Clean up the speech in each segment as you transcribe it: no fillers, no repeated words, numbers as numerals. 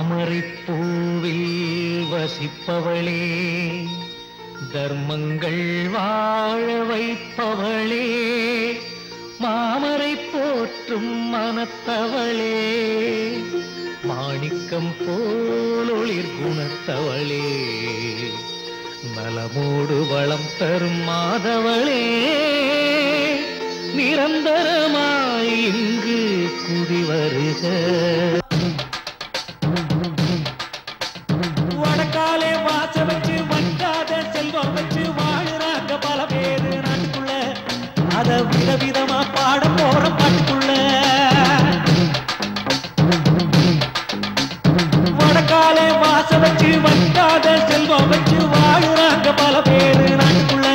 தாமரை பூவில் வசிப்பவளே, தர்மங்கள் வாழ வைப்பவளே, மாமரை போற்றும் மனத்தவளே, மாணிக்கம் போல் ஒளிர் குணத்தவளே, நலமோடு வளம் தரும் மாதவளே, நிரந்தரமாய் இங்கு குடி வருக. வடக்காலே வாச வச்சு வந்தாத செல்வம் வச்சு வாழுறாங்க பல பேரு நாட்டுக்குள்ள. அத விதவிதமா பாட போற பாட்டுக்குள்ள. வடக்காலே வாச வச்சு வந்தாத செல்வம் வச்சு வாழுறாங்க பல பேரு நாட்டுக்குள்ள.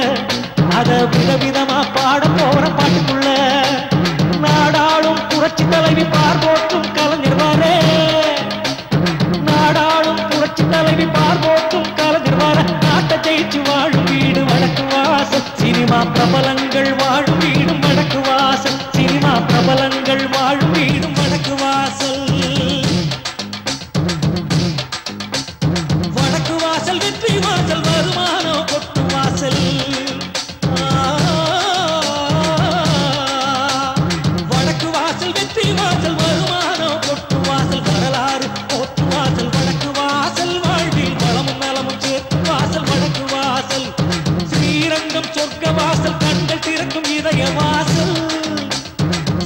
அத விதவிதமா பாட போற பாட்டுக்குள்ள. நாடாளும் புரட்சி தலைவி பார்போற்றும் கலைஞர் வாரே. நாடாளும் புரட்சி தலைவி பார்போற்றும் கலைஞர் வார. நாட்டை ஜெயிச்சு வாழும் வீடு வடக்கு வாசல். சினிமா பிரபலங்கள் வாழும் வீடும் வடக்கு வாசல். சினிமா பிரபலங்கள் வாழும் வீடும் வடக்கு வாசல். வடக்கு வாசல் வெற்றி வாசல் வருமானம் கொட்டு வாசல். வடக்கு வாசல் வெற்றி வாசல் வருமானம் கொட்டு வாசல். வரலாறு போற்று வாசல் வடக்கு வாசல். வாழ்வில் வளமும் நலமும் சேர்த்து வாசல் வடக்கு வாசல். ஸ்ரீரங்கம் சொர்க்க வாசல் கண்கள் திறக்கும் இதய வாசல்.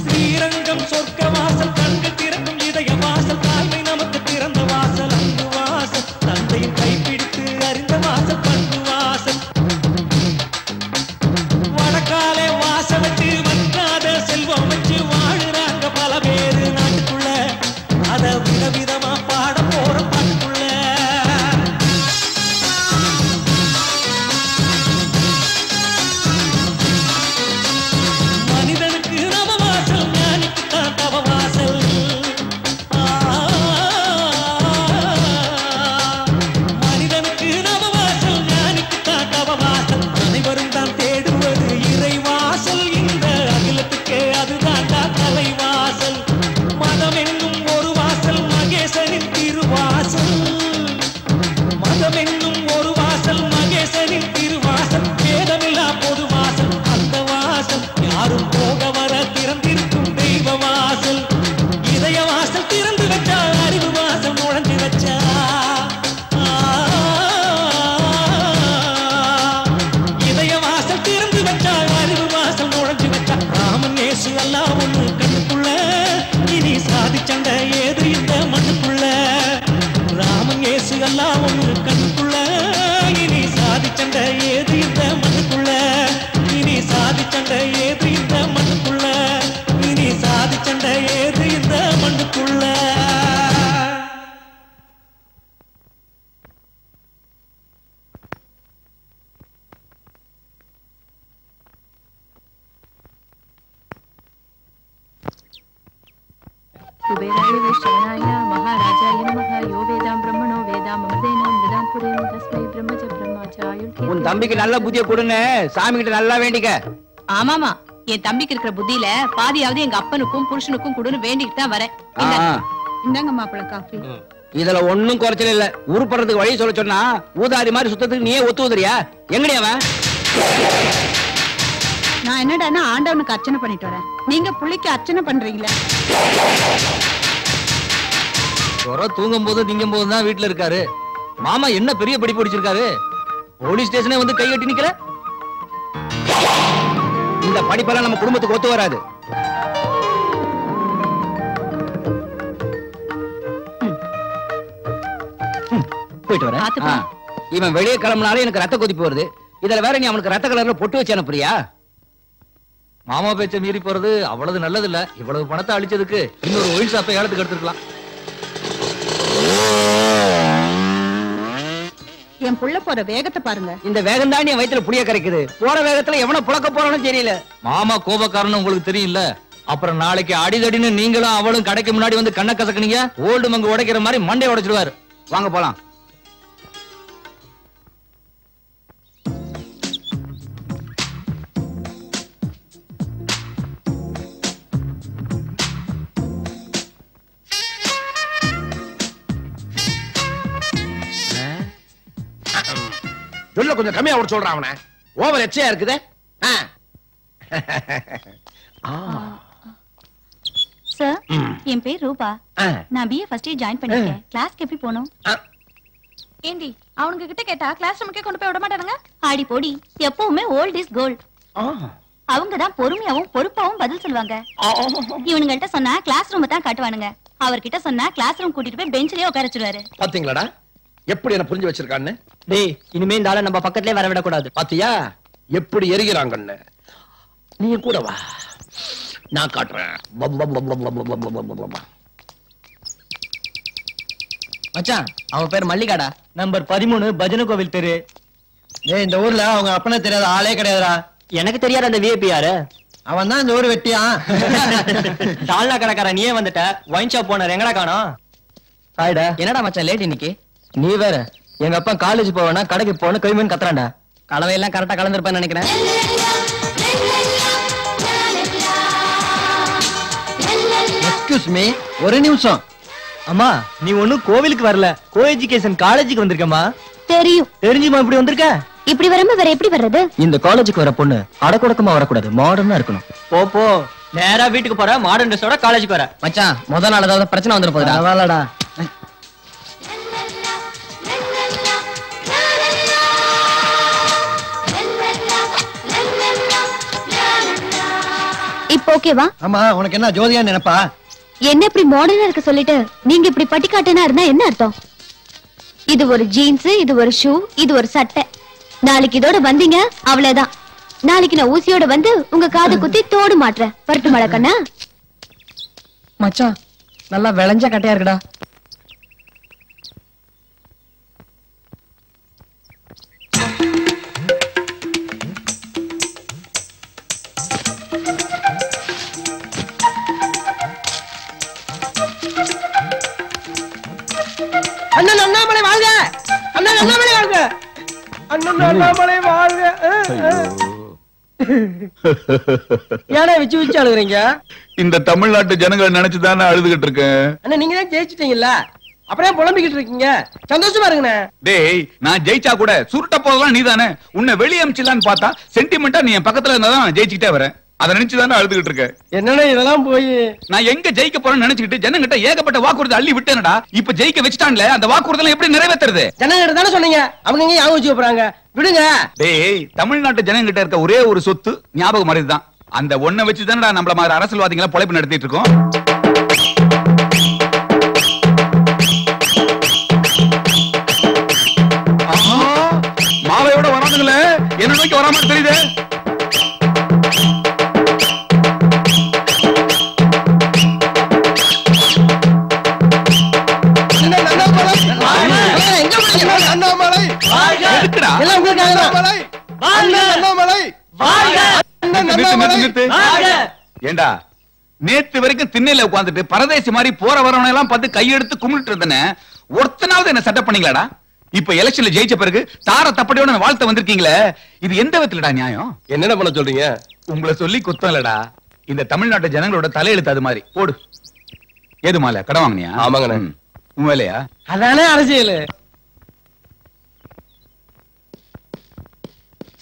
ஸ்ரீரங்கம் சொர்க்க வாசல் கண்கள் திறக்கும் இதய வாசல். தாய்மை நமக்கு திறந்த வாசல் அன்பு வாசல். தந்தையின் கைப்பிடித்து அறிந்த வாசல் பண்பு வாசல். வடக்காலே வாச வச்சு வந்தாத செல்வம் வச்சு வாழுறாங்க பல பேரு நாட்டுக்குள்ள. அத விதவிதமா பாட போற பாட்டுக்குள்ள. மனிதனுக்கு நவ வாசல் ஞானிக்கு தான் தவ வாசல். மனிதனுக்கு நவ வாசல் ஞானிக்கு தான் தவ வாசல். அனைவரும் தான் தேடுவது இறை வாசல். இந்த அகிலத்துக்கே அதுதான் தான் தலைவாசல். மதம் என்னும் ஒரு வாசல் மகேசனின் திருவாசல். மதம் என்னும் ஒரு வாசல் மகேசனின் திருவாசல். வேதமில்லா பொது வாசல் அந்த வாசல். யாரும் போக வர திறந்திருக்கும் தெய்வ வாசல். இதய வாசல் திறந்து வச்சா அறிவு வாசல் நுழைஞ்சு வச்சா. இதய வாசல் திறந்து வச்சா அறிவு வாசல் நுழைஞ்சு வச்சா. ராமன் இயேசு அல்லாஹ் ஒண்ணு கண்ணுக்குள்ள. இனி சாதி சண்டை ஏது இந்த மண்ணுக்குள்ள. ராமன் இயேசு அல்லாஹ் ஒண்ணு கண்ணுக்குள்ள. இனி சாதி சண்டை ஏது இந்த மண்ணுக்குள்ள. இனி சாதி சண்டை ஏது இந்த மண்ணுக்குள்ள. இனி சாதி சண்டை ஏது இந்த மண்ணுக்குள்ள. कुबेराय वैश्रवणाय महाराजाय नमः यो वेदां ब्रह्मणो वेदामृतेन मृदांपुरे तस्मै ब्रह्मच ब्रह्माचायुर्के உன் தம்பிக்கு நல்ல புத்திய கொடுன்னு சாமி கிட்ட நல்லா வேண்டிக்க. ஆமாமா என் தம்பிக்கு இருக்கிற புத்தியில பாதியாவது எங்க அப்பனுக்கும் புருஷனுக்கும் கொடுன்னு வேண்டிட்டு தான் வரேன். இந்தாங்க மாப்பிள காஃபி. இதுல ஒண்ணும் குறைச்சல் இல்ல. உருப்படுறதுக்கு வழி சொல்ல சொன்னா ஊதாரி மாதிரி சுத்தத்துக்கு நீயே ஒத்து ஊதுறியா? எங்கடி அவன்? நான் என்னடான்னா ஆண்டவனுக்கு அர்ச்சனை பண்ணிட்டு வரேன். நீங்க புள்ளிக்கு அர்ச்சனை பண்றீங்களே. தூங்கும் போது திங்கும் போது தான் வீட்டுல இருக்காரு. மாமா என்ன பெரிய படிப்பு படிச்சிருக்காரு? போலீஸ் ஸ்டேஷனே வந்து கை கட்டி நிக்கிற. இந்த படிப்பெல்லாம் நம்ம குடும்பத்துக்கு ஒத்து வராது. போயிட்டு வரேன். இவன் வெளியே கிளம்பினாலே எனக்கு ரத்த கொதிப்பு வருது. இதுல வேற நீ அவனுக்கு ரத்த கலர்ல பொட்டு வச்சு அனுப்புறியா? மாமா பேச்ச மீறி போறது அவ்வளவு நல்லது இல்ல. இவ்வளவு பணத்தை அழிச்சதுக்கு இன்னொரு ஒயின் ஷாப்பை ஏலத்துக்கு எடுத்துக்கலாம். என் புள்ள போற வேகத்தை பாருங்க. இந்த வேகம் தான் என் வயித்துல புளிய கரைக்குது. போற வேகத்துல எவன புழக்க போறான்னு தெரியல. மாமா கோபக்காரன்னு உங்களுக்கு தெரியல. அப்புறம் நாளைக்கு அடிதடின்னு நீங்களும் அவளும் கடைக்கு முன்னாடி வந்து கண்ணை கசக்குனீங்க. ஓல்டு மங்க உடைக்கிற மாதிரி மண்டையை உடைச்சிடுவாரு. வாங்க போலாம். சொல்ல கொஞ்சம் கம்மியா விட சொல்றான் அவனை. ஓவர் எச்சையா இருக்குதே. சார், என் பேர் ரூபா. நான் BA ஃபர்ஸ்ட் இயர் ஜாயின் பண்ணிருக்கேன். கிளாஸ்க்கு எப்படி போணும்? ஏண்டி அவனுங்க கிட்ட கேட்டா கிளாஸ் ரூமுக்கே கொண்டு போய் விட மாட்டானுங்க. ஆடி போடி, எப்பவுமே ஓல்ட் இஸ் கோல்ட். அவங்க தான் பொறுமையாவும் பொறுப்பாவும் பதில் சொல்லுவாங்க. இவனுங்கள்ட்ட சொன்னா கிளாஸ் ரூம் தான் காட்டுவானுங்க. அவர்கிட்ட சொன்னா கிளாஸ் ரூம் கூட்டிட்டு போய் பெஞ்சிலே உட்கார வச்சிருவாரு. பாத்தீங்களாடா எப்படி என்ன புரிஞ்சு வச்சிருக்கான்னு. டேய், இனிமே இந்த ஆளை நம்ம பக்கத்திலே வர விடக்கூடாது. பாத்தியா எப்படி எரிகிறாங்கன்னு. நீ கூட வா, நான் காட்டுறேன். மச்சான், அவன் பேர் மல்லிகாடா. நம்பர் 13 பஜனை கோவில் தெரு. ஏய், இந்த ஊர்ல அவங்க அப்பனே தெரியாத ஆளே கிடையாதுடா. எனக்கு தெரியாத அந்த விஐபி யாரு? அவன் தான் இந்த ஊர் வெட்டியான். டால்னா கடைக்காரன் நீயே வந்துட்ட. ஒயின் ஷாப் போனர் எங்கடா காணோம்? ஹாய்டா. என்னடா மச்சான் லேட் இன்னைக்கு? நீ வேற எங்க அப்பா காலேஜ் போவேனா கடைக்கு போன கைமன் கத்துறான்டா. கலவையெல்லாம் கரெக்டா கலந்துருப்பேன்னு நினைக்கிறேன். எக்ஸ்கியூஸ் மீ, ஒரு நிமிஷம். அம்மா, நீ ஒண்ணும் கோவிலுக்கு வரல, கோ எஜுகேஷன் காலேஜுக்கு வந்திருக்கமா? தெரியும். தெரிஞ்சுமா இப்படி வந்திருக்க? இப்படி வரம்ப வேற எப்படி வர்றது? இந்த காலேஜுக்கு வர பொண்ணு அடக்குடக்கமா வரக்கூடாது, மாடர்னா இருக்கணும். போ போ, நேரா வீட்டுக்கு போற. மாடர்ன் ட்ரெஸ்ஸோட காலேஜுக்கு வர. மச்சான், முதல் நாள் ஏதாவது பிரச்சனை வந்துட போகுது. பரவாயில்லடா. இப்போ ஓகேவா? ஆமா, உனக்கு என்ன ஜோதியா நினைப்பா? என்ன இப்படி மாடர்னா இருக்க சொல்லிட்டு நீங்க இப்படி பட்டிக்காட்டனா இருந்தா என்ன அர்த்தம்? இது ஒரு ஜீன்ஸ், இது ஒரு ஷூ, இது ஒரு சட்டை. நாளைக்கு இதோட வந்தீங்க அவ்வளவுதான். நாளைக்கு நான் ஊசியோட வந்து உங்க காது குத்தி தோடு மாட்டுறேன். பரட்டு மழை கண்ணா. மச்சான், நல்லா விளைஞ்ச கட்டையா இருக்குடா. அண்ணன் அண்ணாமலை வாழ்க! அண்ணன் அண்ணாமலை வாழ்க! அண்ணன் அண்ணாமலை வாழ்க! ஏன்னா விச்சு விச்சு அழுகுறீங்க? இந்த தமிழ்நாட்டு ஜனங்களை நினைச்சுதானே அழுதுகிட்டு இருக்கேன். அண்ணா, நீங்க தான் ஜெயிச்சிட்டீங்கல்ல, அப்புறம் புலம்பிக்கிட்டு இருக்கீங்க. சந்தோஷமா இருங்கண்ணே. டேய், நான் ஜெயிச்சா கூட சுருட்ட போதெல்லாம் நீதானே. உன்னை வெளியே அமிச்சிடலான்னு பார்த்தா சென்டிமெண்டா நீ என் பக்கத்துல இருந்தாதான் நான் ஜெயிச்சுக்கிட்டே வரேன். அதை நினைச்சுதானே அழுதுகிட்டு இருக்க. என்னன்னா இதெல்லாம் போய் நான் எங்க ஜெயிக்க போறேன்னு நினைச்சுக்கிட்டு ஜனங்கிட்ட ஏகப்பட்ட வாக்குறுதி அள்ளி விட்டேனடா. இப்ப ஜெயிக்க வச்சுட்டான்ல, அந்த வாக்குறுதி எப்படி நிறைவேற்றுறது? ஜனங்கிட்ட தானே சொன்னீங்க, அவங்க எங்க ஞாபகம் வச்சுக்க போறாங்க. விடுங்க. டேய், தமிழ்நாட்டு ஜனங்கிட்ட இருக்க ஒரே ஒரு சொத்து ஞாபகம் மறதிதான். அந்த ஒன்ன வச்சுதானடா நம்மள மாதிரி அரசியல்வாதிகளை பொழைப்பு நடத்திட்டு இருக்கோம். மாலையோட வராதுங்களே, என்ன நோக்கி வராம தெரியுது. ஏண்டா, நேத்து வரைக்கும் திண்ணையில உட்கார்ந்துட்டு பரதேசி மாதிரி போற வரவனை எல்லாம் பார்த்து கையெடுத்து கும்பிட்டு இருந்தேனே, ஒருத்தனாவது என்ன சட்டை பண்ணீங்களாடா? இப்ப எலெக்ஷன்ல ஜெயிச்ச பிறகு தார தப்படியோட வாழ்த்து வந்திருக்கீங்களே, இது எந்த விதத்துலடா நியாயம்? என்னென்ன பண்ண சொல்றீங்க? உங்களை சொல்லி குத்தம் இல்லடா, இந்த தமிழ்நாட்டு ஜனங்களோட தலையெழுத்து அது மாதிரி. போடு. ஏது மாலை கடன் வாங்கினியா? ஆமாங்கண்ணே. உன் வேலையா? அதானே அரசியல்.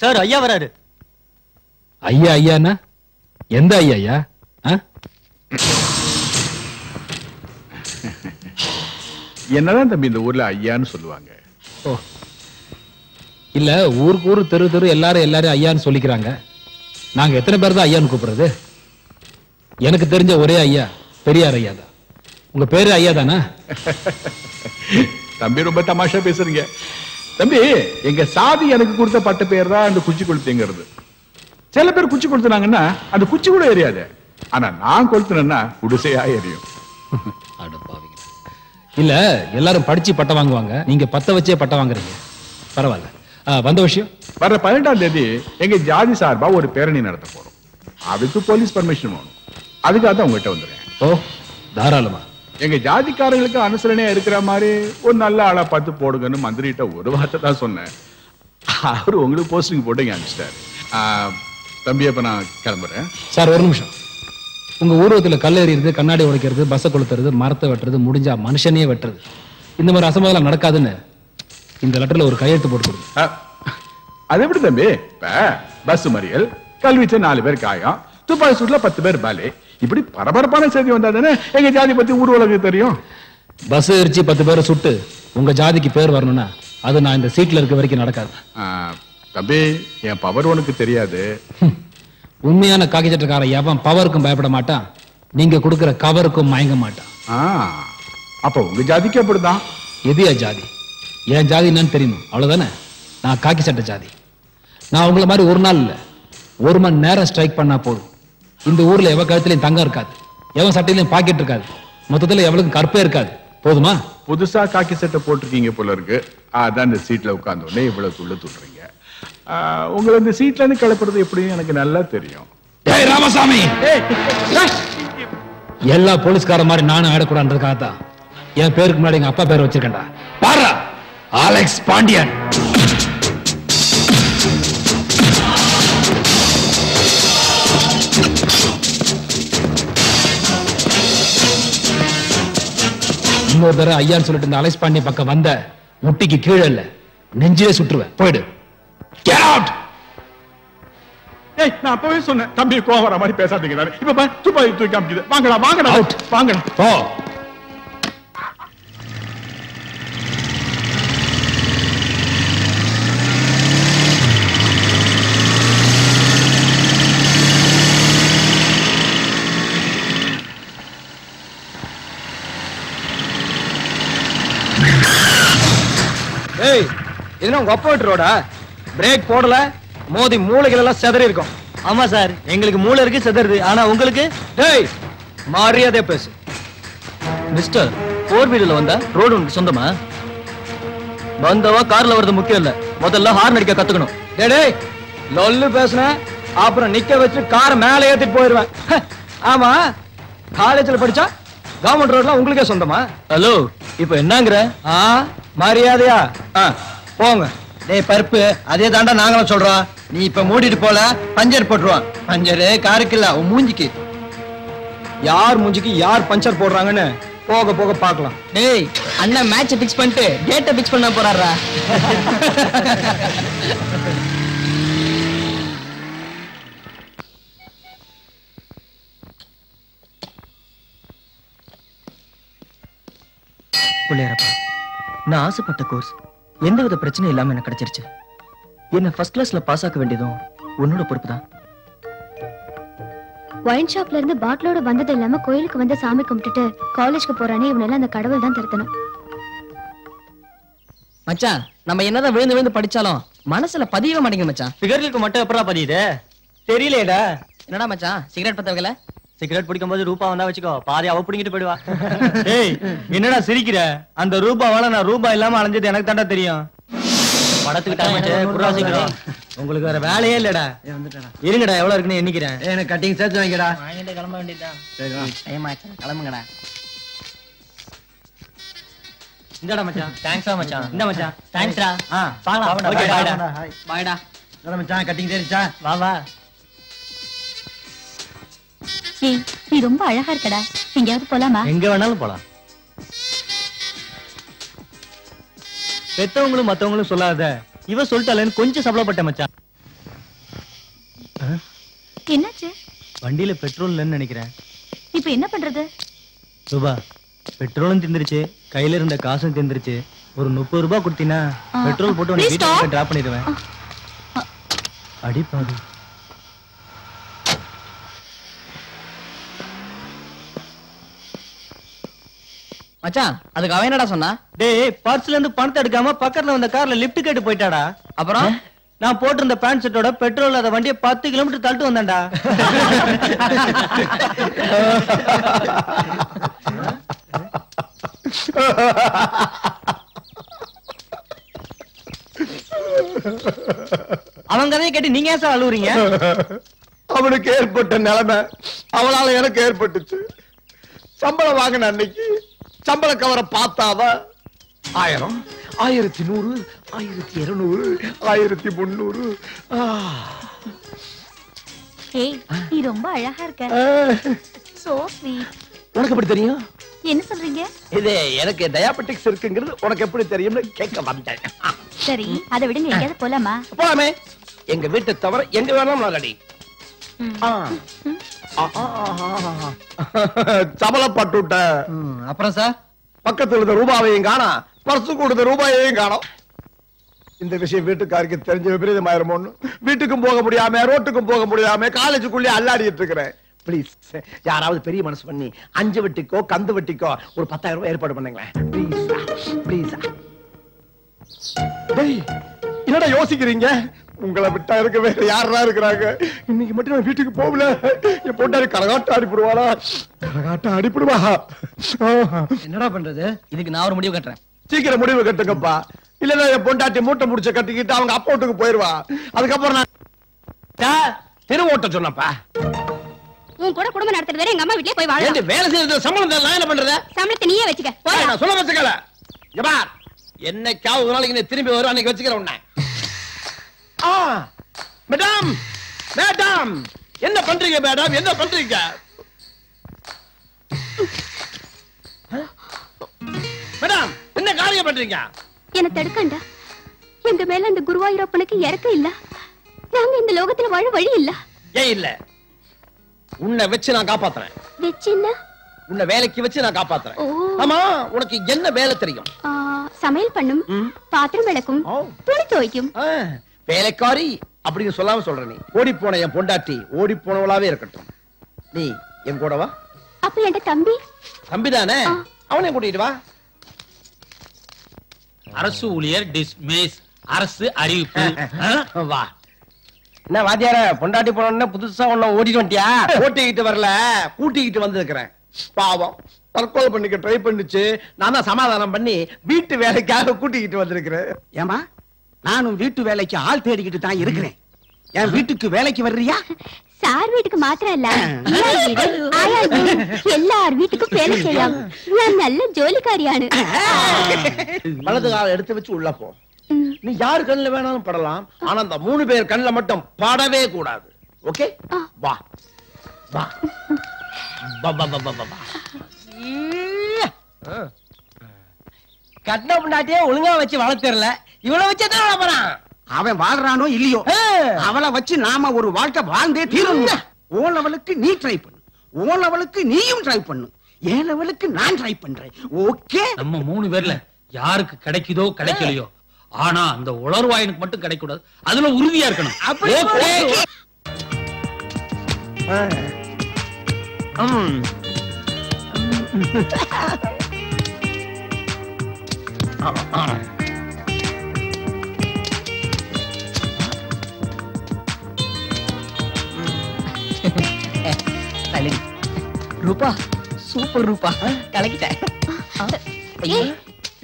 சார், ஐயா வராரு. ஐயா ஐயாண்ணா? எந்த ஐயா ஐயா? என்னதான் தம்பி இந்த ஊர்ல ஐயான்னு சொல்லுவாங்க? ஓ, இல்ல, ஊருக்கு ஊரு தெரு தெரு எல்லாரும் ஐயான்னு சொல்லிக்கிறாங்க. நாங்க எத்தனை பேர் தான் ஐயான்னு கூப்பிடுறது? எனக்கு தெரிஞ்ச ஒரே ஐயா பெரியார் ஐயா தான். உங்க பேரு ஐயா தானா? தம்பி ரொம்ப தமாஷா பேசுறீங்க. தம்பி, எங்க சாதி எனக்கு கொடுத்த பட்ட பேர் தான் அந்த குச்சி கொளுத்துங்கிறது. சில பேர் குச்சி கொளுத்துனாங்கன்னா அந்த குச்சி கூட எரியாது. ஆனா நான் கொளுத்துனேன்னா குடிசையா எரியும். இல்ல, எல்லாரும் படிச்சு பட்டம் வாங்குவாங்க, நீங்க பத்த வச்சே பட்டம் வாங்குறீங்க. பரவாயில்ல. வந்த விஷயம், வர 18ஆம் தேதி எங்க ஜாதி சார்பா ஒரு பேரணி நடத்த போறோம். அதுக்கு போலீஸ் பர்மிஷன் வேணும். அதுக்காக தான் உங்ககிட்ட வந்துடுறேன். ஓ, தாராளமா. எங்க ஜாதிக்காரங்களுக்கு அனுசரணையா இருக்கிற மாதிரி ஒரு நல்ல ஆளா பார்த்து போடுங்கன்னு மந்திரிட்ட ஒரு வார்த்தை தான் சொன்னேன். அவரு உங்களுக்கு போஸ்டிங் போட்டு இங்க அனுப்பிச்சிட்டாரு. தம்பி, அப்ப நான் கிளம்புறேன். சார், ஒரு நிமிஷம். உங்க ஊர்வத்துல கல் எறியறது, கண்ணாடி உடைக்கிறது, பஸ்ஸை கொளுத்துறது, மரத்தை வெட்டுறது, முடிஞ்சா மனுஷனே வெட்டுறது, இந்த மாதிரி அசம்பாவிதம் நடக்காதுன்னு இந்த லெட்டர்ல ஒரு கையெழுத்து போட்டு கொடுங்க. அது எப்படி தம்பி? பஸ் மறியல், கல்வீச்சு 4 பேர் காயம், துப்பாக்கி சூட்ல 10 பேர் பாலே. இப்படி பரபரப்பான செய்தி வந்தா தானே எங்க ஜாதி பத்தி ஊர் உலகம் தெரியும். பஸ் எரிச்சு 10 பேரை சுட்டு உங்க ஜாதிக்கு பேர் வரணும்னா அது நான் இந்த சீட்ல இருக்க வரைக்கும் நடக்காது. தம்பி, என் பவர் உனக்கு தெரியாது. உண்மையான காக்கி சட்டக்காரன் எவன் பவருக்கும் பயப்பட மாட்டான், நீங்க கொடுக்கிற கவருக்கும் மயங்க மாட்டான். அப்ப உங்க ஜாதிக்கு அப்படிதான். எதியா ஜாதி? என் ஜாதி என்னன்னு தெரியும், அவ்வளவுதானே. நான் காக்கி சட்ட ஜாதி. நான் உங்களை மாதிரி ஒரு நாள் இல்ல, 1 மணி நேரம் ஸ்ட்ரைக் பண்ணா போதும். இந்த ஊர்ல எவ கழுத்துலயும் தங்கம் இருக்காது, எவன் சட்டையிலையும் பாக்கெட் இருக்காது, மொத்தத்துல எவளுக்கும் கற்பே இருக்காது. போதுமா? புதுசா காக்கி சட்டை போட்டிருக்கீங்க போல இருக்கு. அதான் இந்த சீட்ல உட்கார்ந்த உடனே இவ்வளவு துள்ள துள்றீங்க. உங்களை இந்த சீட்ல இருந்து கிளப்புறது எப்படின்னு எனக்கு நல்லா தெரியும். ராமசாமி, எல்லா போலீஸ்கார மாதிரி நானும் ஆடக்கூடாதுக்காக தான் என் பேருக்கு முன்னாடி எங்க அப்பா பேர் வச்சிருக்கேன்டா. பாரு, அலெக்ஸ் பாண்டியன். இன்னொரு தடவை ஐயான்னு சொல்லிட்டு இந்த அலெக்ஸ் பாண்டியன் பக்கம் வந்த முட்டிக்கு கீழே இல்ல, நெஞ்சிலே சுற்றுவேன். போயிடு. Get out! நான் அப்பவே சொன்னேன், தம்பி கோவம் வர மாதிரி பேசாதீங்க. இப்ப துப்பாக்கி தூக்கி காமிக்குது. வாங்கடா வாங்கடா வாங்கடா. போ. ஏய், இது உங்க அப்பா வீட்டு ரோடா? பிரேக் போடல, மோதி மூளைகள் எல்லாம் செதறி இருக்கும். ஆமா சார், எங்களுக்கு மூளை இருக்கு செதறுது, ஆனா உங்களுக்கு? டேய், மரியாதையா பேசு. மிஸ்டர், 4 வீலர்ல வந்தா ரோடு உனக்கு சொந்தமா? வந்தவா கார்ல வரது முக்கியம் இல்ல, முதல்ல ஹார்ன் அடிக்க கத்துக்கணும். டேய், லொல்லு பேசுன அப்புறம் நிக்க வச்சு காரை மேல ஏத்திட்டு போயிருவேன். ஆமா, காலேஜ்ல படிச்சா கவர்மெண்ட் ரோட்லாம் உங்களுக்கே சொந்தமா? ஹலோ, இப்ப என்னங்கற? மரியாதையா போங்க. டேய் பருப்பு, அதே தாண்டா நாங்களும் சொல்றோம். நீ இப்ப மூடிட்டு போல பஞ்சர் போட்டுருவான். பஞ்சரு காருக்கு இல்ல, உன் மூஞ்சிக்கு. யார் மூஞ்சிக்கு யார் பஞ்சர் போடுறாங்கன்னு போக போக பாக்கலாம். டேய், அண்ணன் மேட்ச் பிக்ஸ் பண்ணிட்டு டேட்டை பிக்ஸ் பண்ண போறாரா? புள்ளையரப்பா, நான் ஆசைப்பட்ட கோர்ஸ் எந்தவித பிரச்சனையும் இல்லாம எனக்கு கிடைச்சிருச்சு. என்ன ஃபர்ஸ்ட் கிளாஸ்ல பாஸ் ஆக்க வேண்டியதும் உன்னோட பொறுப்பு தான். ஒயின் ஷாப்ல இருந்து பாட்டிலோட வந்தது இல்லாம கோயிலுக்கு வந்து சாமி கும்பிட்டுட்டு காலேஜ்க்கு போறானே, இவனெல்லாம் அந்த கடவுள் தான் திருத்தணும். மச்சான், நம்ம என்னதான் விழுந்து விழுந்து படிச்சாலும் மனசுல பதியவே மாட்டேங்குது மச்சான். ஃபிகர்களுக்கு மட்டும் எப்படா பதியுது? தெரியலடா. என்னடா மச்சான், சிகரெட் பத்த வைக்கல? சிகரெட் பிடிக்கும் போது ரூபா வந்தா வச்சுக்கோ, பாதி அவ பிடிங்கிட்டு போயிடுவா. ஏய், என்னடா சிரிக்கிற? அந்த ரூபாவால நான் ரூபா இல்லாம அலைஞ்சது எனக்கு தாண்டா தெரியும். படத்துக்கு உங்களுக்கு வேற வேலையே இல்லடா. இருங்கடா, எவ்வளவு இருக்குன்னு எண்ணிக்கிறேன். எனக்கு கட்டிங் சேர்த்து வாங்கிடா. வாங்கிட்டு கிளம்ப வேண்டியதுதான். கிளம்புங்கடா. இந்தடா மச்சான். தேங்க்ஸ்டா மச்சான். இந்த மச்சான். தேங்க்ஸ்டா. பாக்கலாம். ஓகே, பாய்டா. பாய்டா. இந்த மச்சான் கட்டிங் தெரிஞ்சா? வா வா. ஏய், நீ ரொம்ப அழகா இருக்கடா. எங்கயாவது போலாமா? எங்க வேணாலும் போலாம். பெத்தவங்களும் மத்தவங்களும் சொல்லாத இவ சொல்லிட்டாலன்னு கொஞ்சம் சபலப்பட்ட மச்சான். என்னாச்சு? வண்டியில பெட்ரோல் இல்லைன்னு நினைக்கிறேன். இப்ப என்ன பண்றது? ரூபா, பெட்ரோலும் திந்துருச்சு, கையில இருந்த காசும் திந்துருச்சு. ஒரு 30 ரூபாய் கொடுத்தீனா பெட்ரோல் போட்டு உனக்கு வீட்டுக்கு டிராப் பண்ணிடுவேன். அடிப்பாது. மச்சான், அதுக்கு அவன் என்னடா சொன்னா? டேய், பர்ஸ்ல இருந்து பணத்தை எடுக்காம பக்கத்துல வந்த கார்ல லிஃப்ட் கேட்டு போயிட்டாடா. அப்புறம் நான் போட்டிருந்த பேண்ட் செட்டோட பெட்ரோல் அத வண்டியை 10 கிலோமீட்டர் தள்ளிட்டு வந்தேன்டா. அவன் கதையை கேட்டு நீங்க ஏன் சார் அழுவுறீங்க? அவனுக்கு ஏற்பட்ட நிலைமை அவளால எனக்கு ஏற்பட்டுச்சு. சம்பளம் வாங்கின அன்னைக்கு சம்பள கவரை பார்த்தாவ 1000, 1100, 1200, 1300. ஏய், நீ ரொம்ப அழகா இருக்க. So sweet. உனக்கு எப்படி தெரியும்? என்ன சொல்றீங்க? இது எனக்கு டயாபெட்டிக்ஸ் இருக்குங்கிறது உனக்கு எப்படி தெரியும்னு கேட்க வந்தேன். சரி, அதை விடுங்க, எங்கேயாவது போலாமா? போலாமே. எங்க வீட்டை தவிர எங்க வேணாலும் நான் ரெடி. சபலப்பட்டுட்ட. அப்புறம் சார் பக்கத்துல இருந்த ரூபாவையும் காணோம், பர்சு கொடுத்த ரூபாயையும் காணோம். இந்த விஷயம் வீட்டுக்காருக்கு தெரிஞ்ச விபரீதமாயிருமோன்னு வீட்டுக்கும் போக முடியாம ரோட்டுக்கும் போக முடியாம காலேஜுக்குள்ளே அல்லாடிட்டு இருக்கிறேன். பிளீஸ் யாராவது பெரிய மனசு பண்ணி 5 வட்டிக்கோ கந்து வட்டிக்கோ ஒரு 10,000 ரூபாய் ஏற்பாடு பண்ணுங்களேன். ப்ளீஸ். என்னடா யோசிக்கிறீங்க? உங்களை விட்டா இருக்க வேற யாரா இருக்கிறாங்க? இன்னைக்கு மட்டும் நான் வீட்டுக்கு போகல. என் பொண்டாடி கரகாட்டம் அடிப்படுவாளா? கரகாட்டம் அடிப்படுவா. என்னடா பண்றது? இதுக்கு நான் ஒரு முடிவு கட்டுறேன். சீக்கிரம் முடிவு கட்டுங்கப்பா. இல்லன்னா என் பொண்டாட்டி மூட்டை முடிச்ச கட்டிக்கிட்டு அவங்க அப்பா வீட்டுக்கு போயிருவா. அதுக்கப்புறம் நான் திருவோட்ட சொன்னப்பா. உன் கூட குடும்பம் நடத்துறது வேற, எங்க அம்மா வீட்லயே போய் வாழ. வேலை செய்யறது சம்பளம் நான் என்ன பண்றது? சம்பளத்தை நீயே வச்சுக்க. நான் சொல்ல வச்சுக்கல. ஜபா என்னைக்காவது ஒரு நாளைக்கு நீ திரும்பி வரும், அன்னைக்கு வச்சுக்கிறேன் உன்னை. மேடம் மேடம் என்ன பண்றீங்க? மேடம் என்ன பண்றீங்க? மேடம் என்ன காரியம் பண்றீங்க? என்ன தடுக்கண்டா. எங்க மேல அந்த குருவாயூரப்பனுக்கு இறக்க இல்ல. நாங்க இந்த லோகத்துல வாழ வழி இல்ல. ஏன் இல்ல? உன்னை வச்சு நான் காப்பாத்துறேன். வெச்சின்னா உன்னை வேலைக்கு வச்சு நான் காப்பாத்துறேன். ஆமா, உனக்கு என்ன வேலை தெரியும்? சமையல் பண்ணும், பாத்திரம் விளக்கும், துணி துவைக்கும். வேலைக்காரி அப்படின்னு சொல்லாம சொல்ற நீ. ஓடி போன என் பொண்டாட்டி ஓடி போனவளாவே இருக்கட்டும். நீ என் கூட வா. அப்ப என் தம்பி? தம்பிதானே, அவனை கூட்டிட்டு வா. அரசு ஊழியர் டிஸ்மிஸ். அரசு அறிவிப்பு. வா. என்ன வாத்தியார, பொண்டாட்டி போன புதுசா ஒண்ணு ஓடிட்டு வந்துட்டியா? ஓட்டிக்கிட்டு வரல, கூட்டிக்கிட்டு வந்திருக்கிறேன். பாவம் தற்கொலை பண்ணிக்க ட்ரை பண்ணிச்சு. நான் தான் சமாதானம் பண்ணி வீட்டு வேலைக்காக கூட்டிக்கிட்டு வந்திருக்கிறேன். ஏமா, நானும் வீட்டு வேலைக்கு ஆள் தேடிக்கிட்டு தான் இருக்கிறேன். என் வீட்டுக்கு வேலைக்கு வர்றியா? சார் வீட்டுக்கு மாத்திரம் இல்ல, எல்லார் வீட்டுக்கும் வேலை செய்யலாம். நான் நல்ல ஜோலிக்காரியானு. வலது கால எடுத்து வச்சு உள்ள போ. நீ யாரு கண்ணுல வேணாலும் படலாம், ஆனா அந்த 3 பேர் கண்ணுல மட்டும் படவே கூடாது. ஓகே? வா வா கட்டின பொண்டாட்டியே ஒழுங்கா வச்சு வளர்த்துறல, இவளை வச்சு தான் வளர்ப்பறான். அவன் வாழ்றானோ இல்லையோ, அவளை வச்சு நாம ஒரு வாழ்க்கை வாழ்ந்தே தீரணும். ஓ லெவலுக்கு நீ ட்ரை பண்ணு, ஓ லெவலுக்கு நீயும் ட்ரை பண்ணு, ஏன் லெவலுக்கு நான் ட்ரை பண்றேன். ஓகே? நம்ம 3 பேர்ல யாருக்கு கிடைக்குதோ கிடைக்கலையோ, ஆனா அந்த உளர்வாயனுக்கு மட்டும் கிடைக்க கூடாது. அதுல உறுதியா இருக்கணும். ரூபா சூப்பர் ரூபா, கலக்கிட்டேன்.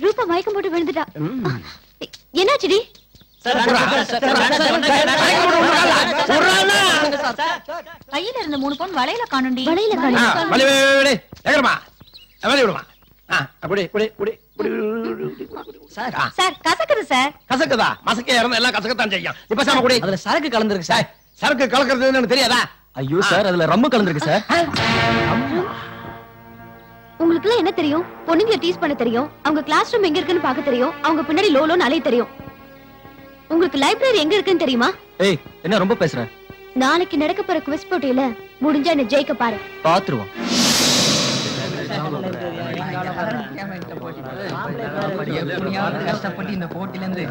ரூபா மயக்கம் போட்டு விழுந்துட்டா. என்னாச்சுடி? கையில இருந்த 3 பவுன் வளையல காணும்டி. வளையல சார் கசக்குது சார். கசக்குதா? மசக்கையா இருந்தா எல்லாம் கசக்கத்தான் செய்யும். இப்ப சாம குடி. அதுல சரக்கு கலந்துருக்கு சார். சரக்கு கலக்கிறது எனக்கு தெரியாதா? ஐயோ சார், அதுல ரம்மு கலந்துருக்கு சார். உங்களுக்கு எல்லாம் என்ன தெரியும்? பொண்ணுங்களை டீஸ் பண்ண தெரியும், அவங்க கிளாஸ் ரூம் எங்க இருக்குன்னு பார்க்க தெரியும், அவங்க பின்னாடி லோலோன்னு அலைய தெரியும். உங்களுக்கு லைப்ரரி எங்க இருக்குன்னு தெரியுமா? ஏய், என்ன ரொம்ப பேசுற? நாளைக்கு நடக்க போற குவிஸ் போட்டியில முடிஞ்சா என்ன ஜெயிக்க பாரு. பாத்துருவோம். கஷ்டப்பட்டு இந்த போட்டில இருந்து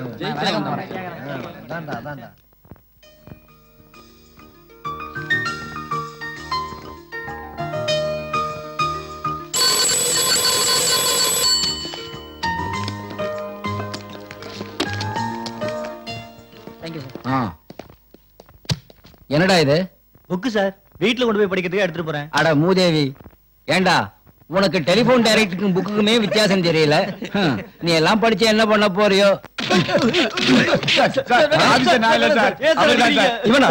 என்னடா இது? புக்கு சார், வீட்டுல கொண்டு போய் படிக்கிறதுக்கு எடுத்துட்டு போறேன். அட மூதேவி, ஏண்டா உனக்கு டெலிபோன் டைரக்டருக்கும் புக்குக்குமே வித்தியாசம் தெரியல. நீ எல்லாம் படிச்சு என்ன பண்ண போறியோ? இவனா?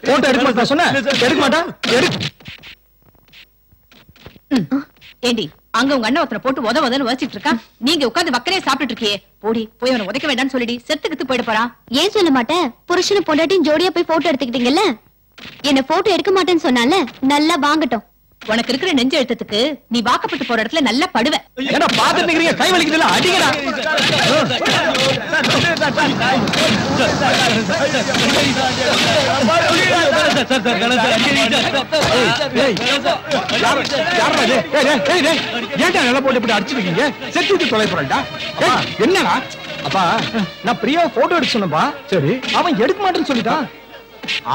போட்டோ எடுக்க மாட்டா சொன்ன? எடுக்க மாட்டா? ஏண்டி, அங்க உங்க அண்ணன் ஒருத்தனை போட்டு உதவதன்னு வச்சிட்டு இருக்கா, நீங்க உட்கார்ந்து வக்கரே சாப்பிட்டுட்டு இருக்கியே. போடி போய் அவனை உதைக்க வேண்டாம்னு சொல்லிடி, செத்துக்கிட்டு போயிட போறான். ஏன் சொல்ல மாட்டேன்? புருஷனை பொண்டாட்டியும் ஜோடியா போய் போட்டோ எடுத்துக்கிட்டீங்கல்ல, என்ன போட்டோ எடுக்க மாட்டேன்னு சொன்னால நல்லா வாங்கட்டும். உனக்கு இருக்கிற நெஞ்ச எழுத்தத்துக்கு நீ வாக்கப்பட்டு போற இடத்துல நல்லா படுவ. ஏன்னா பாத்துட்டு இருக்கீங்க, கை வலிக்குதுல, அடிங்கடா. ஏன்டா நல்லா போட்டு இப்படி அடிச்சிருக்கீங்க? செத்து தொலை போறா. என்னடா? அப்பா, நான் பிரியா போட்டோ எடுக்க சொன்னப்பா. சரி, அவன் எடுக்க மாட்டேன்னு சொல்லிட்டான்.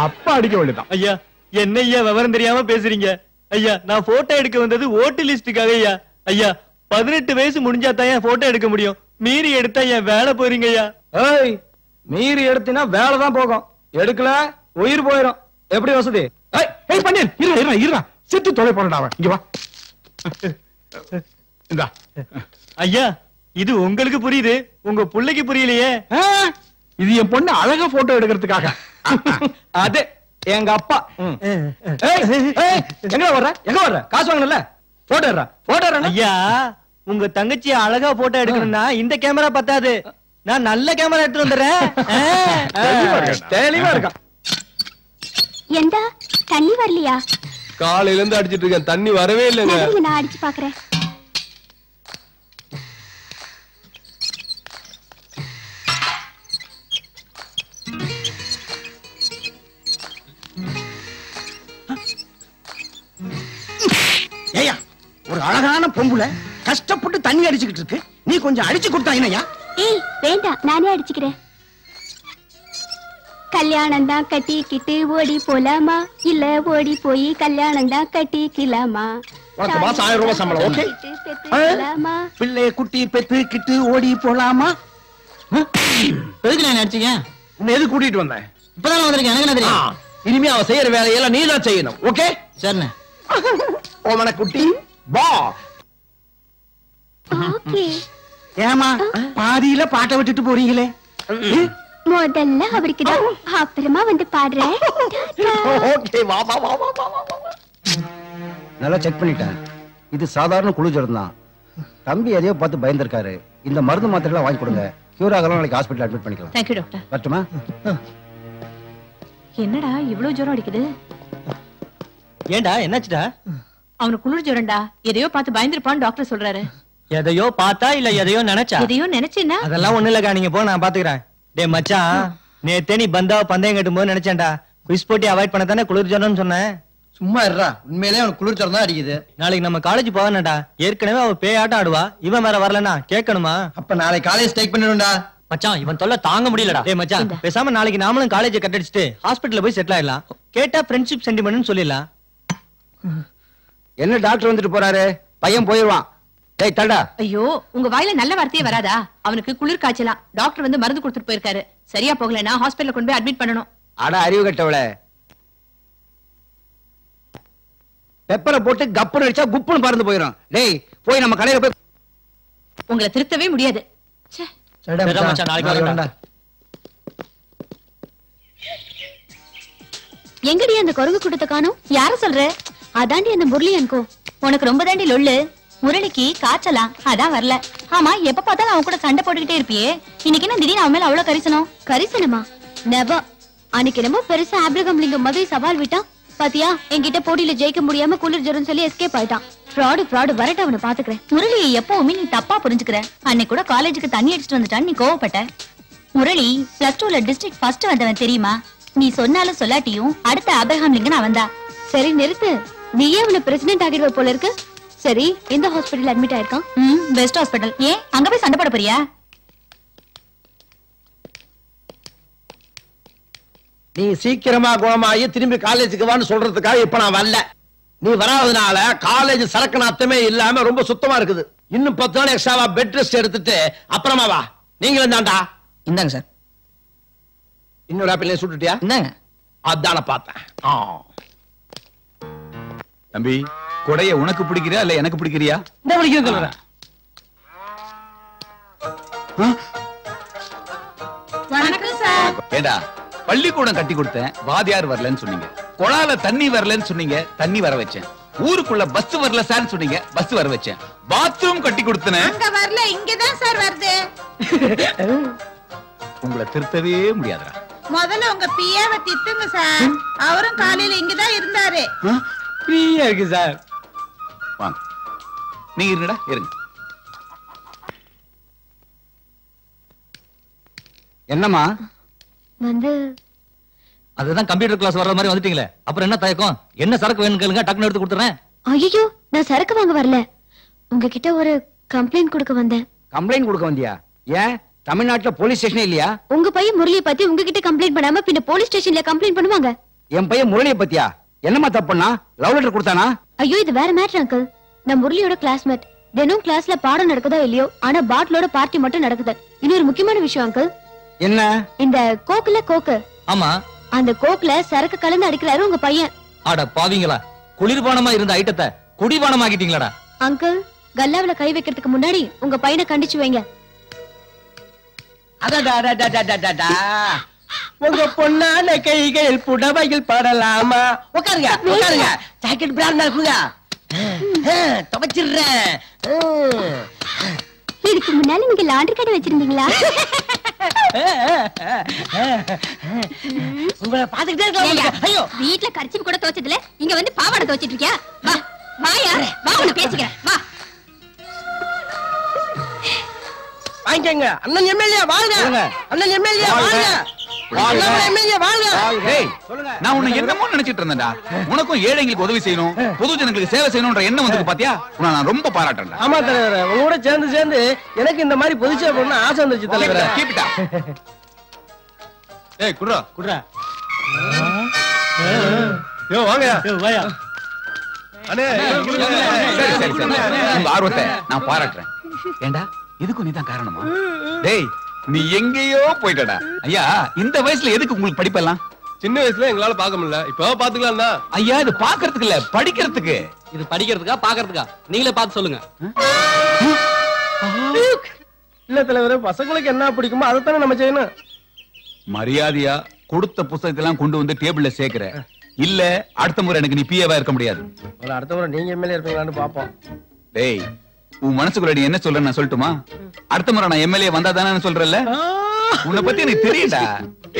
அப்பா அடிக்க வேண்டியதான். ஐயா, என்ன ஐயா விவரம் தெரியாம பேசுறீங்க? ஐயா, நான் போட்டோ எடுக்க வந்தது ஓட்டு லிஸ்டுக்காக. ஐயா ஐயா 18 வயசு முடிஞ்சா தான் போட்டோ எடுக்க முடியும். மீறி எடுத்தா என் வேலை போறீங்க ஐயா. ஏய், மீறி எடுத்தினா வேலைதான் போகும், எடுக்கல உயிர் போயிடும். எப்படி வசதி? ஏய் பண்ணேன், இருடா செத்து தொலை போறடா அவன். இங்க வா. இந்தா. ஐயா, இது உங்களுக்கு புரியுது, உங்க புள்ளைக்கு புரியலையே. இது என் பொண்ணு அழகா போட்டோ எடுக்கிறதுக்காக. அது எங்க அப்பா. எங்க வர்ற காசு வாங்கல, போட்டோ எடுறா, போட்டோ எடுறா. ஐயா, உங்க தங்கச்சி அழகா போட்டோ எடுக்கணும்னா இந்த கேமரா பத்தாது, நான் நல்ல கேமரா எடுத்து வந்துடுறேன். தெளிவா இருக்கா? எந்த தண்ணி வரலையா? காலையில இருந்து அடிச்சிட்டு இருக்கேன், தண்ணி வரவே இல்லைங்க. நான் அடிச்சு பாக்குறேன். ஏயா, ஒரு அழகான பொம்புல கஷ்டப்பட்டு தண்ணி அடிச்சுக்கிட்டு இருக்கு, நீ கொஞ்சம் அடிச்சு கொடுத்தா என்னையா? ஏய் வேண்டாம், நானே அடிச்சுக்கிறேன். கல்யாணம் தான் கட்டிக்கிட்டு ஓடி போலாமா, இல்ல ஓடி போய் கல்யாணம் தான் கட்டிக்கலாமா? உனக்கு மாசம் 1000 ரூபாய் சம்பளம், ஓகே? பிள்ளை குட்டி பெத்துக்கிட்டு ஓடி போலாமா? எதுக்கு நான் அடிச்சீங்க? உன்னை எது கூட்டிட்டு வந்தேன்? இப்பதான் வந்திருக்கேன், எனக்கு என்ன தெரியும்? இனிமே அவன் செய்யற வேலையெல்லாம் நீ தான் செய்யணும், ஓகே? சரிண்ணே. ஓமன குட்டி வா. ஏமா பாதியில பாட்டை விட்டுட்டு போறீங்களே? முதல்ல அவருக்கு தான், அப்புறமா வந்து பாடுறேன். ஓகே, வா வா வா வா வா வா. நல்லா செக் பண்ணிட்டேன், இது சாதாரண குளிர்ஜரம் தான். தம்பி எதையோ பார்த்து பயந்துருக்காரு. இந்த மருந்து மாத்திரை வாங்கி கொடுங்க, கியூர் ஆகலாம், நாளைக்கு ஹாஸ்பிடல் அட்மிட் பண்ணிக்கலாம். Thank you doctor. வரட்டுமா? என்னடா இவ்வளவு ஜுரம் அடிக்குது? ஏண்டா என்னாச்சுடா? அவனுக்கு குளிர் ஜுரம்டா, எதையோ பார்த்து பயந்துருப்பான்னு டாக்டர் சொல்றாரு. எதையோ பார்த்தா இல்ல எதையோ நினைச்சா? எதையோ நினைச்சேன்னா அதெல்லாம் ஒண்ணு இல்லக்கா, நீங்க போ, நான் பாத்துக்கிறேன். டேய் மச்சான், நேத்தே நீ பந்தாவ பந்தயம் கட்டும் போது நினைச்சேன்டா, குயிஸ் போட்டி அவாய்ட் பண்ண தானே குளிர் ஜுரம்னு சொன்னேன். சும்மா இருடா, உண்மையிலே அவனுக்கு குளிர் ஜுரம் தான் அடிக்குது. நாளைக்கு நம்ம காலேஜ் போவானடா, ஏற்கனவே அவ பேயாட்டம் ஆடுவா, இவன் வேற வரலனா கேட்கணுமா? அப்ப நாளைக்கு காலேஜ் டேக் பண்ணிடும்டா. மச்சான், இவன் தொல்லை தாங்க முடியலடா. டேய் மச்சான், பேசாம நாளைக்கு நாமளும் காலேஜ் கட் அடிச்சுட்டு ஹாஸ்பிடல்ல போய் செட்டில் ஆயிடலாம். கேட்டா ஃப்ரெண்ட்ஷிப் சென்டிமெண்ட்னு சொல்லிடலாம். என்ன டாக்டர் வந்துட்டு போறாரு, பையன் போயிடுவான். டேய் தடா. ஐயோ, உங்க வாயில நல்ல வார்த்தையே வராதா? அவனுக்கு குளிர் காய்ச்சலாம், டாக்டர் வந்து மருந்து கொடுத்துட்டு போயிருக்காரு. சரியா போகலன்னா ஹாஸ்பிடல்ல கொண்டு போய் அட்மிட் பண்ணணும். அட அறிவு கட்டவளே, பெப்பரை போட்டு கப்புன்னு அடிச்சா குப்புன்னு பறந்து போயிடும். டேய் போய் நம்ம கடையில போய். உங்களை திருத்தவே முடியாது. எங்கடி அந்த குரங்கு கூட்டத்தை காணோம்? யார சொல்ற? அதாண்டி அந்த முரளியன்கோ. உனக்கு ரொம்ப தாண்டி லொல்லு. முரளிக்கு காய்ச்சலாம், அதான் வரல. ஆமா, எப்ப பார்த்தாலும் அவன் கூட சண்டை போட்டுக்கிட்டே இருப்பியே, இன்னைக்கு என்ன திடீர்னு அவன் மேல அவ்வளவு கரிசனம்? கரிசனமா? நெவர். அன்னைக்கு என்னமோ பெருசா ஆப்ரகாம் லிங்கம் மாதிரி சவால் விட்டான் பாத்தியா? என்கிட்ட போட்டியில ஜெயிக்க முடியாம குளிர் ஜுரம் சொல்லி எஸ்கேப் ஆயிட்டான். ஃப்ராடு வரட்ட அவனை பாத்துக்கிறேன். முரளியை எப்பவுமே நீ தப்பா புரிஞ்சுக்கிற. அன்னைக்கு கூட காலேஜுக்கு தண்ணி அடிச்சுட்டு வந்துட்டான்னு நீ கோவப்பட்ட. முரளி +2ல டிஸ்ட்ரிக்ட் ஃபர்ஸ்ட் வந்தவன் தெரியுமா? நீ சொன்னாலும் சொல்லாட்டியும் அடுத்த ஆப்ரஹாம் லிங்கன் அவன் தான். சரி நிறுத்து, நீயே அவனை பிரசிடென்ட் ஆகிடுவ போல இருக்கு. சரி, எந்த ஹாஸ்பிடல் அட்மிட் ஆயிருக்கான்? Best hospital. ஏன் அங்க போய் சண்டை போட போறியா? நீ சீக்கிரமா குணமாயி திரும்பி காலேஜுக்கு வான்னு சொல்றதுக்காக இப்ப நான் வரல. நீ வராதனால காலேஜ் சரக்கு நாத்தமே இல்லாம ரொம்ப சுத்தமா இருக்குது. இன்னும் 10 நாள் எக்ஸ்ட்ராவா பெட் ரெஸ்ட் எடுத்துட்டு அப்புறமா வா. நீங்களும் தாண்டா. இந்தாங்க சார். இன்னொரு ஆப்பிள் சுட்டுட்டியா? இந்தாங்க. அதான பார்த்தேன். தம்பி, கொடைய உனக்கு பிடிக்கிறியா இல்ல எனக்கு பிடிக்கிறியா? இந்த பிடிக்கிறது சொல்றேன். வணக்கம் சார். ஏடா, பள்ளிக்கூடம் கட்டி கொடுத்தேன், வாதியார் வரலன்னு சொன்னீங்க. குழால தண்ணி வரலன்னு சொன்னீங்க, தண்ணி வர வச்சேன். ஊருக்குள்ள பஸ் வரல சார் சொன்னீங்க, பஸ் வர வச்சேன். பாத்ரூம் கட்டி கொடுத்தேன். அங்க வரல, இங்கதான் சார் வருது. உங்களை திருத்தவே முடியாதுடா. முதல்ல உங்க பியாவை திட்டுங்க சார். அவரும் காலையில இங்கதான் இருந்தாரு. ஃப்ரீயா இருக்கு சார். வாங்க நீங்க இருங்கடா இருங்க. என்னம்மா வந்து அதுதான் கம்ப்யூட்டர் கிளாஸ் வர்ற மாதிரி வந்துட்டீங்களே, அப்புறம் என்ன தயக்கம்? என்ன சரக்கு வேணும் கேளுங்க, டக்குன்னு எடுத்து கொடுத்துறேன். ஐயோ, நான் சரக்கு வாங்க வரல, உங்ககிட்ட ஒரு கம்ப்ளைண்ட் கொடுக்க வந்தேன். கம்ப்ளைண்ட் கொடுக்க வந்தியா? ஏன் தமிழ்நாட்டுல போலீஸ் ஸ்டேஷனே இல்லையா? உங்க பையன் முரளியை பத்தி உங்ககிட்ட கம்ப்ளைண்ட் பண்ணாம பின்ன போலீஸ் ஸ்டேஷன்ல கம்ப்ளைண்ட் பண்ணுவாங்க? என் பையன் முரளியை பத்தியா? என்னமா தப்பு பண்ணா? லவ் லெட்டர் கொடுத்தானா? ஐயோ, இது வேற மேட்டர் அங்கிள். நான் முரளியோட கிளாஸ்மேட். தினம் கிளாஸ்ல பாடம் நடக்குதோ இல்லையோ, ஆனா பாட்டிலோட பார்ட்டி மட்டும் நடக்குது. இன்னொரு முக்கியமான விஷயம் அங்கிள். என்ன? இந்த கோக்குல கோக்கு. ஆமா, அந்த கோக்குல சரக்கு கலந்து அடிக்கிறாரு உங்க பையன். அட பாவீங்களா, குளிர்பானமா இருந்த ஐட்டத்தை குடிபானமாக்கிட்டீங்களாடா. அங்கிள், கல்லாவில கை வைக்கிறதுக்கு முன்னாடி உங்க பையனை கண்டிச்சு வைங்க. உங்க பொண்ணான கைகள் புடவையில் படலாமா? உட்காருங்க உட்காருங்க. ஜாக்கெட் பிராண்டா இருக்குங்க, துவைச்சிடுறேன். இதுக்கு முன்னால நீங்க லாண்டரி கடை வச்சிருந்தீங்களா? உங்களை பாத்துக்கிட்டே இருக்கலாம். ஐயோ, வீட்டுல கர்ச்சீப் கூட துவைச்சதுல இங்க வந்து பாவாடை துவைச்சிட்டு இருக்கியா? வா வாயா, வா உன்னை பேசிக்கிறேன். வா வாங்கிக்கங்க. அண்ணன் எம்எல்ஏ வாழ்க, அண்ணன் எம்எல்ஏ வாழ்க, அண்ணன் எம்எல்ஏ வாழ்க. டேய், நான் உன்னை என்னமோ நினைச்சிட்டு இருந்தேன்டா. உனக்கும் ஏழைங்களுக்கு உதவி செய்யணும், பொது ஜனங்களுக்கு சேவை செய்யணும்ன்ற எண்ணம் வந்து பாத்தியா? உன்னை நான் ரொம்ப பாராட்டுறேன். ஆமா தலைவரே, உங்க கூட சேர்ந்து எனக்கு இந்த மாதிரி பொதுச்சேவை பண்ண ஆசை வந்துச்சு தலைவரே. கீப்பிட்டா. ஏய் குட்ரா குட்ரா. யோ வாங்க. வாயா. அண்ணே சரி சரி சரி, உங்க ஆர்வத்தை நான் பாராட்டுறேன். ஏண்டா இதுக்கும் நீதான் காரணமா? டேய், நீ எங்கேயோ போயிட்டடா. ஐயா, இந்த வயசுல எதுக்கு உங்களுக்கு படிப்பெல்லாம்? சின்ன வயசுல எங்களால பார்க்க முடியல, இப்ப பாத்துக்கலாம்னா. ஐயா, இது பாக்குறதுக்கு இல்ல, படிக்கிறதுக்கு. இது படிக்கிறதுக்கா பாக்குறதுக்கா? நீங்களே பார்த்து சொல்லுங்க. இல்ல தலைவரே, பசங்களுக்கு என்ன பிடிக்குமோ அதைத்தானே நம்ம செய்யணும். மரியாதையா கொடுத்த புத்தகத்தை எல்லாம் கொண்டு வந்து டேபிள்ல சேர்க்கிற, இல்ல அடுத்த முறை எனக்கு நீ பிஏவா இருக்க முடியாது. அடுத்த முறை நீங்க எம்எல்ஏ இருப்பீங்களான்னு பாப்போம். டேய், உன் மனசுக்குள்ள நீ என்ன சொல்ற நான் சொல்லட்டுமா? அடுத்த முறை நான் எம்எல்ஏ வந்தா தானே சொல்றல. உன்னை பத்தி எனக்கு தெரியும்டா.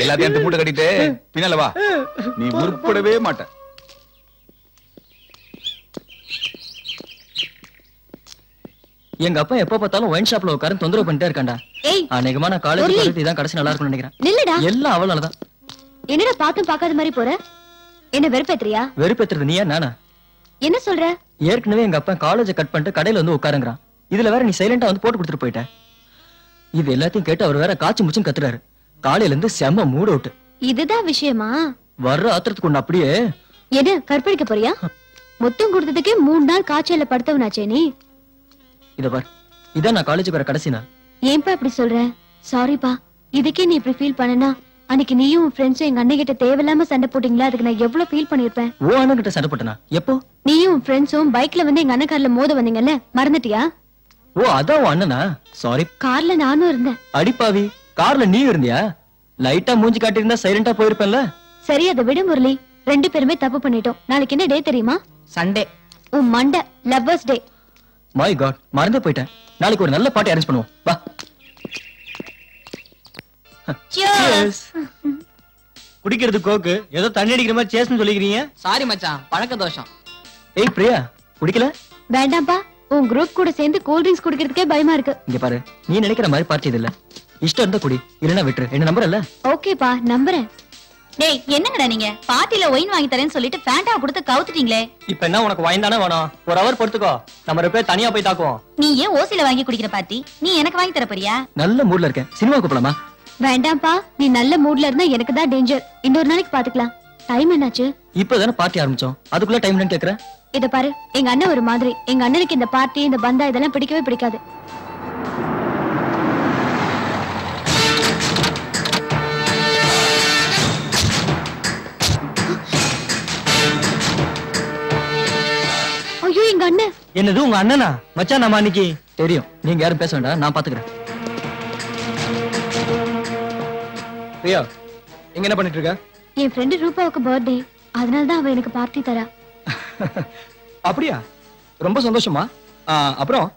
எல்லாத்தையும் எடுத்து மூட்டை கட்டிட்டு பின்னால வா, நீ உருப்படவே மாட்ட. எங்க அப்பா எப்ப பார்த்தாலும் ஒயின் ஷாப்ல உட்கார்ந்து தொந்தரவு பண்ணிட்டே இருக்காண்டா. அநேகமா நான் காலேஜ் போறது இதான் கடைசி நல்லா இருக்கும்னு நினைக்கிறேன். நில்லுடா. எல்லாம் அவளாலதான். என்னடா பாத்தும் பார்க்காத மாதிரி போற? என்ன வெறுப்பேத்துறியா? வெறுப்பேத்துறது நீயா நானா? என்ன சொல்ற? ஏற்கனவே எங்க அப்பா காலேஜை கட் பண்ணிட்டு கடையில வந்து உட்காருங்கிறான். இதுல வேற நீ சைலண்டா வந்து போட்டு கொடுத்துட்டு போயிட்ட. இது எல்லாத்தையும் கேட்டு அவர் வேற காய்ச்சி முச்சும் கத்துறாரு. காலையில இருந்து செம்ம மூட் அவுட். இதுதான் விஷயமா? வர்ற ஆத்திரத்துக்கு ஒண்ணு அப்படியே. என்ன கற்பழிக்க போறியா? முத்தம் கொடுத்ததுக்கே 3 நாள் காய்ச்சல படுத்தவனாச்சே நீ. இத பார், இதான் நான் காலேஜுக்கு வர கடைசி நாள். ஏன்பா இப்படி சொல்ற? சாரிப்பா, இதுக்கே நீ இப்படி ஃபீல் பண்ணனா அன்னைக்கு நீயும் உன் ஃப்ரெண்ட்ஸும் எங்க அண்ணன் கிட்ட தேவையில்லாம சண்டை போட்டீங்களா? அதுக்கு நான் எவ்வளவு ஃபீல் பண்ணிருப்பேன். ஓ அண்ணன் கிட்ட சண்டை போட்டனா? எப்போ? நீயும் உன் ஃப்ரெண்ட்ஸும் பைக்ல வந்து எங்க அண்ணன் கார்ல மோத வந்தீங்கல்ல, மறந்துட்டியா? ஓ அதான் உன் அண்ணனா? சாரி. கார்ல நானும் இருந்தேன். அடிப்பாவி, கார்ல நீ இருந்தியா? லைட்டா மூஞ்சி காட்டியிருந்தா சைலண்டா போயிருப்பேன்ல. சரி, அதை விடு முரளி. 2 பேருமே தப்பு பண்ணிட்டோம். நாளைக்கு என்ன டே தெரியுமா? சண்டே. உன் Monday lovers day. My God, மறந்தே போயிட்டேன். நாளைக்கு ஒரு நல்ல பார்ட்டி அரேஞ்ச் பண்ணுவோம். வா. Cheers. குடிக்கிறது கோக்கு, ஏதோ தண்ணி அடிக்கிற மாதிரி சேஸ்னு சொல்லிக்கிறீங்க. சாரி மச்சான், பழக்க தோஷம். ஏய் பிரியா, குடிக்கல? வேண்டாம்பா, உன் குரூப் கூட சேர்ந்து கூல் ட்ரிங்க்ஸ் குடிக்கிறதுக்கே பயமா இருக்கு. இங்க பாரு, நீ நினைக்கிற மாதிரி பார்ட்டி இது இல்ல. இஷ்டம் இருந்தா குடி, இல்லனா விட்டுரு. என்ன நம்பறல்ல? ஓகேப்பா, நம்புறேன். டேய், என்னங்கடா நீங்க பார்ட்டில ஒயின் வாங்கி தரேன்னு சொல்லிட்டு ஃபேண்டா கொடுத்து கவுத்துட்டீங்களே. இப்ப என்ன உனக்கு வாங்கி தானே வேணும்? ஒரு ஹவர் பொறுத்துக்கோ, நம்ம 2 பேர் தனியா போய் தாக்குவோம். நீ ஏன் ஓசில வாங்கி குடிக்கிற பார்ட்டி நீ எனக்கு வாங்கி தர போறியா? நல்ல மூட்ல இருக்கேன், சினிமாவுக்கு போலாமா? வேண்டாம்பா, நீ நல்ல மூட்ல இருந்தா எனக்கு தான் டேஞ்சர். இன்னொரு நாளைக்கு பாத்துக்கலாம். டைம் என்னாச்சு? இப்பதானே பார்ட்டி ஆரம்பிச்சோம், அதுக்குள்ள டைம் என்னன்னு கேக்குற? இத பாரு, எங்க அண்ணன் ஒரு மாதிரி. எங்க அண்ணனுக்கு இந்த பார்ட்டி இந்த பந்தா இதெல்லாம் பிடிக்கவே பிடிக்காது. ஐயோ, எங்க அண்ணன். என்னது உங்க அண்ணனா? மச்சான் நம்ம அன்னைக்கு தெரியும். நீங்க யாரும் பேச வேண்டாம், நான் பாத்துக்கிறேன். பிரியா, இங்க என்ன பண்ணிட்டு இருக்க? என் ஃப்ரெண்டு ரூபாவுக்கு பர்த்டே, அதனால தான் அவ எனக்கு பார்ட்டி தரா. அப்படியா? ரொம்ப சந்தோஷமா. அப்புறம்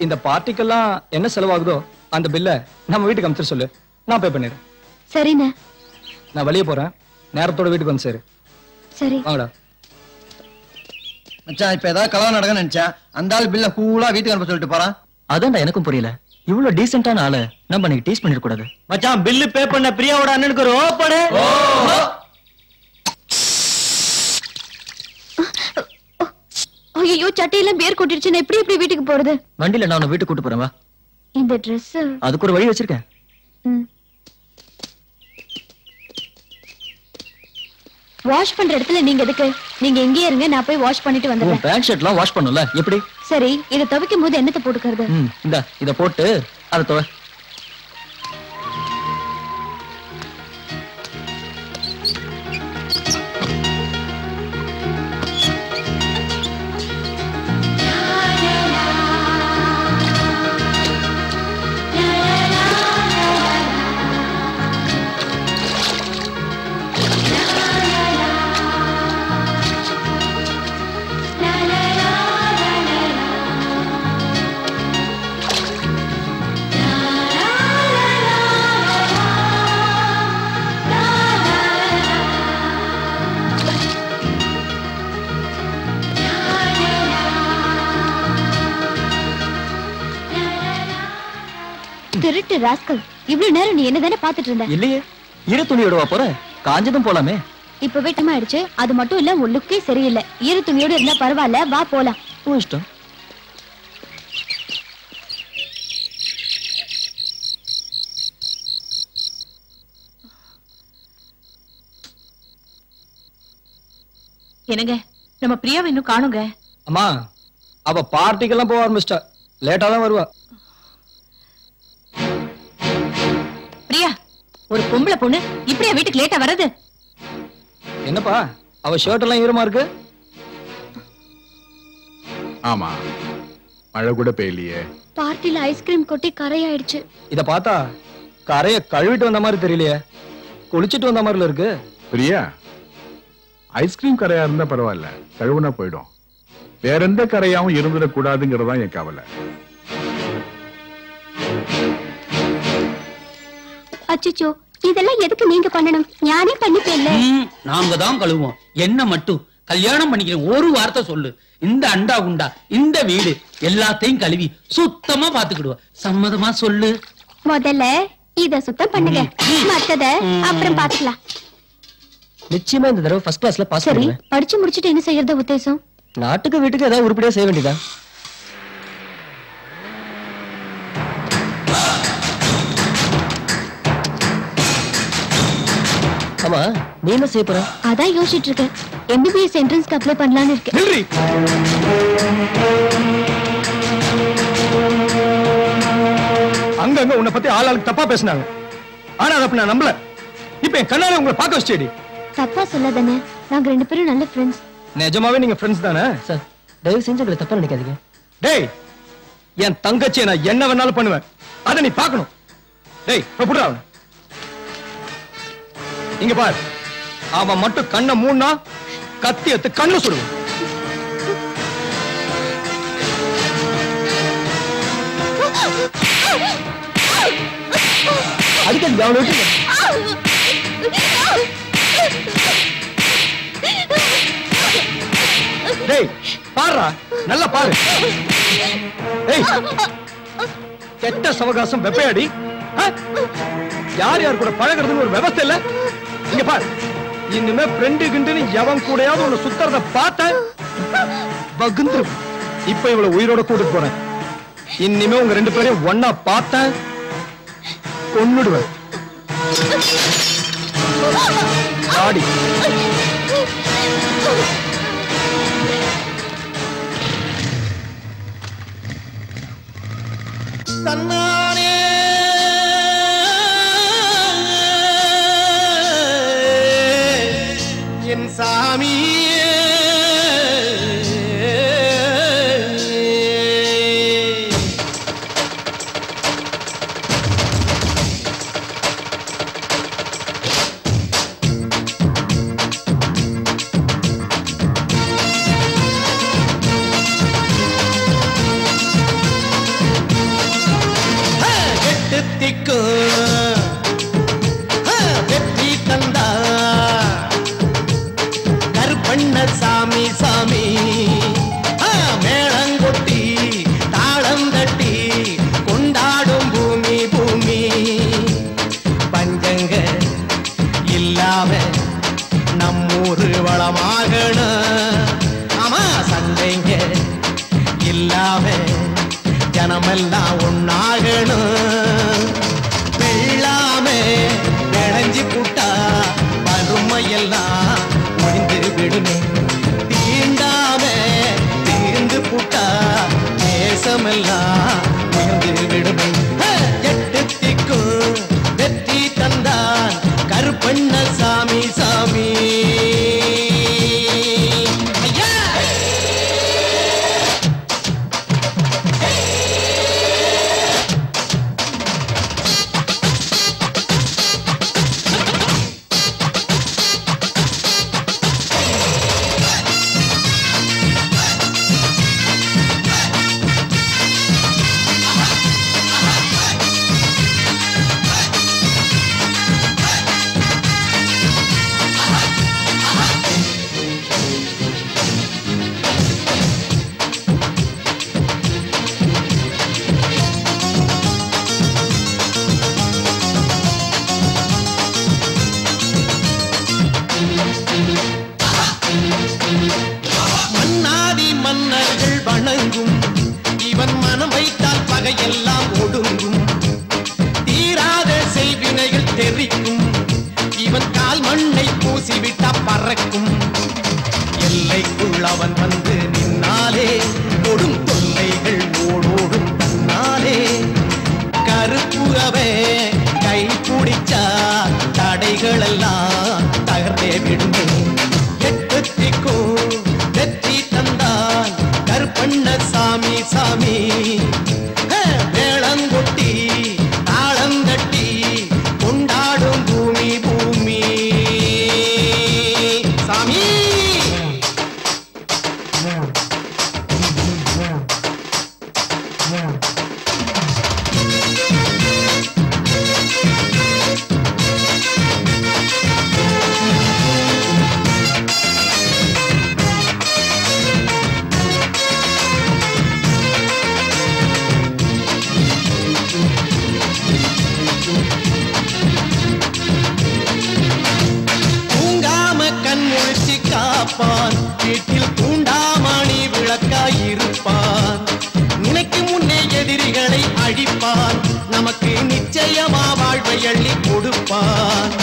இந்த பார்ட்டிக்கெல்லாம் என்ன செலவாகுதோ அந்த பில்ல நம்ம வீட்டுக்கு அனுப்பிச்சு சொல்லு, நான் பே பண்ணிடுறேன். சரிண்ணே. நான் வெளியே போறேன், நேரத்தோட வீட்டுக்கு வந்து சேரு. சரி. வாங்கடா. மச்சான் இப்ப ஏதாவது கலவை நடக்க நினைச்சேன் அந்த ஆள் பில்ல கூலா வீட்டுக்கு அனுப்ப சொல்லிட்டு போறான். அதான்டா எனக்கும் புரியல. இவ்வளவு டீசென்டான ஆளு நம்ம நீங்க டீஸ் பண்ணிட கூடாது. மச்சான் பில்லு பே பண்ண பிரியாவோட அண்ணனுக்கு ஒரு ஓப்படு. ஐயோ சட்டையெல்லாம் பேர் கொட்டிடுச்சு. எப்படி எப்படி வீட்டுக்கு போறது? வண்டியில நான் உன்னை வீட்டுக்கு கூட்டு போறேன் வா. இந்த Dress அதுக்கு ஒரு வழி வச்சிருக்கேன். வாஷ் பண்ற இடத்துல நீங்க எதுக்கு? நீங்க எங்கேயே இருங்க, நான் போய் வாஷ் பண்ணிட்டு வந்துடுறேன். பேண்ட் ஷர்ட்லாம் வாஷ் பண்ணல எப்படி? சரி, இத துவைக்கும் போது என்னத்தை போட்டுக்கிறது? இந்த இத போட்டு அத துவை. திருட்டு ராஸ்கல், இவ்வளவு நேரம் நீ என்னதானே பாத்துட்டு இருந்த? இல்லையே, ஈர துணியோட வா போற. காஞ்சதும் போலாமே. இப்ப வெட்டமா ஆயிடுச்சு. அது மட்டும் இல்ல, உன் லுக்கே சரியில்லை. ஈர துணியோட இருந்தா பரவாயில்ல, வா போலாம். உன் இஷ்டம். என்னங்க, நம்ம பிரியாவை இன்னும் காணுங்க. அம்மா, அவ பார்ட்டிக்கெல்லாம் போக ஆரம்பிச்சிட்டா. லேட்டா தான் வருவா. பிரியா, ஒரு பொம்பளை பொண்ணு இப்படியா வீட்டுக்கு லேட்டா வர்றது? என்னப்பா, அவ ஷர்ட் எல்லாம் ஈரமா இருக்கு. ஆமா, மழை கூட பெய்யலையே. பார்ட்டில ஐஸ்கிரீம் கொட்டி கரையாயிடுச்சு. இத பார்த்தா கரைய கழுவிட்டு வந்த மாதிரி தெரியலையே, குளிச்சிட்டு வந்த மாதிரில இருக்கு. பிரியா, ஐஸ்கிரீம் கரையா இருந்தா பரவாயில்ல, கழுவுனா போயிடும். வேற எந்த கரையாவும் இருந்துடக்கூடாதுங்கிறதான் என் கவலை. அச்சச்சோ, இதெல்லாம் எதுக்கு நீங்க பண்ணணும்? ஞானே பண்ணிப்பேன்ல. நாங்க தான் கழுவோம். என்ன மட்டும் கல்யாணம் பண்ணிக்கிறேன் ஒரு வார்த்தை சொல்லு. இந்த அண்டா குண்டா இந்த வீடு எல்லாத்தையும் கழுவி சுத்தமா பாத்துக்கிடுவோம். சம்மதமா சொல்லு. முதல்ல இத சுத்தம் பண்ணுங்க, மத்தத அப்புறம் பாத்துக்கலாம். நிச்சயமா இந்த தடவை ஃபர்ஸ்ட் கிளாஸ்ல பாஸ் சரி, பண்ணுவேன். படிச்சு முடிச்சிட்டு என்ன செய்யறது உத்தேசம்? நாட்டுக்கு வீட்டுக்கு ஏதாவது உருப்படியா செய்ய வேண்டியதா? ஆமா, நீ என்ன செய்ய போற? அதான் யோசிச்சுட்டு இருக்கேன். MBBS என்ட்ரன்ஸ்க்கு அப்ளை பண்ணலாம்னு இருக்கேன். அங்க உன்னை பத்தி ஆளாளுக்கு தப்பா பேசினாங்க. ஆனா அதை நான் நம்பல. இப்ப என் கண்ணால உங்களை பார்க்க வச்சேடி. தப்பா சொல்லாதானே, நாங்க ரெண்டு பேரும் நல்ல ஃப்ரெண்ட்ஸ். நிஜமாவே நீங்க ஃப்ரெண்ட்ஸ் தானே? சார், தயவு செஞ்சு எங்களை தப்பா நினைக்காதீங்க. டேய், என் தங்கச்சியை நான் என்ன வேணாலும் பண்ணுவேன். அதை நீ பார்க்கணும். டேய், புடுறா அவனை. இங்க பார், அவன் மட்டும் கண்ணை மூணா கத்தி எடுத்து கண்ணு சுடுவான். அடிக்கடி அவனை விட்டு. டேய், பாருடா, நல்லா பாரு. டேய், கெட்ட சவகாசம் வெப்பையாடி. யார் யார் கூட பழகிறதுன்னு ஒரு விவசாய இல்ல. இங்க பாரு, இனிமே ஃப்ரெண்டு கிண்டுன்னு எவன் கூடயாவது உன்னை சுத்துறத பார்த்த பகுந்து. இப்ப இவளை உயிரோட கூட்டிட்டு போறேன். இனிமே உங்க ரெண்டு பேரையும் ஒன்னா பார்த்த கொன்னுடுவேன். ஆடி தன்னானே என் சாமியே இல்லாம நம்மூரு வளமாகணும். ஆமா சண்டைங்க இல்லாம ஜனமெல்லாம் ஒன்னாகணும். வெள்ளாம விளைஞ்சு புட்டா வறுமையெல்லாம் ஒழிந்து விடுமே. தீண்டாம தீர்ந்து புட்டா தேசமெல்லாம் உயர்ந்து விடுமே. எட்டு திக்கும் வெற்றி தந்தான் கருப்பண்ண சாமி சாமி. மன்னாதி மன்னர்கள் வணங்கும் இவன் மனம் வைத்தால் பகையெல்லாம் ஒடுங்கும். தீராத செய்வினைகள் தெரிக்கும் இவன் கால் மண்ணை பூசிவிட்டா பறக்கும். எல்லைக்குள் அவன் வந்து நின்னாலே கொடும் தொல்லைகள் ஓடோடும் தன்னாலே. கருப்புறவே கை பிடிச்சா தடைகள் எல்லாம் தகர்ந்தே விடுமே. எட்டு திக்கும் வெற்றி தந்தான் கருப்பண்ண சாமி சாமி. வேளங்கொட்டி தாளந்தட்டி கொண்டாடும் பூமி பூமி சாமி. தூங்காம கண் முழிச்சு காப்பான் வீட்டில் தூண்டாமணி விளக்காயிருப்பான். நினைக்கும் முன்னே எதிரிகளை அழிப்பான் நமக்கு நிச்சயமா வாழ்வை அள்ளி கொடுப்பான்.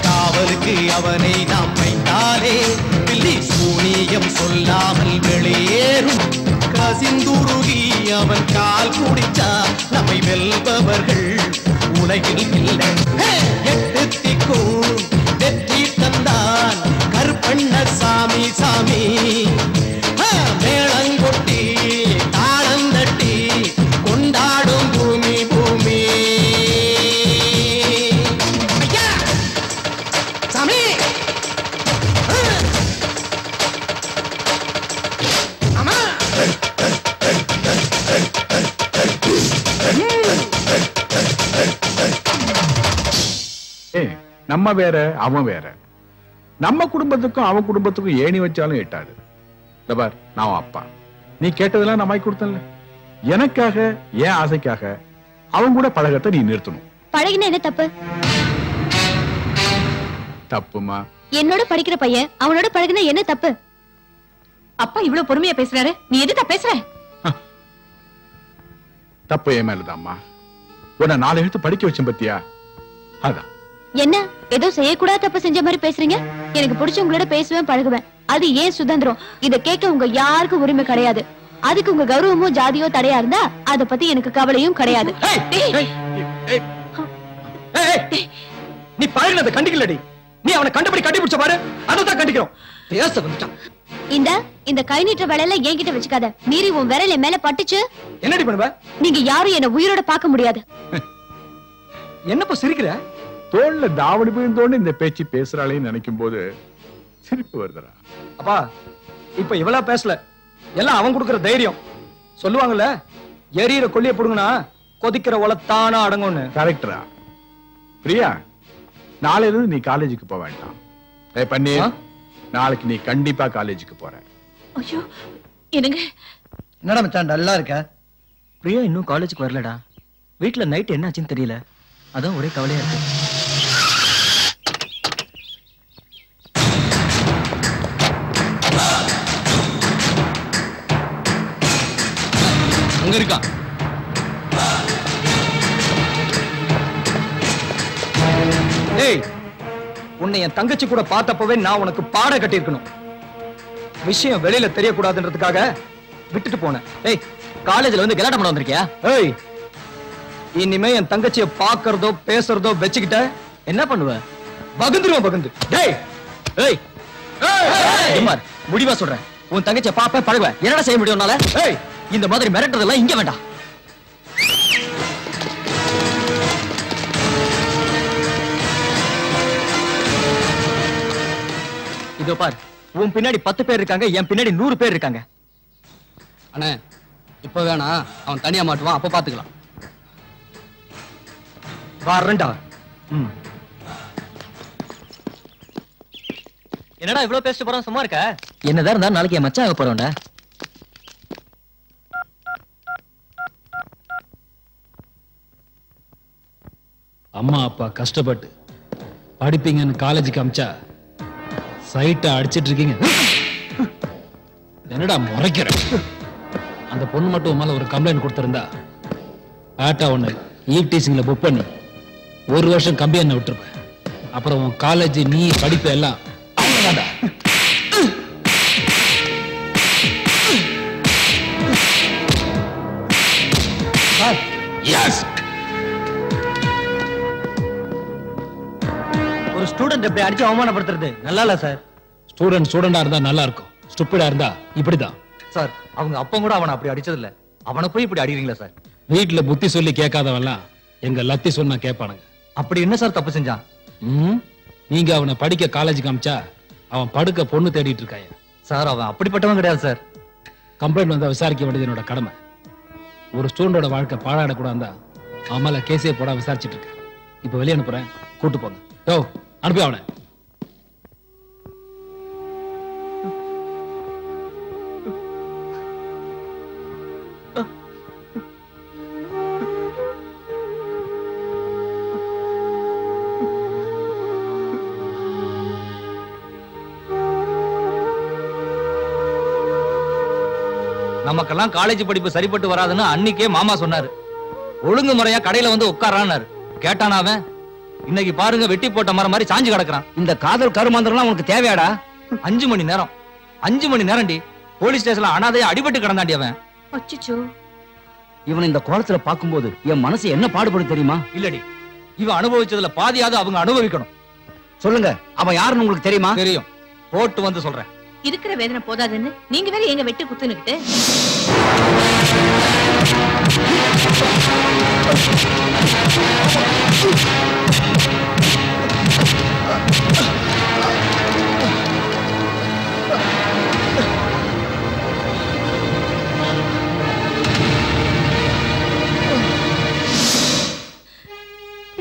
காவலுக்கு அவனை நாம் வைத்தாலே பில்லி சூனியம் சொல்லாமல் வெளியேறும். கசிந்துருகி அவன் கால் குடிச்சா நம்மை வெல்பவர்கள் உலகில் இல்லை. எட்டு திக்கும் வெற்றி தந்தான் கருப்பண்ண சாமி சாமி. மேளங்கொட்டி தாளந்தட்டி கொண்டாடும் பூமி பூமி. ஐயா சாமி. ஆமா நம்ம வேற அவன் வேற. நம்ம குடும்பத்துக்கும் அவன் குடும்பத்துக்கும் ஏணி வச்சாலும் எட்டாது. இந்த பார், நான் அப்பா, நீ கேட்டதெல்லாம் நான் வாங்கி கொடுத்தேன்ல. எனக்காக என் ஆசைக்காக அவன் கூட பழகத்தை நீ நிறுத்தணும். பழகின என்ன தப்பு? தப்புமா? என்னோட படிக்கிற பையன் அவனோட பழகின என்ன தப்பு? அப்பா இவ்வளவு பொறுமையா பேசுறாரு, நீ எதுக்கா பேசுற? தப்பு என் மேலதாம்மா. உன்னை 4 எழுத்து படிக்க வச்சேன் பத்தியா, அதான். என்ன ஏதோ செய்யக்கூடாத தப்பு செஞ்ச மாதிரி பேசுறீங்க? எனக்கு பிடிச்சவங்களோட பேசுவேன் பழகுவேன், அது ஏன் சுதந்திரம். இத கேட்க உங்க யாருக்கும் உரிமை கிடையாது. அதுக்கு உங்க கௌரவமோ ஜாதியோ தடையா இருந்தா அத பத்தி எனக்கு கவலையும் கிடையாது. நீ பழகினதை கண்டிக்கலடி, நீ அவனை கண்டபடி கட்டி பிடிச்ச பாரு, அதான் கண்டிக்கிறோம். பேச வந்துட்டான். இந்த கை நீட்ட வேலையில என்கிட்ட வச்சுக்காத. மீறி உன் விரல மேல பட்டுச்சு என்னடி பண்ணுவ? நீங்க யாரும் என்ன உயிரோட பார்க்க முடியாது. என்னப்பா சிரிக்கிற? தோல்ல தாவடி போயிருந்தோன்னு இந்த பேச்சு பேசுறாளேன்னு நினைக்கும் போது சிரிப்பு வருதுடா. அப்பா இப்ப இவளா பேசல, எல்லாம் அவன் கொடுக்கிற தைரியம். சொல்லுவாங்கல்ல, எரியிற கொல்லிய புடுங்கனா கொதிக்கிற உலத்தானா அடங்கும்னு. கரெக்டரா? பிரியா, நாளையில இருந்து நீ காலேஜுக்கு போக வேண்டாம். பண்ணி நாளைக்கு நீ கண்டிப்பா காலேஜுக்கு போற. ஐயோ என்னங்க? என்னடா மச்சான் நல்லா இருக்க? பிரியா இன்னும் காலேஜுக்கு வரலடா. வீட்டுல நைட் என்ன ஆச்சுன்னு தெரியல, அதான் ஒரே கவலையா இருக்கு. அங்க இருக்கான். ஏய், உன்னை என் தங்கச்சி கூட பார்த்தப்பவே நான் உனக்கு பாடம் கட்டியிருக்கணும். விஷயம் வெளியில தெரியக்கூடாதுன்றதுக்காக விட்டுட்டு போனேன். ஏய், காலேஜ்ல வந்து கலாட்டம் பண்ண வந்திருக்கியா? ஏய், இனிமே என் தங்கச்சியை பாக்குறதோ பேசுறதோ வச்சுக்கிட்ட என்ன பண்ணுவ? பகுந்துருவோம் பகுந்து. டேய், ஏய், குமார், முடிவா சொல்றேன். உன் தங்கச்சியை பாப்ப பழகுவேன். என்னடா செய்ய முடியும் உன்னால? ஏய், இந்த மாதிரி மிரட்டுறதெல்லாம் இங்க வேண்டாம். இதோ பார், உன் பின்னாடி 10 பேர் இருக்காங்க, என் பின்னாடி 100 பேர் இருக்காங்க. அண்ணே இப்ப வேணா, அவன் தனியா மாட்டுவான், அப்ப பாத்துக்கலாம். வரேன்டா. என்னடா இவ்வளவு பேசிட்டு போறோம், சும்மா இருக்க? என்னதான் இருந்தா நாளைக்கு என் மச்சான் ஆக போறோம்டா. அம்மா அப்பா கஷ்டப்பட்டு படிப்பீங்கன்னு காலேஜுக்கு அமிச்சா சைட்டை அடிச்சிட்டு இருக்கீங்க. என்னடா முறைக்கிற? அந்த பொண்ணு மட்டும் மேல ஒரு கம்ப்ளைண்ட் கொடுத்திருந்தா ஆட்டா ஒண்ணு ஈவ் டீசிங்ல புக் பண்ணி 1 வருஷம் கம்பி என்ன விட்டுருப்பேன். அப்புறம் உன் காலேஜ் நீ படிப்பு எல்லாம் அவ்வளவுதான்டா. ஒரு ஸ்டூடெண்ட் எப்படி அடிச்சு அவமானப்படுத்துறது நல்லா இல்ல சார். ஸ்டூடெண்டா இருந்தா நல்லா இருக்கும், ஸ்டூபிடா இருந்தா இப்படிதான் சார். அவங்க அப்பா கூட அவனை அப்படி அடிச்சது இல்ல, அவனை போய் இப்படி அடிக்கிறீங்களா சார்? வீட்டுல புத்தி சொல்லி கேட்காதவெல்லாம் எங்க லத்தி சொன்னா கேட்பானுங்க. அப்படி என்ன சார் தப்பு செஞ்சான்? நீங்க அவனை படிக்க காலேஜுக்கு அமிச்சா அவன் படுக்க பொண்ணு தேடிட்டு இருக்காங்க சார். அவன் அப்படிப்பட்டவன் கிடையாது சார். கம்ப்ளைண்ட் வந்தா விசாரிக்க வேண்டியது என்னோட கடமை. ஒரு ஸ்டூடெண்டோட வாழ்க்கை பாழாடக்கூடாது அவன் மேல கேஸே போட விசாரிச்சுட்டு இருக்கேன். இப்ப வெளியே அனுப்புறேன், கூட்டு போங்க. யோ, அனுப்பி அவனை. நமக்கெல்லாம் காலேஜ் படிப்பு சரிப்பட்டு வராதுன்னு அன்னைக்கே மாமா சொன்னாரு. ஒழுங்கு முறையா கடையில வந்து உட்காரானாரு. கேட்டானா அவன்? இன்னைக்கு பாருங்க, வெட்டி போட்ட மரம் மாதிரி சாஞ்சு கிடக்குறான். இந்த காதல் கருமாந்திரம்லாம் உனக்கு தேவையாடா? 5 மணி நேரம் 5 மணி நேரம்டி போலீஸ் ஸ்டேஷன்ல அனாதையா அடிபட்டு கிடந்தாண்டி அவன். அச்சச்சோ, இவன் இந்த கோலத்துல பாக்கும்போது என் மனசு என்ன பாடுபடும் தெரியுமா? இல்லடி, இவன் அனுபவிச்சதுல பாதியாவது அவங்க அனுபவிக்கணும். சொல்லுங்க, அவன் யாருன்னு உங்களுக்கு தெரியுமா? தெரியும், போட்டு வந்து சொல்றேன். இருக்கிற வேதனை போதாதுன்னு நீங்க வேற எங்க வெட்டு குத்துனுக்கிட்டு.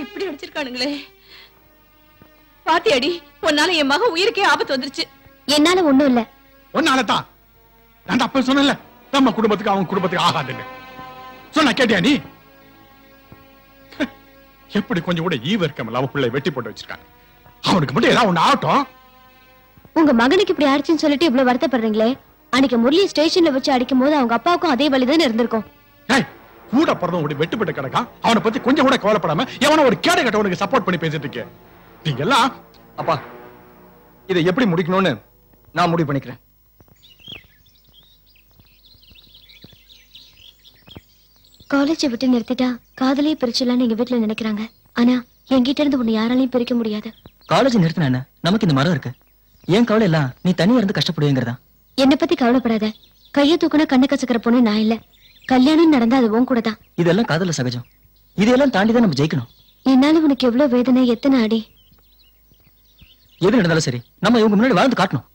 இப்படி அடிச்சிருக்கானுங்களே. பாத்தியாடி, உன்னால என் மக உயிருக்கே ஆபத்து வந்துருச்சு. என்னால ஒண்ணும் இல்ல. ஒன்னாலதான் நான் அப்ப சொன்னல, நம்ம குடும்பத்துக்கு அவங்க குடும்பத்துக்கு ஆகாதுன்னு சொன்ன. கேட்டியா நீ? எப்படி கொஞ்சம் கூட ஈவ இருக்கமல்ல, அவ பிள்ளை வெட்டி போட்டு வச்சிருக்காங்க. அவனுக்கு மட்டும் ஏதாவது ஒண்ணு ஆகட்டும். உங்க மகனுக்கு இப்படி ஆயிடுச்சுன்னு சொல்லிட்டு இவ்வளவு வருத்தப்படுறீங்களே. அன்னைக்கு முரளி ஸ்டேஷன்ல வச்சு அடிக்கும் போது அவங்க அப்பாவுக்கும் அதே வழிதான் இருந்திருக்கும். கூட பிறந்தவன் வெட்டுப்பட்டு கிடக்கான். அவனை பத்தி கொஞ்சம் கூட கவலைப்படாம எவனோ ஒரு கேடு கட்டவனுக்கு சப்போர்ட் பண்ணி பேசிட்டு இருக்கேன். நீங்க எல்லாம் அப்பா, இதை எப்படி முடிக்கணும்னு நான் முடிவு பண்ணிக்கிறேன். காலேஜை விட்டு நிறுத்திட்டா காதலையே பிரிச்சலான்னு எங்க வீட்டுல நினைக்கிறாங்க. ஆனா என்கிட்ட இருந்து உன்னை யாராலையும் பிரிக்க முடியாது. காலேஜ் நிறுத்தின என்ன, நமக்கு இந்த மரம் இருக்கு. ஏன் கவலை எல்லாம் நீ தனியா இருந்து கஷ்டப்படுவீங்கிறதா? என்னை பத்தி கவலைப்படாத. கைய தூக்குனா கண்ணை கசக்கிற பொண்ணு நான் இல்ல. கல்யாணம் நடந்தா அது உன் கூட தான். இதெல்லாம் காதல சகஜம். இதெல்லாம் தாண்டிதான் நம்ம ஜெயிக்கணும். என்னால உனக்கு எவ்வளவு வேதனை, எத்தனை அடி. எது நடந்தாலும் சரி, நம்ம இவங்க முன்னாடி வாழ்ந்து காட்டணும்.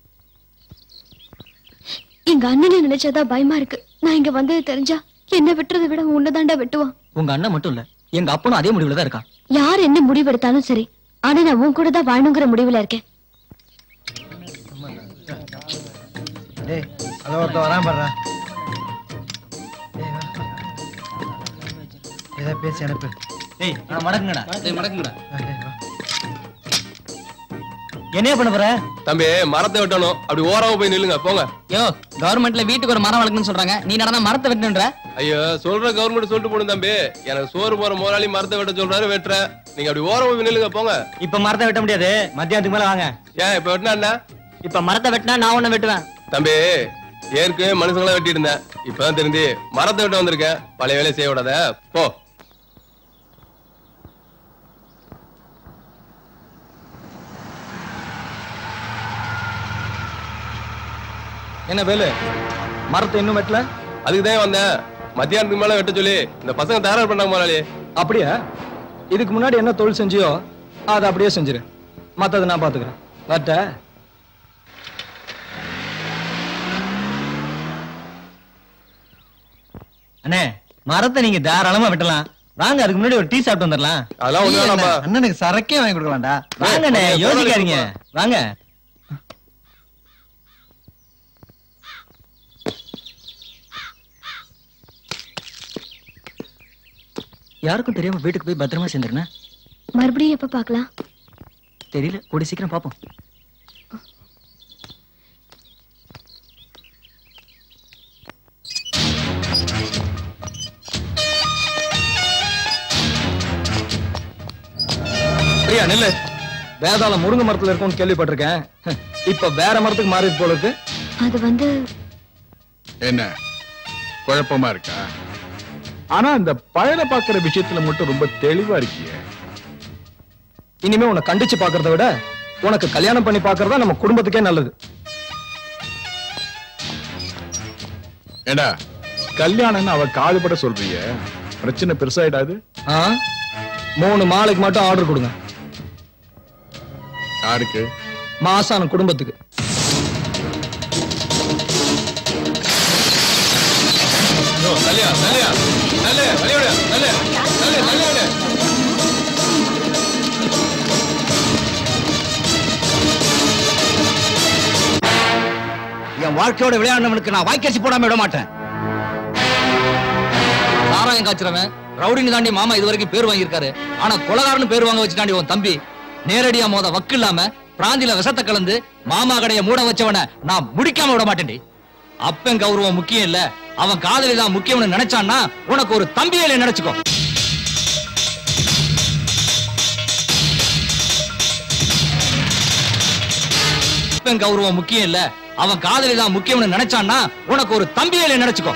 எங்க அண்ணனை நினைச்சாதான் பயமா இருக்கு. நான் இங்க வந்தது தெரிஞ்சா என்ன விட்டுறதை விட உன்னதாண்டா வெட்டுவான். உங்க அண்ணன் மட்டும் இல்ல, எங்க அப்பனும் அதே முடிவுல தான் இருக்கான். யார் என்ன முடிவு எடுத்தாலும் சரி, ஆனா நான் உன் கூட தான் வாழணுங்கிற முடிவுல இருக்கேன். பேசி அனுப்பு. மடக்குங்கடா. மடக்குங்கடா. என்ன பண்ண போற? தம்பி மரத்தை வெட்டணும். அப்படி ஓரமா போய் நில்லுங்க போங்க. யோ கவர்மெண்ட்ல வீட்டுக்கு ஒரு மரம் வளர்க்கணும்னு சொல்றாங்க. நீ நடனா மரத்தை வெட்டணும்ன்ற? ஐயோ சொல்ற கவர்மெண்ட் சொல்லிட்டு போணும் தம்பி. எனக்கு சோறு போற முதலாளி மரத்தை வெட்ட சொல்றாரு வெட்டுறேன். நீங்க அப்படி ஓரமா போய் நில்லுங்க போங்க. இப்ப மரத்தை வெட்ட முடியாது. மத்தியானத்துக்கு மேல வாங்க. ஏன் இப்ப வெட்டினா என்ன? இப்ப மரத்தை வெட்டினா நான் ஒண்ணு வெட்டுவேன். தம்பி ஏற்கனவே மனுஷங்களா வெட்டிட்டு இருந்தேன். இப்பதான் தெரிஞ்சு மரத்தை வெட்ட வந்திருக்கேன். பழைய வேலையை செய்ய விடாத போ. என்ன வேலு, மரத்தை இன்னும் வெட்டல? அதுக்குதான் வந்தேன். மத்தியானத்துக்கு மேல வெட்ட சொல்லி இந்த பசங்க தயார் பண்ணாங்க முதலாளி. அப்படியா? இதுக்கு முன்னாடி என்ன தொழில் செஞ்சியோ அதை அப்படியே செஞ்சிரு. மத்ததை நான் பாத்துக்கிறேன். வட்ட அண்ணே, மரத்தை நீங்க தாராளமா வெட்டலாம். வாங்க, அதுக்கு முன்னாடி ஒரு டீ சாப்பிட்டு வந்துடலாம். அதெல்லாம் ஒண்ணு வேணாம்பா. அண்ணனுக்கு சரக்கே வாங்கி கொடுக்கலாம்டா. வாங்கண்ணே, யோசிக்காதீங்க. வாங்க. யாருக்கும் தெரியாம வீட்டுக்கு போய் பத்திரமா சேர்ந்துருக்கேன். மறுபடியும் எப்ப பார்க்கலாம்? தெரியல, கூடி சீக்கிரம் பாப்போம். பிரியா நெல்லு. வேதாளம் முருங்கை மரத்துல இருக்கும்னு கேள்விப்பட்டிருக்கேன். இப்ப வேற மரத்துக்கு மாறி போல இருக்கு. அது வந்து என்ன குழப்பமா இருக்கா? ஆனா இந்த பயனை பாக்குற விஷயத்துல மட்டும் ரொம்ப தெளிவா இருக்கிய. இனிமே உன்னை கண்டிச்சு பாக்குறத விட உனக்கு கல்யாணம் பண்ணி பாக்குறதா நம்ம குடும்பத்துக்கே நல்லது. ஏடா கல்யாணம்னு அவ காதுபட சொல்றிய, பிரச்சனை பெருசாயிடாது? 3 மாலைக்கு மட்டும் ஆர்டர் கொடுங்க. யாருக்கு? மாசான குடும்பத்துக்கு. நல்லையா நல்லையா நல்ல வலியோட நல்ல நல்ல நல்ல என் வாழ்க்கையோட விளையாடுனவனுக்கு நான் வாய்க்காசி போடாம விட மாட்டேன். சாராயம் காய்ச்சறவன் ரவுடின்னு தாண்டி மாமா இது வரைக்கும் பேர் வாங்கியிருக்காரு. ஆனா கொலகாரன்னு பேர் வாங்க வச்சுட்டாண்டி உன் தம்பி. நேரடியா மோத வக்கு இல்லாம பிராந்தில விஷத்தை கலந்து மாமா கடைய மூட வச்சவன நான் முடிக்காம விட மாட்டேன்டி. அப்பன் கௌரவம் முக்கியம் இல்ல, அவன் காதலி தான் முக்கியம்னு நினைச்சான்னா உனக்கு ஒரு தம்பியில நினைச்சுக்கோ. அப்பன் கௌரவம் முக்கியம் இல்ல, அவன் காதலி தான் முக்கியம்னு நினைச்சான்னா உனக்கு ஒரு தம்பியில நினைச்சுக்கோ.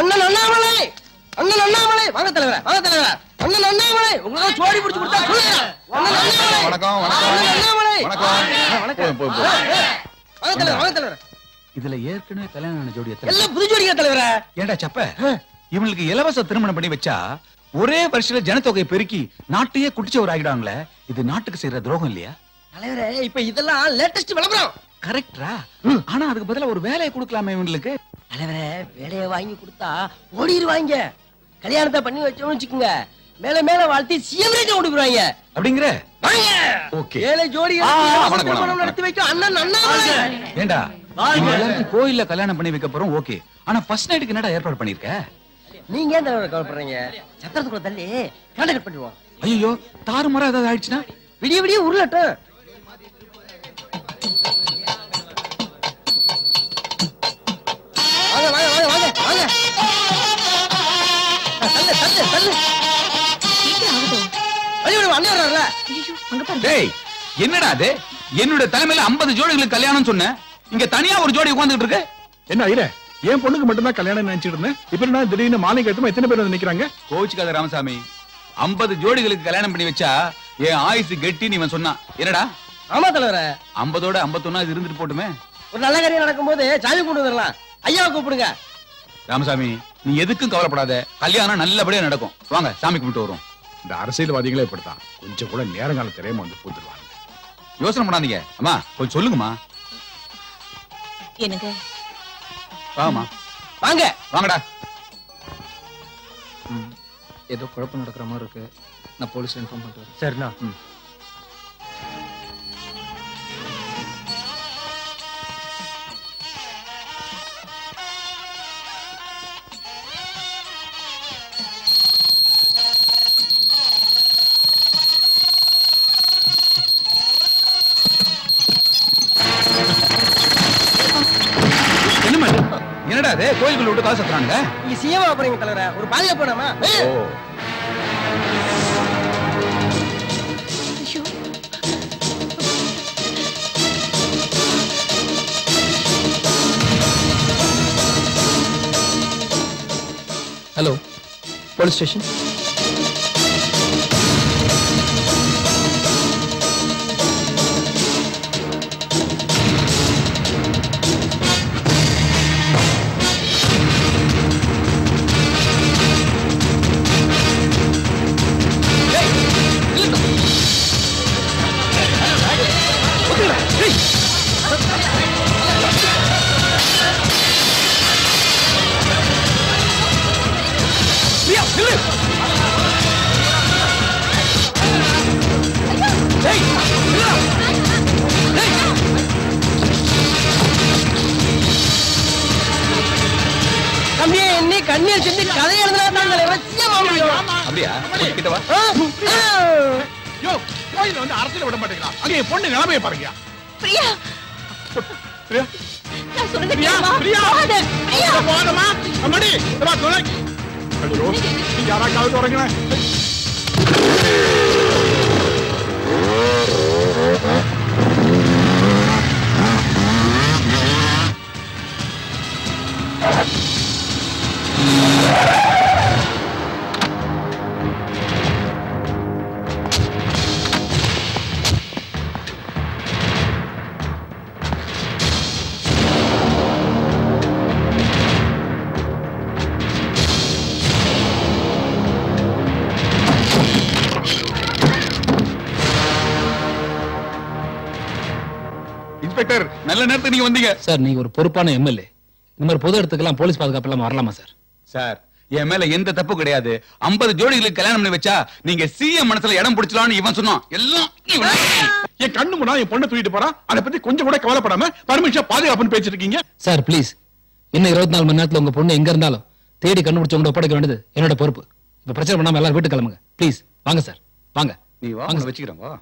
அண்ணன் அண்ணாமலை, அண்ணன் அண்ணாமலை, வாங்க தலைவரே, வாங்க தலைவரே. அண்ணன் அண்ணாமலை, உங்களுக்கு சோடி பிடிச்சு கொடுத்தா சொல்லுங்க. அண்ணன் அண்ணாமலை, வணக்கம் அண்ணன் அண்ணாமலை, வணக்கம். வாங்க தலைவரே, வாங்க தலைவரே. இதுல ஏற்கனவே கல்யாணம் ஆன ஜோடி எல்லாம் புது ஜோடியா தலைவரே? ஏண்டா சப்ப, இவங்களுக்கு இலவச திருமணம் பண்ணி வச்சா ஒரே வருஷத்துல ஜனத்தொகை பெருக்கி நாட்டையே குடிச்சவர் ஆகிடாங்களே. இது நாட்டுக்கு செய்யற துரோகம் இல்லையா தலைவரே? இப்ப இதெல்லாம் லேட்டஸ்ட் விளம்பரம். கரெக்டா? ஆனா அதுக்கு பதிலா ஒரு வேலையை கொடுக்கலாமே இவங்களுக்கு. தலைவரே, வேலையை வாங்கி கொடுத்தா ஓடிடுவாங்க. கல்யாணத்தை பண்ணி வச்சோம்னு வச்சுக்கோங்க, மேல மேல வாழ்த்தி சிஎம் ரேட் ஓடிடுவாங்க. அப்படிங்கிற ஓகே. 7 ஜோடி நடத்தி வைக்கும் அண்ணன் அண்ணாமலை. ஏண்டா எல்லாருக்கும் கோயில்ல கல்யாணம் பண்ணி வைக்க போறோம். ஓகே, ஆனா ஃபர்ஸ்ட் நைட்டுக்கு என்னடா ஏற்பாடு பண்ணிருக்க? நீங்க ஏன் தலைவரை கவலைப்படுறீங்க? சத்திரத்துக்குள்ள தள்ளி கான்டாக்ட் பண்ணிடுவோம். ஐயோ, தாறுமாறா ஏதாவது ஆயிடுச்சுன்னா விடிய விடிய உருளட்டும். வாங்க வாங்க வாங்க வாங்க வாங்க. தள்ளு தள்ளு தள்ளு. ஐயோ அண்ணன் வர்றாருல. டேய், என்னடா அது? என்னோட தலைமையில 50 ஜோடிகளுக்கு கல்யாணம் சொன்னேன். இங்க தனியா ஒரு ஜோடி உட்கார்ந்துட்டு இருக்கு. என்ன ஐயா, என் பொண்ணுக்கு மட்டும்தான் கல்யாணம் நினைச்சிட்டு இருந்தேன். இப்ப என்ன திடீர்னு மாலை கட்டுமா எத்தனை பேர் வந்து நிக்கிறாங்க? கோவிச்சுக்காத ராமசாமி, 50 ஜோடிகளுக்கு கல்யாணம் பண்ணி வச்சா என் ஆயுசு கெட்டின்னு இவன் சொன்னான். என்னடா? ஆமா தலைவரே, 50ஓட 51 இது இருந்துட்டு போட்டுமே. ஒரு நல்ல காரியம் நடக்கும்போது சாமி கொண்டு வரலாம். ஐயாவை கூப்பிடுங்க. ராமசாமி, நீ எதுக்கும் கவலைப்படாத. கல்யாணம் நல்லபடியா நடக்கும். வாங்க சாமி கும்பிட்டு வரும். இந்த அரசியல்வாதிகளே இப்படித்தான், கொஞ்சம் கூட நேரங்காலம் தெரியாம வந்து பூத்துருவாங்க. யோசனை பண்ணாதீங்க. அம்மா கொஞ்சம் சொல்லுங்கம்மா. எனக்கு வாமா. வாங்க வாங்கடா. ஏதோ குழப்பம் நடக்கிற மாதிரி இருக்கு. நான் போலீஸ் இன்ஃபார்ம் பண்றேன். சரிண்ணா. என்னடா அது? கோயிலுக்குள்ள விட்டு காசு சத்துறானுங்க. நீங்க சிஎம் ஆபரீங்க தலைவரே, ஒரு பாதியா போடாமா? Hello, police station. தம்பியே, என்னை கண்ணீர் சிந்தி கதை எழுதுனா தான் தலைவர் சிஎம் ஆக முடியும். அப்படியா? கிட்ட வா. யோ, கோயில வந்து அரசியல் விட மாட்டேங்கிறான். அங்க என் பொண்ணு நிலைமையை பாருங்க. பிரியா, பிரியா, நான் சொல்றது பிரியா, கேளுமா? பிரியா, போகாத, பிரியா. போகாதம்மா. அம்மாடி, இதோ துணை. ஐயோ, நீ யாராக்காவது உறங்கின? இன்ஸ்பெக்டர், நல்ல நேரத்துக்கு நீங்க வந்தீங்க. சார், நீங்க ஒரு பொறுப்பான எம்எல்ஏ. இந்த மாதிரி பொது இடத்துக்கெல்லாம் போலீஸ் பாதுகாப்பு எல்லாம் வரலாமா சார்? சார், என் மேல எந்த தப்பு கிடையாது. 50 ஜோடிகளுக்கு கல்யாணம் பண்ணி வச்சா நீங்க சிஎம் மனசுல இடம் பிடிச்சலாம்னு இவன் சொன்னான். எல்லாம் என் கண்ணு முன்னா என் பொண்ணை தூக்கிட்டு போறான். அதை பத்தி கொஞ்சம் கூட கவலைப்படாம பர்மிஷன் பாதுகாப்புன்னு பேசிட்டு இருக்கீங்க. சார் ப்ளீஸ், இன்னும் 24 மணி நேரத்துல உங்க பொண்ணு எங்க இருந்தாலும் தேடி கண்டுபிடிச்சு உங்களை ஒப்படைக்க வேண்டியது என்னோட பொறுப்பு. இப்ப பிரச்சனை பண்ணாம எல்லாரும் வீட்டுக்கு கிளம்புங்க ப்ளீஸ். வாங்க சார், வாங்க. நீ வாங்க, வச்சுக்கிறோம். வா.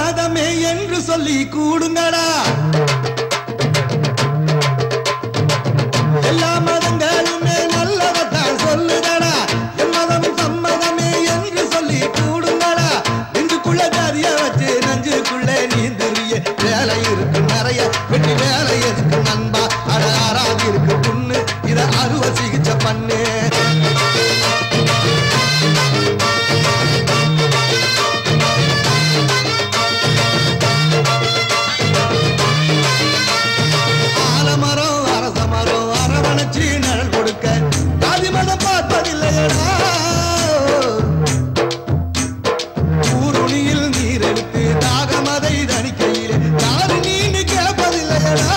சம்மதமே என்று சொல்லி கூடுங்கடா எல்லா மதங்களுமே நல்லவத்தான் சொல்லுதடா என் மதம் சம்மதமே என்று சொல்லி கூடுங்கடா நெஞ்சுக்குள்ள ஜாதிய வச்சு நெஞ்சுக்குள்ளே நீந்துறிய வேலை இருக்கு நிறைய வெட்டி வேலை எதுக்கு நண்பா அடாராதி இருக்கு புண்ணு இத அறுவை சிகிச்சை பண்ணு ஆலமரம் அரச மரம் அரவணைச்சி நிழல் கொடுக்க ஜாதி மதம் பார்ப்பதில்லையடா ஊருணியில் நீர் எடுத்து தாகமதை தணிக்கையிலே ஜாதி நீண்டு கேட்பதில்லையடா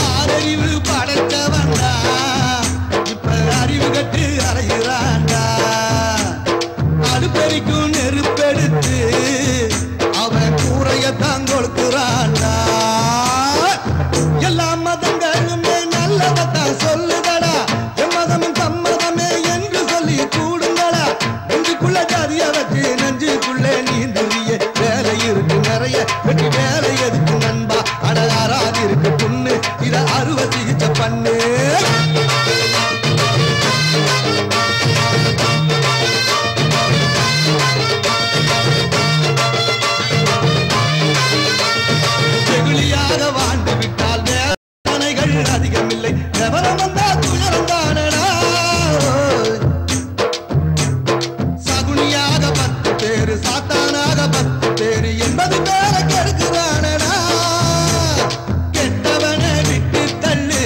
ஆறறிவு படைச்சவன்டா இப்ப அறிவு கட்டு அறைகிறான்டா அடுப்பெரிக்கும் நெருப்பெடுத்து அவன் கூரையத்தான் கொடுக்கிறான்டா எல்லா மதங்களுமே நல்லவத்தான் சொல்லுதடா என் மதமும் சம்மதமே என்று சொல்லி கூடுங்கடா நெஞ்சுக்குள்ள ஜாதிய வச்சு நெஞ்சுக்குள்ளே நீந்துறிய வேலை இருக்கு நிறைய வெட்டி வேலை எதுக்கு நண்பா அடகாராதி இருக்கு புண்ணு இத அறுவை சிகிச்சை பண்ணு செவிலியாக வாழ்ந்து விட்டால் வேதனைகள் அதிகமில்லை விவரம் வந்தா துயரம் தானடா சகுனியாக 10 பேரு சாத்தானாக 10 பேரு 80 பேரை கெடுக்கிறானடா கெட்டவனை விட்டு தள்ளு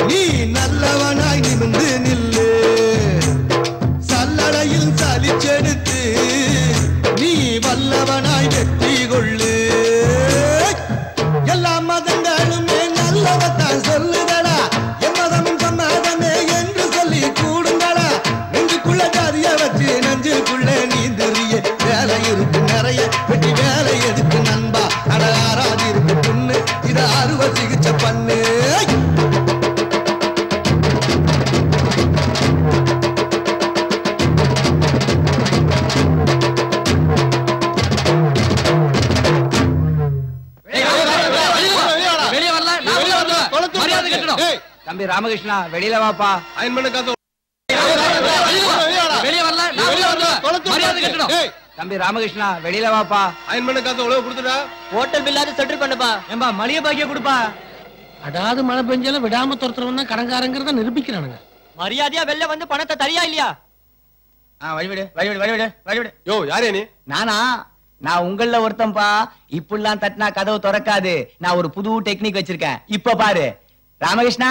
நீ நல்லவனாய் நிமிந்து நில்லு சல்லடையில் சலிச்செடுத்து நீ வல்லவனாய் வெற்றி கொள்ளு எல்லா மதங்களுமே நல்லவத்தான் சொல்லுதடா என் மதமும் சம்மதமே என்று சொல்லி கூடுங்கடா நெஞ்சுக்குள்ள ஜாதிய வச்சு நெஞ்சுக்குள்ளே நீந்தறிய வேலை இருக்கு நிறைய வெட்டி வேலை எதுக்கு நண்பா அடாராதி இருக்கு புண்ணு இத அறுவை சிகிச்சை பண்ணு வெளியே வரல நான் உள்ள வருவேன். மரியாதை கட்டணும். தம்பி ராமகிருஷ்ணா வெளியில வாப்பா அயன் பண்ண காசு வெளியே வரல நான் உள்ள வருவேன். மரியாதை கட்டணும். தம்பி ராமகிருஷ்ணா வெளியில வாப்பா அயன் பண்ண காசு உழவு கொடுத்துடா ஹோட்டல் பில்லாது செட்டில் பண்ணுப்பா ஏம்பா மளிகை பாக்கிய கொடுப்பா அடாது மழை பெஞ்சாலும் விடாம துரத்துறவன் தான் கடங்காரங்கிறத நிரூபிக்கிறானுங்க. மரியாதையா வெளில வந்து பணத்தை தரியா இல்லையா? வழிவிடு வழிவிடு வழிவிடு வழிவிடு யோ யாரே நீ நானா நான் உங்கள ஒருத்தன்பா இப்படிலாம் தட்டினா கதவு திறக்காது நான் ஒரு புது டெக்னிக் வச்சிருக்கேன் இப்ப பாரு ராமகிருஷ்ணா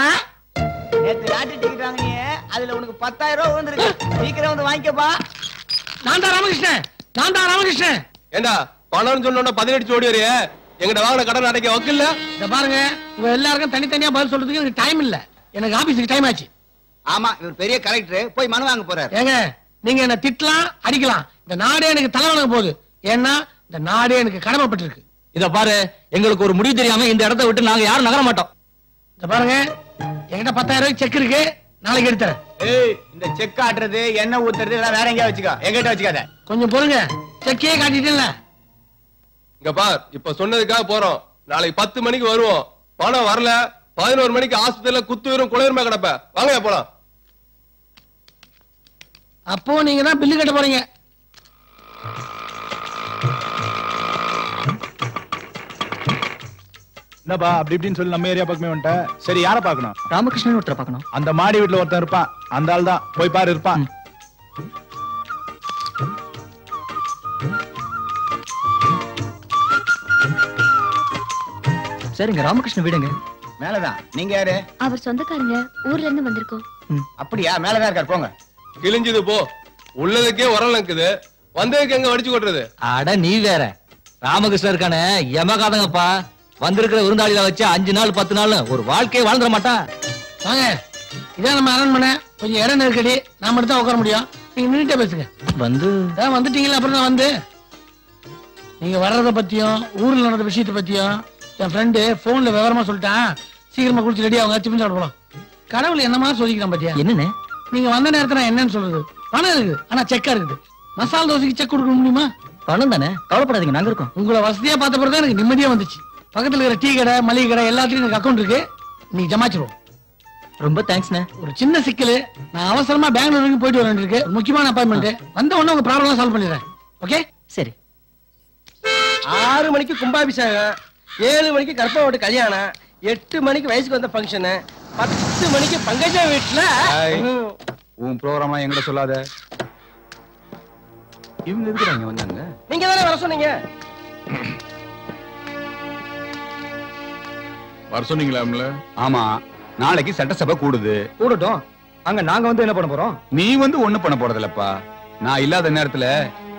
நேத்து லாட்டரி டிக்கெட் வாங்கினியே அதுல உனக்கு 10,000 ரூபாய் வந்திருக்கு சீக்கிரம் வந்து வாங்கிக்கப்பா நான் தான் ராமகிருஷ்ணன் நான் தான் ராமகிருஷ்ணன் ஏண்டா பணம்னு சொன்னோட 18 ஓடி வரையே எங்கிட்ட வாங்கின கடன் அடைக்க வக்கில்ல இத பாருங்க உங்க எல்லாருக்கும் தனித்தனியா பதில் சொல்றதுக்கு எனக்கு டைம் இல்ல எனக்கு ஆபீஸ்க்கு டைம் ஆச்சு. ஆமா இவர் பெரிய கலெக்டர் போய் மனு வாங்க போறாரு. ஏங்க நீங்க என்ன திட்டலாம் அடிக்கலாம் இந்த நாடே எனக்கு தலைவணங்க போகுது ஏன்னா இந்த நாடே எனக்கு கடமைப்பட்டிருக்கு. இத பாரு எங்களுக்கு ஒரு முடிவு தெரியாம இந்த இடத்தை விட்டு நாங்க யாரும் நகர மாட்டோம். இத பாருங்க என்கிட்ட 10,000 ரூபாய் செக் இருக்கு நாளைக்கு எடுத்துறேன். ஏய் இந்த செக் ஆட்டுறது எண்ணெய் ஊத்துறது இதெல்லாம் வேற எங்கேயா வச்சுக்கோ எங்கிட்ட வச்சுக்காத. கொஞ்சம் பொறுங்க செக்கே காட்டிட்டேன்ல. இங்க பார் இப்ப சொன்னதுக்காக போறோம் நாளைக்கு 10 மணிக்கு வருவோம் பணம் வரல 11 மணிக்கு ஆஸ்பத்திரியில குத்துயிரும் குளிருமா கிடப்ப வாங்க போலாம். அப்போ நீங்க தான் பில்லு கட்ட போறீங்க. என்னப்பா அப்படி இப்படின்னு சொல்லி நம்ம ஏரியா பக்கமே வந்துட்டேன். சரி யாரை பார்க்கணும்? ராமகிருஷ்ணன் ஒருத்தரை பார்க்கணும். அந்த மாடி வீட்டுல ஒருத்தன் இருப்பான் அந்த ஆள் தான் போய் பாரு இருப்பான். சரிங்க ராமகிருஷ்ணன் வீடுங்க மேலதான். நீங்க யாரு? அவர் சொந்தக்காரங்க ஊர்ல இருந்து வந்திருக்கோம். அப்படியா மேலதான் இருக்காரு போங்க. கிழிஞ்சது போ உள்ளதுக்கே உரல் இருக்குது வந்ததுக்கு எங்க வடிச்சு கொட்டுறது. அட நீ வேற ராமகிருஷ்ணன் இருக்கானே யமகாதங்கப்பா வந்திருக்கிற விருந்தாளில வச்சு 5 நாள் 10 நாள் ஒரு வாழ்க்கையை வாழ்ந்துட மாட்டான். வாங்க இதான் நம்ம அரண்மனை கொஞ்சம் இடம் நெருக்கடி நான் மட்டும் தான் உட்கார முடியும். நீங்க நின்னுட்டே பேசுங்க. வந்துட்டீங்களா அப்புறம் தான் வந்து நீங்க வர்றத பத்தியும் ஊர்ல நடந்த விஷயத்தை பத்தியும் என் ஃப்ரெண்டு போன்ல விவரமா சொல்லிட்டான். சீக்கிரமா குளிச்சு ரெடி அவங்க டிஃபன் சாப்பிட போலாம். கடவுள் என்னமா சோதிக்கிறான் பாத்தியா? என்னன்னு நீங்க வந்த நேரத்துல நான் என்னன்னு சொல்றது? பணம் இருக்குது ஆனா செக்கா இருக்குது. மசாலா தோசைக்கு செக் கொடுக்க முடியுமா? பணம் தானே, கவலைப்படாதீங்க, நாங்க இருக்கோம். உங்களை வசதியா பார்த்த பிறகு எனக்கு நிம்மதியா வந்துச்சு. பக்கத்துல இருக்கிற டீ கடை, மளிகை கடை எல்லாத்துலயும் எனக்கு அக்கௌண்ட் இருக்கு. நீ ஜமாச்சிருவோம். ரொம்ப தேங்க்ஸ்ண்ணே. ஒரு சின்ன சிக்கல், நான் அவசரமா பெங்களூர் வரைக்கும் போயிட்டு வரேன் இருக்கு. ஒரு முக்கியமான அப்பாயின்மெண்ட். வந்த உடனே உங்க ப்ராப்ளம் சால்வ் பண்ணிடுறேன். ஓகே? சரி. 6 மணிக்கு கும்பாபிஷேகம், 7 மணிக்கு கற்பவோட்டு கல்யாணம், 8 மணிக்கு வயசுக்கு வந்த ஃபங்க்ஷன், 10 மணிக்கு பங்கஜா வீட்டுல. உன் ப்ரோக்ராமா எங்கிட்ட சொல்லாத. இவங்க எதுக்குறாங்க வந்தாங்க? நீங்க தானே வர சொன்னீங்க. வர சொன்னீங்களா? ஆமா, நாளைக்கு சட்டசபை கூடுது. கூடட்டும். அங்க நாங்க வந்து என்ன பண்ண போறோம்? நீ வந்து ஒண்ணு பண்ண போறதில்லப்பா. நான் இல்லாத நேரத்துல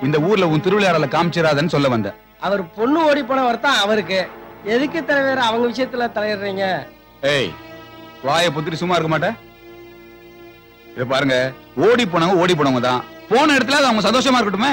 இந்த ஊர்ல உன் திருவிளையாடல காமிச்சிராதன்னு சொல்ல வந்த. அவர் பொண்ணு ஓடி போனவர் தான் அவருக்கு. எதுக்கு தலைவர் அவங்க விஷயத்துல தலையிடுறீங்க? ஏய், வாயை புத்திரி சும்மா இருக்க மாட்டேன். இத பாருங்க, ஓடி போனவங்க தான். போன இடத்துல அவங்க சந்தோஷமா இருக்கட்டுமே.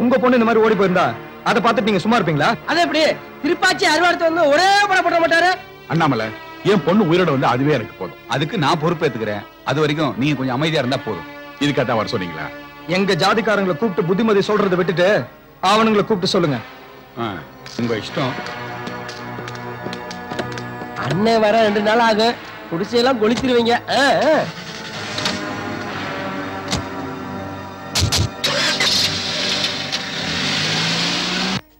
உங்க பொண்ணு இந்த மாதிரி ஓடி போயிருந்தா அதை பார்த்துட்டு நீங்க சும்மா இருப்பீங்களா? அது எப்படி திருப்பாச்சி அறுவாடுத்து வந்து ஒரே படம் போட மாட்டாரு? அண்ணாமலை, என் பொண்ணு உயிரோட வந்து அதுவே எனக்கு போதும். அதுக்கு நான் பொறுப்பேத்துக்கிறேன். அது வரைக்கும் நீங்க கொஞ்சம் அமைதியா இருந்தா போதும். இதுக்காக வர சொன்னீங்களா? எங்க ஜாதிக்காரங்களை கூப்பிட்டு புத்திமதி சொல்றதை விட்டுட்டு அவனுங்களை கூப்பிட்டு சொல்லுங்க. உங்க இஷ்டம். அண்ணன் வர 2 நாள் ஆகும். குடிசையெல்லாம் கொளுத்திருவீங்க.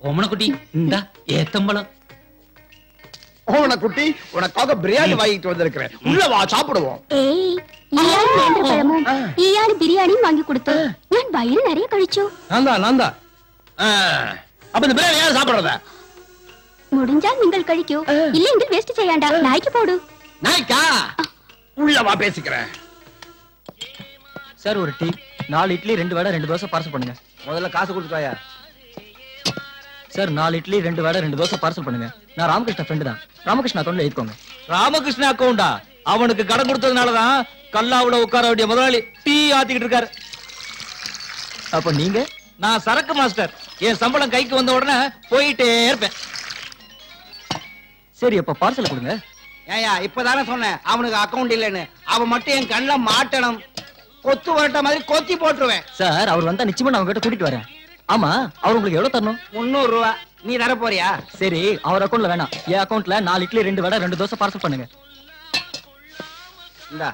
ஓமனக்குட்டி, இந்தா ஏத்தம்பளம். ஓமனக்குட்டி, உனக்காக பிரியாணி வாங்கிட்டு வந்திருக்கிறேன். உள்ள வா, சாப்பிடுவோம். ഏയ് ഇയാൾ നേന്ത്രപ്പഴമും ഇയാൾ ബിരിയാണിയും വാങ്ങി കൊടുത്തു. ഞാൻ വയറ് നിറയെ കഴിച്ചു. நான் தான். அப்ப இந்த பிரியாணி யார் சாப்பிடுறத? മുടിഞ്ചാൽ നിങ്ങൾ കഴിക്കൂ. ഇല്ലെങ്കിൽ വേസ്റ്റ് ചെയ്യണ്ട. നായ്ക്ക് പോടൂ. நாய்க்கா? உள்ள வா, பேசிக்கிறேன். சார், ஒரு டீ, 4 இட்லி, 2 வடை, 2 தோசை பார்சல் பண்ணுங்க. முதல்ல காசு கொடுத்துட்டாயா? சார், 4 இட்லி, 2 வடை, 2 தோசை பார்சல் பண்ணுங்க. நான் ராமகிருஷ்ணா ஃப்ரெண்டு தான். ராமகிருஷ்ணா அக்கௌண்ட்ல எழுதிக்கோங்க. ராமகிருஷ்ணா அக்கௌண்டா? அவனுக்கு கடன் கொடுத்ததுனாலதான் கல்லாவுல உட்கார வேண்டிய முதலாளி டீ ஆத்திக்கிட்டு இருக்காரு. அப்ப நீங்க? நான் சரக்கு மாஸ்டர். என் சம்பளம் கைக்கு வந்த உடனே போயிட்டே இருப்பேன். சரி, அப்ப பார்சல் கொடுங்க. ஏயா, இப்பதானே சொன்னேன் அவனுக்கு அக்கவுண்ட் இல்லைன்னு. அவன் மட்டும் என் கண்ணில் மாட்டணும். கொத்து வரட்ட மாதிரி கொத்தி போட்டுருவேன். சார், அவர் வந்தா நிச்சயமா நான் உங்ககிட்ட கூட்டிட்டு வரேன். ஆமா, அவர் உங்களுக்கு எவ்வளவு தரணும்? 300 ரூபா. நீ தர போறியா? சரி, அவர் அக்கௌண்ட்ல வேணாம். என் அக்கௌண்ட்ல 4 இட்லி, 2 வடை, 2 தோசை பார்சல் பண்ணுங்க. இந்தா,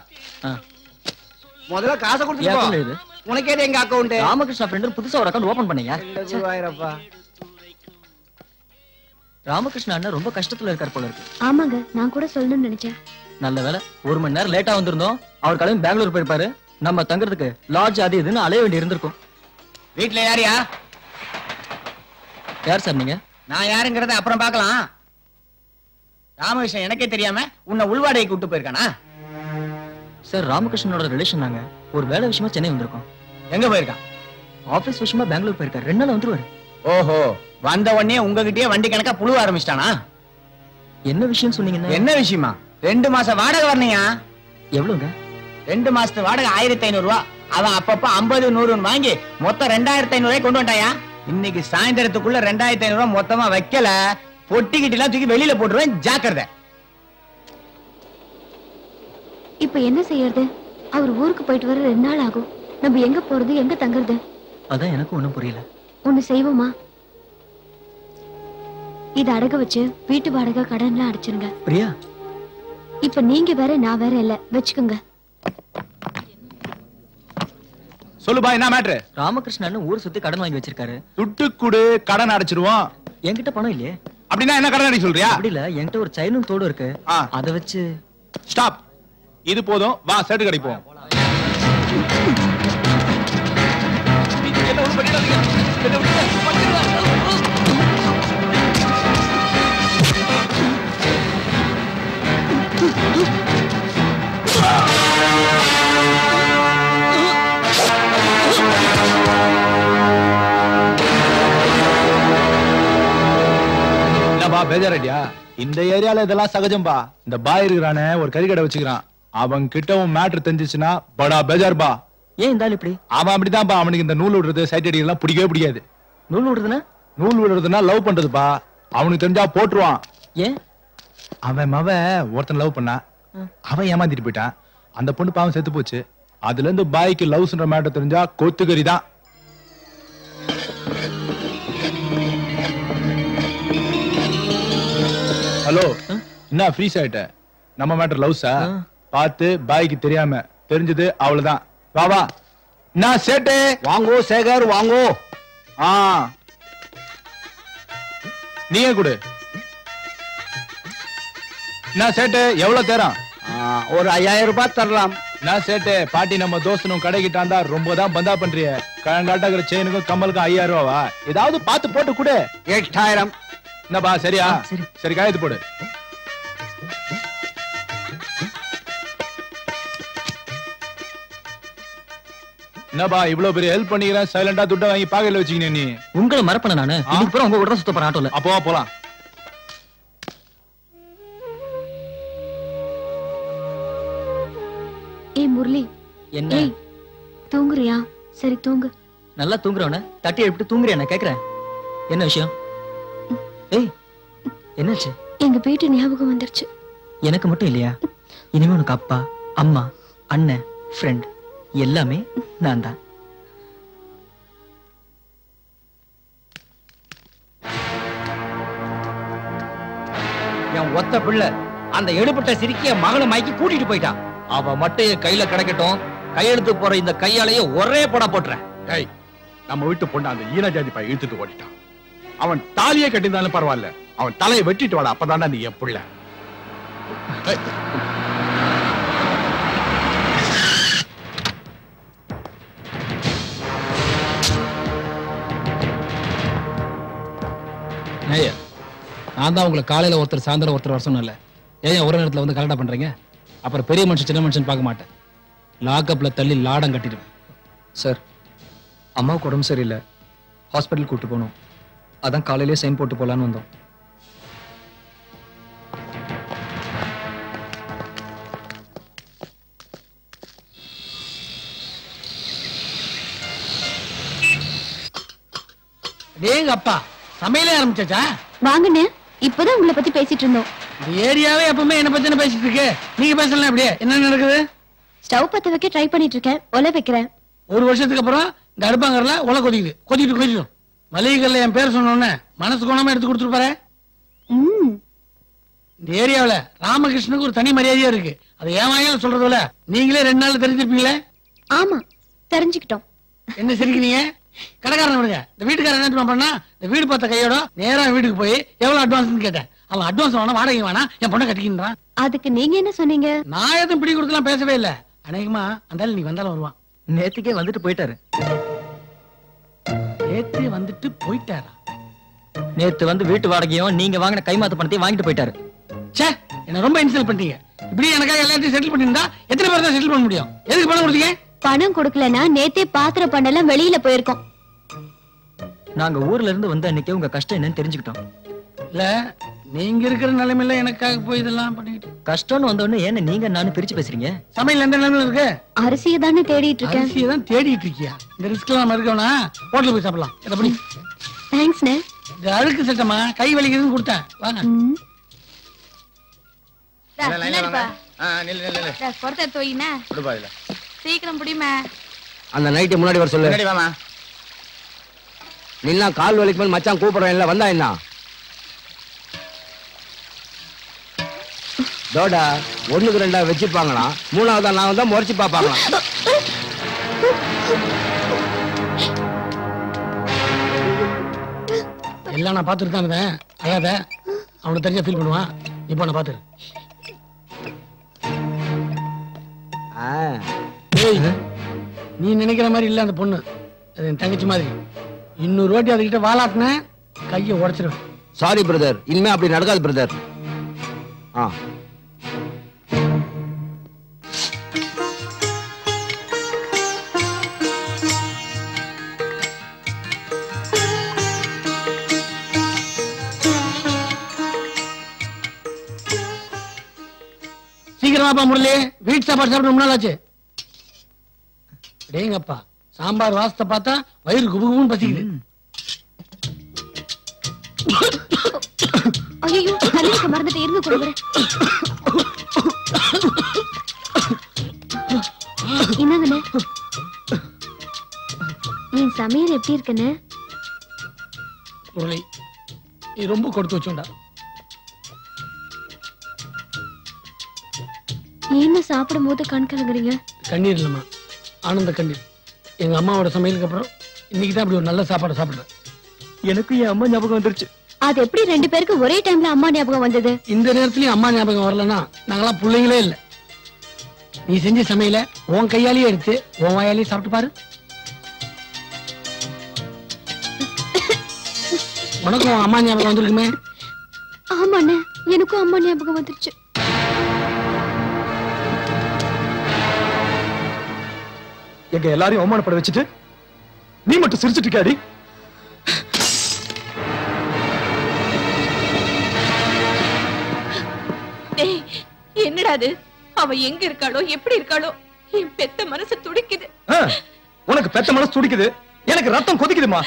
முதல்ல காசை கொடுத்து எழுது. உனக்கே எங்க அக்கவுண்ட்? ராமகிருஷ்ணா ஃப்ரெண்ட் புதுசா ஒரு அக்கௌண்ட் ஓபன் பண்ணீங்க. ராமகிருஷ்ணா அண்ணா ரொம்ப கஷ்டத்துல இருக்கார் போல இருக்கு. ஆமாங்க, நான் கூட சொல்லணும்னு நினைச்சேன். நல்ல வேலை, 1 மணி நேரம் லேட்டா வந்திருந்தோம். அவர் கிளம்பி பெங்களூர் போயிருப்பாரு. நம்ம தங்குறதுக்கு லாட்ஜ் அது இதுன்னு அலைய வேண்டி இருந்திருக்கும். வீட்டுல யாரியா? யார் சார் நீங்க? நான் யாருங்கிறத அப்புறம் பார்க்கலாம். ராமகிருஷ்ணன் எனக்கே தெரியாம உன்னை உள்வாடையை கூட்டு போயிருக்கானா? சார், ராமகிருஷ்ணனோட ரிலேஷன் நாங்க. ஒரு வேலை விஷயமா சென்னை வந்திருக்கோம். எங்க போயிருக்கான்? ஆபீஸ் விஷயமா பெங்களூர் போயிருக்காரு. 2 நாள் வந்துருவாரு. ஓஹோ, வந்த உடனே உங்ககிட்டயே வண்டி கணக்கா புழுவ ஆரம்பிச்சிட்டானா? என்ன விஷயம் சொன்னீங்கன்னா? என்ன விஷயமா? 2 மாசம் வாடகை வரணையா? எவ்வளவுங்க? 2 மாசத்து வாடகை 1500 ரூபா. அவன் அப்பப்ப 50 100 வாங்கி மொத்தம் 2500 கொண்டு வந்துட்டாயா? இன்னைக்கு சாயந்தரத்துக்குள்ள 2500 ரூபாய் மொத்தமா வைக்கல, பொட்டிக்கிட்டு எல்லாம் தூக்கி வெளியில போட்டுருவேன். ஜாக்கிரதை. இப்ப என்ன செய்யறது? அவர் ஊருக்கு போயிட்டு வர 2 நாள் ஆகும். நம்ம எங்க போறது, எங்க தங்குறது? அதான் எனக்கு ஒண்ணும் புரியல. ஒண்ணு செய்வோமா? இத அடகு வச்சு வீட்டு வாடகை கடன்லாம் அடைச்சிருங்க. பிரியா, இப்ப நீங்க வேற நான் வேற இல்ல, வச்சுக்கோங்க. சொல்லுபா, என்ன மேட்ரு? ராமகிருஷ்ணன் ஊர் சுத்தி கடன் வாங்கி வச்சிருக்காரு. துட்டு குடு, கடன் அடைச்சிருவோம். என்கிட்ட பணம் இல்லையே. அப்படின்னா என்ன கடன் அடைக்க சொல்றியா? அப்படி இல்ல, என்கிட்ட ஒரு செயினும் தோடு இருக்கு. அத வச்சு. ஸ்டாப். இது போதும், வா செட்டு கடிப்போம். பேஜாரடியா? இந்த ஏரியால இதெல்லாம் சகஜம்பா. இந்த பாய் இருக்கிறானே, ஒரு கறிக்கடை வச்சுக்கிறான். அவன் கிட்ட உன் மேட்ரு தெரிஞ்சிச்சுன்னா படா பேஜார்பா. ஏன் இந்த ஆள் இப்படி? அவன் அப்படிதான்பா. அவனுக்கு இந்த நூல் விடுறது, சைட் அடி எல்லாம் பிடிக்கவே பிடிக்காது. நூல் விடுறதுன்னா? நூல் விடுறதுன்னா லவ் பண்றதுப்பா. அவனுக்கு தெரிஞ்சா போட்டுருவான். ஏன்? அவன் ஒருத்தன் லவ் பண்ணா, அவன் ஏமாத்திட்டு போயிட்டான். அந்த பொண்ணு பாவம் செத்து போச்சு. அதுல இருந்து பாய்க்கு லவ்ஸ்ன்ற மேட்டர் தெரிஞ்சா கொத்துக்கறி தான். ஹலோ என்ன ஃப்ரீஸ் ஆயிட்ட? நம்ம மேட்டர் லவ்ஸா? பார்த்து பாய்க்கு தெரியாம தெரிஞ்சது அவ்வளவுதான். வா வா. நான் சேட்டே வாங்கோ சேகர் வாங்கோ. நீயே கொடு. நான் சேட்டே எவ்வளவு தேரம்? ஒரு 5000 ரூபாய் தரலாம். நான் சேட்டே பாட்டி நம்ம தோஸ்தனும் கடைக்கிட்டாந்தா ரொம்ப தான் பந்தா பண்றிய. கழங்காட்டாக்குற செயினுக்கும் கம்மலுக்கும் 5000 ரூபாவா? ஏதாவது பார்த்து போட்டு கொடு. 8000. என்னப்பா சரியா? சரி காயத்து போடு. என்னப்பா இவ்வளவு பெரிய ஹெல்ப் பண்ணிக்கிறேன், சைலண்டா துட்ட வாங்கி பாக்கெட்ல வச்சுக்கினே நீ? உங்களை மறப்பன நானு. இதுக்கு அப்புறம் உங்க கூட தான் சுத்த போறேன் ஆட்டோல. அப்போ போலாம். ஏய் முரளி, என்ன தூங்குறியா? சரி தூங்கு. நல்லா தூங்குறவன தட்டி எழுப்பிட்டு தூங்குறியா? நான் கேக்குறேன் என்ன விஷயம்? ஏய் என்னாச்சு? எங்க வீட்டு ஞாபகம் வந்துருச்சு. எனக்கு மட்டும் இல்லையா? இனிமே உனக்கு அப்பா, அம்மா, அண்ணன், ஃப்ரெண்ட் எல்லாமே நான் தான். என் ஒத்த பிள்ளை அந்த எடுபட்ட சிரிக்கிய மகளை மைக்கு கூட்டிட்டு போயிட்டான். அவ மட்டும் என் கையில கிடைக்கட்டும், கையெழுத்து போற இந்த கையாலேயே ஒரே போடா போட்டுறேன். ஏய், நம்ம வீட்டு பொண்ணு அந்த ஈன ஜாதி பையன் இழுத்துட்டு ஓடிட்டான். அவன் தாலியே கட்டியிருந்தாலும் பரவாயில்ல, அவன் தலையை வெட்டிட்டு வாடா, அப்பதான்டா நீ என் பிள்ளை. ஏய்யா, நான் தான் உங்களை காலையில ஒருத்தர் சாயந்தரம் ஒருத்தர் வர சொன்னல. ஏன் ஒரே நேரத்துல வந்து கரெக்டா பண்றீங்க? அப்புறம் பெரிய மனுஷன் சின்ன மனுஷன் பார்க்க மாட்டேன். லாக்அப்ல தள்ளி லாடம் கட்டிடுவேன். சார், அம்மாவுக்கு உடம்பு சரியில்லை, ஹாஸ்பிட்டல் கூட்டு போகணும். அதான் காலையிலேயே சைன் போட்டு போலான்னு வந்தோம். டேங்க அப்பா, சமையலே ஆரம்பிச்சாச்சா? வாங்கண்ணே, இப்பதான் உங்களை பத்தி பேசிட்டு இருந்தோம். இந்த ஏரியாவே எப்பவுமே என்ன பத்தி பேசிட்டு இருக்கு. நீங்க பேசலாம். அப்படியே என்ன நடக்குது? ஸ்டவ் பத்த வைக்க ட்ரை பண்ணிட்டு இருக்கேன், ஒலை வைக்கிறேன். ஒரு வருஷத்துக்கு அப்புறம் இந்த அடுப்பாங்கறல ஒலை கொதிக்கிட்டு மளிகைகள்ல என் பேர் சொன்ன உடனே மனசு கோணமா எடுத்து கொடுத்துருப்பாரு. இந்த ஏரியாவில ராமகிருஷ்ணனுக்கு ஒரு தனி மரியாதையா இருக்கு. அதை ஏமாயில சொல்றதுல நீங்களே 2 நாள் தெரிஞ்சிருப்பீங்களே. ஆமா, தெரிஞ்சுக்கிட்டோம். என்ன சிரிக்கிறீங்க? கடைக்காரன் விடுங்க. இந்த வீட்டுக்காரன் என்ன பண்ணா, இந்த வீடு பார்த்த கையோட நேரா வீட்டுக்கு போய் எவ்வளவு அட்வான்ஸ் கேட்டேன். அவன் அட்வான்ஸ் வேணா, வாடகை வேணா, என் பொண்ணை கட்டிக்கின்றான். அதுக்கு நீங்க என்ன சொன்னீங்க? நான் எதுவும் பிடி கொடுக்கலாம் பேசவே இல்ல. அநேகமா அந்த நீ வந்தாலும் வருவான். நேத்துக்கே வந்துட்டு போயிட்டாரு. நேத்து வந்துட்டு போயிட்டாரா? நேத்து வந்து வீட்டு வாடகையும் நீங்க வாங்கின கைமாத்து பணத்தையும் வாங்கிட்டு போயிட்டாரு. ச்சே, என்ன ரொம்ப இன்சல்ட் பண்ணிட்டீங்க. இப்படி எனக்காக எல்லாத்தையும் செட்டில் பண்ணிருந்தா எத்தனை பேர் தான் செட்டில் பண்ண முடியும்? எதுக்கு பணம் கொடுத்தீங்க? பணம் கொடுக்கலனா நேத்தே பாத்திர பண்ணலாம் வெளியில போயிருக்கோம். நாங்க ஊர்ல இருந்து வந்த அன்னைக்கு உங்க கஷ்டம் என்னன்னு தெரிஞ்சுக்கிட்டோம். இல்ல, நீங்க இருக்கிற நிலைமையில எனக்காக போய் இதெல்லாம் பண்ணிட்டு கஷ்டம்னு வந்த உடனே என்ன நீங்க நானும் பிரிச்சு பேசுறீங்க? சமையல் எந்த நிலைமையில இருக்கு? அரிசியை தானே தேடிட்டு இருக்கேன். அரிசியை தான் தேடிட்டு இருக்கியா? இந்த ரிஸ்க் எல்லாம் இருக்கவனா ஹோட்டலுக்கு போய் சாப்பிடலாம். இத பண்ணி. தேங்க்ஸ்ண்ணே. இந்த அழுக்கு சட்டமா கை வலிக்குதுன்னு கொடுத்தேன். வாங்க. சீக்கிரம் புடிமா. அந்த நைட்டு முன்னாடி வர சொல்லு. நின்னா கால் வலிக்கு மேல் மச்சான் கூப்பிடுறேன். இல்ல வந்தா என்ன? தோடா 1க்கு 2 வச்சிருப்பாங்களா? 3ஆவதா நான் வந்தா முறைச்சு பாப்பாங்களா? எல்லாம் நான் பாத்துட்டு தான் இருந்தேன். அழாத, அவனுக்கு தெரிஞ்சா ஃபீல் பண்ணுவான். இப்போ நான் பாத்துரு. நீ நினைக்கிற மாதிரி இல்ல அந்த பொண்ணு. அது என் தங்கச்சி மாதிரி. இன்னொரு வாட்டி அதுகிட்ட வாலாட்டின கையை உடைச்சிருவேன். சாரி பிரதர், இனிமே அப்படி நடக்காது பிரதர். சீக்கிரமாப்பா முரளி, வீட்டு சாப்பாடு சாப்பிட ரொம்ப நாள் ஆச்சு. டேங்கப்பா, சாம்பார் வாசத்தை பார்த்தா வயிறு குபுகுபுன்னு பசிக்குது. ஐயோ, கல்லுக்கு மறந்துட்டு இருங்க கொடுக்குறேன். என்னங்கண்ணே, என் சமையல் எப்படி இருக்குன்னு? முரளி, நீ ரொம்ப கொடுத்து வச்சோண்டா. என்ன சாப்பிடும் போது கண் கலங்குறீங்க? கண்ணீர் இல்லம்மா, ஆனந்த கண்ணீர். எங்க அம்மாவோட சமையலுக்கு அப்புறம் இன்னைக்கு தான் அப்படி ஒரு நல்ல சாப்பாடு சாப்பிடுறேன். எனக்கு என் அம்மா ஞாபகம் வந்துருச்சு. அது எப்படி 2 பேருக்கு ஒரே டைம்ல அம்மா ஞாபகம் வந்தது? இந்த நேரத்துலயும் அம்மா ஞாபகம் வரலன்னா நாங்களாம் பிள்ளைங்களே இல்ல. நீ செஞ்ச சமையல உன் கையாலேயே எடுத்து உன் வாயாலேயே சாப்பிட்டு பாரு. உனக்கும் உன் அம்மா ஞாபகம் வந்திருக்குமே? ஆமாண்ணே, எனக்கும் அம்மா ஞாபகம் வந்துருச்சு. எங்க எல்லாரையும் அவமானப்பட வச்சுட்டு நீ மட்டும் சிரிச்சிட்டு இருக்காடி. என்னடா அது? அவ எங்க இருக்காளோ எப்படி இருக்காளோ என் பெத்த மனசு துடிக்குது. உனக்கு பெத்த மனசு துடிக்குது, எனக்கு ரத்தம் கொதிக்குதுமா.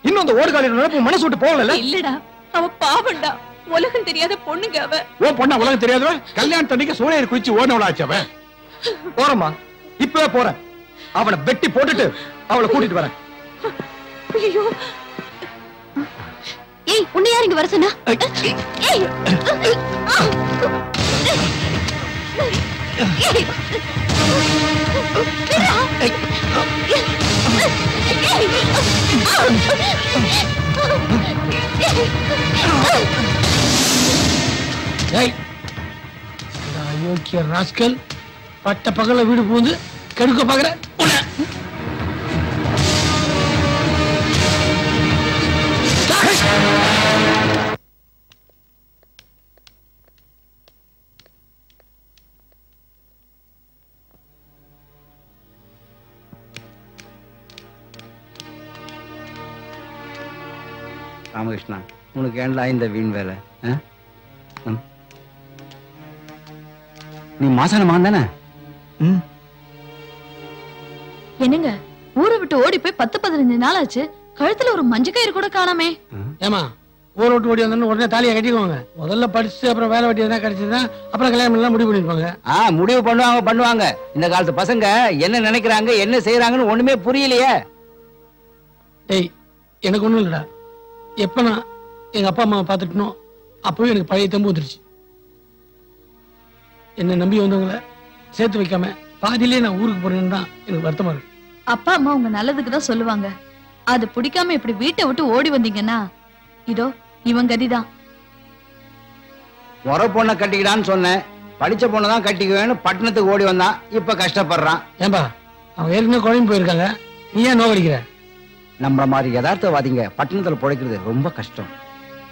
இன்னும் அந்த ஓடுகாலியோட நினைப்பு மனசு விட்டு போகல. இல்லடா, அவ பாவண்டா. உலகம் தெரியாத பொண்ணுங்க அவ. ஓ பொண்ணா உலகம் தெரியாதவ? கல்யாணத்தன்னைக்கு சூளையர் குளிச்சு ஓடனவளாச்சு அவ. போறமா, இப்பவே போறேன். அவளை வெட்டி போட்டுட்டு அவளை கூட்டிட்டு வரேன். ஐயோ, ஏய் உன்னை யார் இங்க வர சொன்னா? ஏய் அயோக்கிய ராஸ்கல், பட்ட பகல வீடு பூந்து கெடுக்க பாக்குற. ராமகிருஷ்ணா, உனக்கு ஏன்டா இந்த வீண் வேலை? நீ மாசனமா தானே? என்னங்க, ஊரை விட்டு ஓடி போய் 10-15 நாள் ஆச்சு. கழுத்துல ஒரு மஞ்ச கயிறு கூட காணாமே. ஏமா ஊரை விட்டு ஓடி வந்தோன்னு உடனே தாலியை கட்டிக்குவாங்க. முதல்ல படிச்சு அப்புறம் வேலை வெட்டி எதாவது கிடைச்சதுன்னா அப்புறம் கல்யாணம் எல்லாம் முடிவு பண்ணிருப்பாங்க. முடிவு பண்ணுவாங்க. இந்த காலத்து பசங்க என்ன நினைக்கிறாங்க என்ன செய்யறாங்கன்னு ஒண்ணுமே புரியலையே. ஏய் எனக்கு ஒண்ணும் இல்லடா. எப்ப நான் எங்க அப்பா அம்மாவை பார்த்துட்டனோ அப்பவே எனக்கு பழைய தெம்பு வந்துருச்சு. என்ன நம்பி வந்தவங்கள சேர்த்து வைக்காம பாதியிலே நான் ஊருக்கு போறேன்னு தான் எனக்கு வருத்தமா இருக்கு. அப்பா அம்மா உங்க நல்லதுக்கு தான் சொல்லுவாங்க. அது பிடிக்காம இப்படி வீட்டை விட்டு ஓடி வந்தீங்கன்னா இதோ இவன் கதிதான். முறை பொண்ணை கட்டிக்கிடான்னு சொன்னேன். படிச்ச பொண்ணதான் கட்டிக்குவேன்னு பட்டணத்துக்கு ஓடி வந்தான். இப்ப கஷ்டப்படுறான். ஏன்பா அவன் ஏற்கனவே குழம்பு போயிருக்காங்க, நீ ஏன் நோக்கடிக்கிற? நம்ம மாதிரி யதார்த்தவாதிங்க பட்டணத்துல பிழைக்கிறது ரொம்ப கஷ்டம்.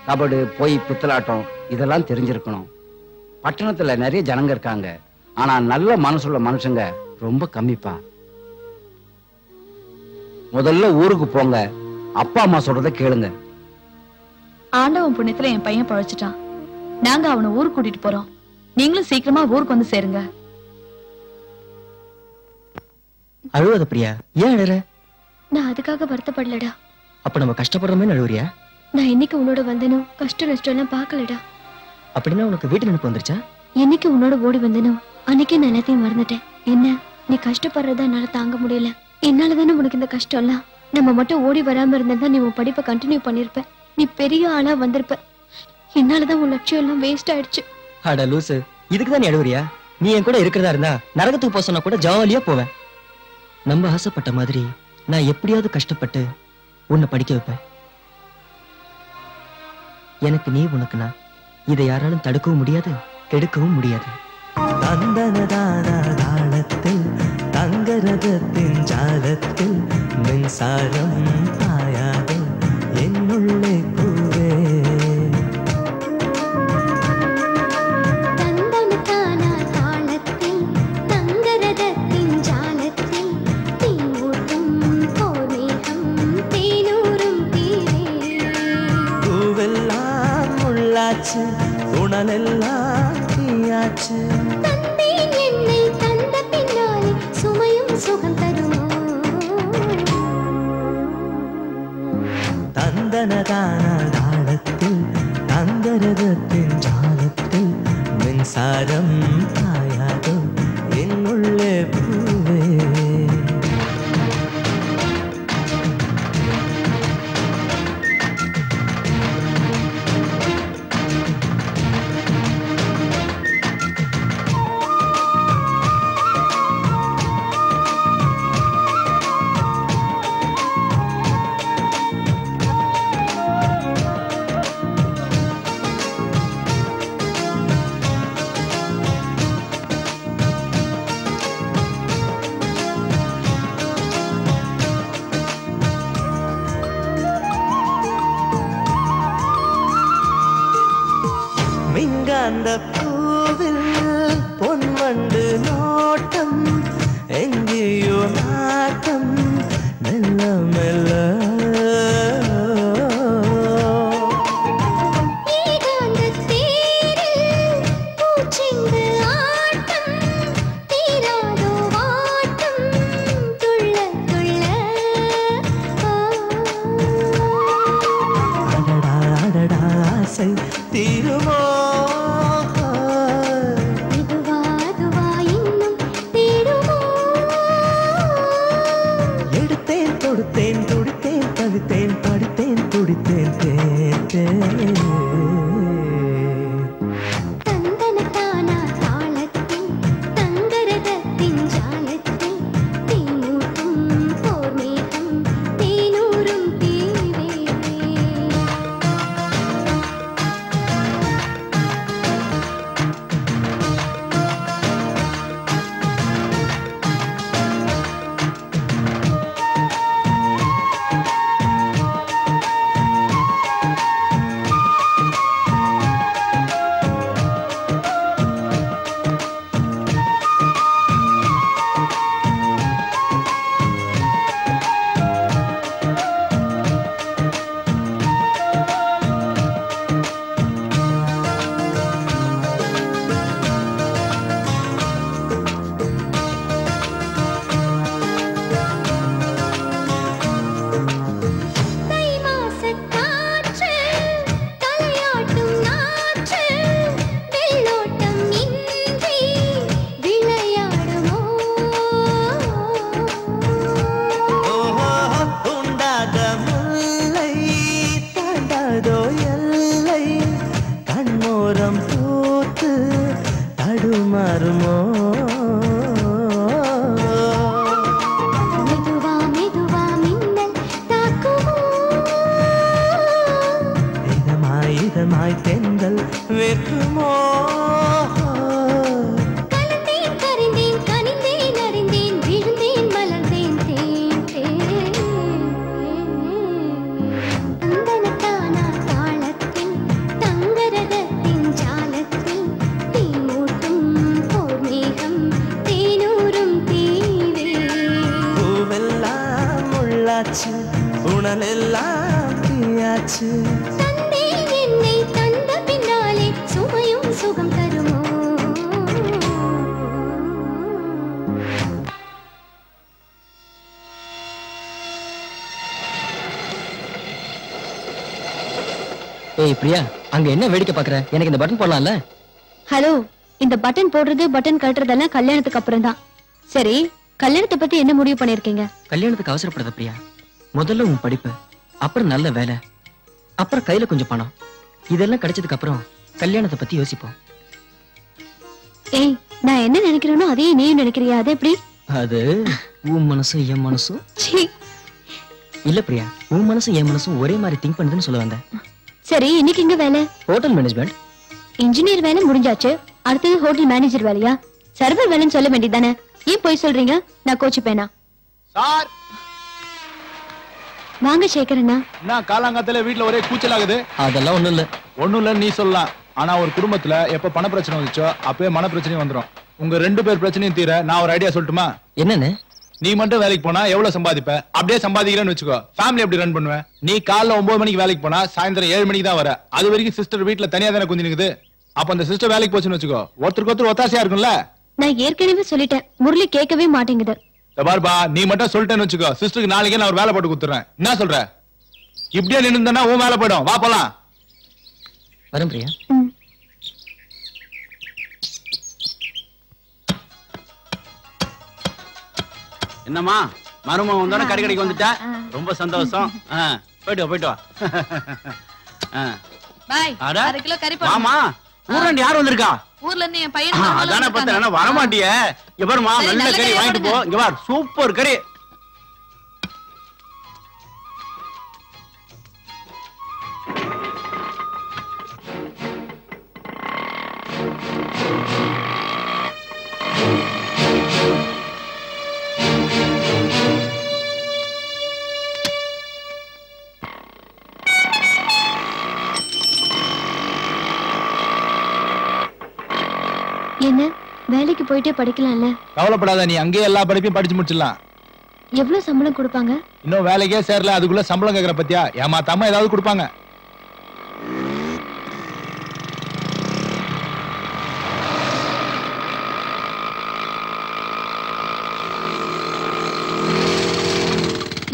கபடு போய் பித்தலாட்டம் இதெல்லாம் தெரிஞ்சிருக்கணும். பட்டணத்துல நிறைய ஜனங்க இருக்காங்க, ஆனா நல்ல மனசுள்ள மனுஷங்க ரொம்ப கம்மிப்பா. முதல்ல ஊருக்கு போங்க, அப்பா அம்மா சொல்றத கேளுங்க. ஆண்டவன் புண்ணியத்துல என் பையன் பழச்சிட்டான். நாங்க அவனை ஊருக்கு கூட்டிட்டு போறோம். நீங்களும் சீக்கிரமா ஊருக்கு வந்து சேருங்க. அழுவாத பிரியா, ஏன் அழுற? நான் அதுக்காக வருத்தப்படலடா. அப்ப நம்ம கஷ்டப்படுறோமே அழுவுறியா? நான் என்னைக்கு உன்னோட வந்தனோ கஷ்ட நஷ்டம் எல்லாம் பாக்கலடா. அப்படின்னா உனக்கு வீட்டு நினைப்பு வந்துருச்சா? என்னைக்கு உன்னோட ஓடி வந்தனோ அன்னைக்கே நான் எல்லாத்தையும் மறந்துட்டேன். என்ன நீ கஷ்டப்படுறதா என்னால தாங்க முடியல. என்னாலதானே உனக்கு இந்த கஷ்டம் எல்லாம். நம்ம மட்டும் ஓடி வராம இருந்தா நீ உன் படிப்பை கண்டினியூ பண்ணிருப்ப. நீ பெரிய ஆளா வந்திருப்ப. என்னாலதான் உன் லட்சியம் எல்லாம் வேஸ்ட் ஆயிடுச்சு. அட லூசு, இதுக்குதான் நீ அழுவுறியா? நீ என் கூட இருக்கிறதா இருந்தா நரகத்துக்கு போக சொன்னா கூட ஜாலியா போவேன். நம்ம ஆசைப்பட்ட மாதிரி நான் எப்படியாவது கஷ்டப்பட்டு உன்னை படிக்க வைப்பேன். எனக்கு நீ, உனக்கு நான். இதை யாராலும் தடுக்கவும் முடியாது, கெடுக்கவும் முடியாது. தந்தனதானத்தில் தங்கரதத்தின் ஜாலத்தில் மின்சாரம் பாயாது என்னுள்ளே பூவே. பூவெல்லாம் உள்ளாச்சு, உணலெல்லாம் தீயாச்சு. தந்தனதானத்தில் தங்கரதத்தின் ஜாலத்தில் மின்சாரம் பாயாது என்னுள்ளே பூவே. விங்காந்த பூவில் பொன்வண்டு நோட்டம் எங்கேயோ நாட்டம் மெல்ல மெல்ல தீருமோ எடுத்தேன் தொடுத்தேன் துடித்தேன் தவித்தேன் படித்தேன் துடித்தேன் தேன் உணலெல்லாம் தீயாச்சு என்னை தந்த பின்னாலே சுமையும் சுகம் தருமோ ஏய் பிரியா, அங்க என்ன வேடிக்கை பாக்குற? எனக்கு இந்த பட்டன் போடலாம்ல? ஹலோ, இந்த பட்டன் போடுறது பட்டன் கட்டுறதெல்லாம் கல்யாணத்துக்கு அப்புறம் தான். சரி, கல்யாணத்தை பத்தி என்ன முடிவு பண்ணிருக்கீங்க? கல்யாணத்துக்கு அவசரப்படாத பிரியா. முதல்ல உன் படிப்பு, அப்புறம் நல்ல வேலை, அப்புறம் கையில கொஞ்சம் பணம். இதெல்லாம் கிடைச்சதுக்கு அப்புறம் கல்யாணத்தை பத்தி யோசிப்போம். ஏய், நான் என்ன நினைக்கிறேனோ அதே நீயும் நினைக்கிறியா? அது எப்படி? அது உன் மனசும் என் மனசும் இல்ல பிரியா, உன் மனசும் என் மனசும் ஒரே மாதிரி திங்க் பண்ணுதுன்னு சொல்ல வந்தேன். சரி, இன்னைக்கு எங்க வேலை? Hotel management. இன்ஜினியர் வேலை முடிஞ்சாச்சு, அடுத்தது ஹோட்டல் மேனேஜர் வேலையா? சர்வர் வேலைன்னு சொல்ல வேண்டியதானே? ஏன் போய் சொல்றீங்க? நான் கோச்சுப்பேனா? சார் வாங்க சேகரண்ணா. நான் காலாங்கத்துல வீட்டுல ஒரே கூச்சல் ஆகுது. அதெல்லாம் ஒண்ணும் இல்ல நீ சொல்லலாம். ஆனா ஒரு குடும்பத்துல எப்ப பண பிரச்சனை வந்துச்சோ அப்பவே மன பிரச்சனையும் வந்துரும். உங்க 2 பேர் பிரச்சனையும் தீர நான் ஒரு ஐடியா சொல்லட்டுமா? என்னன்னு? நீ மட்டும் வேலைக்கு போனா எவ்வளவு சம்பாதிப்ப? அப்படியே சம்பாதிக்கிறேன்னு வச்சுக்கோ, ஃபேமிலி எப்படி ரன் பண்ணுவேன்? நீ காலைல 9 மணிக்கு வேலைக்கு போனா சாயந்தரம் 7 மணிக்கு தான் வர. அது வரைக்கும் சிஸ்டர் வீட்டுல தனியா தானே குந்தி நிக்குது. அப்ப அந்த சிஸ்டர் வேலைக்கு போச்சுன்னு வச்சுக்கோ, ஒருத்தருக்கு ஒருத்தர் ஒத்தாசையா இருக்கும்ல. நான் ஏற்கனவே சொல்லிட்டேன், முரளி கேட்கவே மாட்டேங்குது. பாருப்பா, நீ மட்டும் சொல்லிட்டேன்னு வச்சுக்கோ, சிஸ்டருக்கு நாளைக்கே நான் ஒரு வேலை போட்டு கொடுத்துறேன். என்ன சொல்ற? இப்படியே நின்னுந்தா உன் வேலை போயிடும். வா போலாம். வரும் பிரியா. என்னம்மா மருமகன் வந்தோட கறி கடைக்கு வந்துட்டா? ரொம்ப சந்தோஷம். போயிட்டு வா போயிட்டு வா. பாய், 1/2 கிலோ கறி போடு. ஆமா, ஊர்ல இருந்து யார் வந்திருக்கா? ஊர்ல இருந்து என் பையன். அதானே பார்த்தேன், வர மாட்டியே. இங்க பாருமா, நல்ல கறி வாங்கிட்டு போ. இங்க பாரு, சூப்பர் கறி. என்ன வேலைக்கு போயிட்டே படிக்கலாம்ல? கவலைப்படாத, நீ அங்கேயே எல்லா படிப்பையும் படிச்சு முடிச்சிடலாம். எவ்வளவு சம்பளம் கொடுப்பாங்க? இன்னும் வேலைக்கே சேரல, அதுக்குள்ள சம்பளம் கேக்குற பத்தியா? ஏமாத்தாம ஏதாவது கொடுப்பாங்க.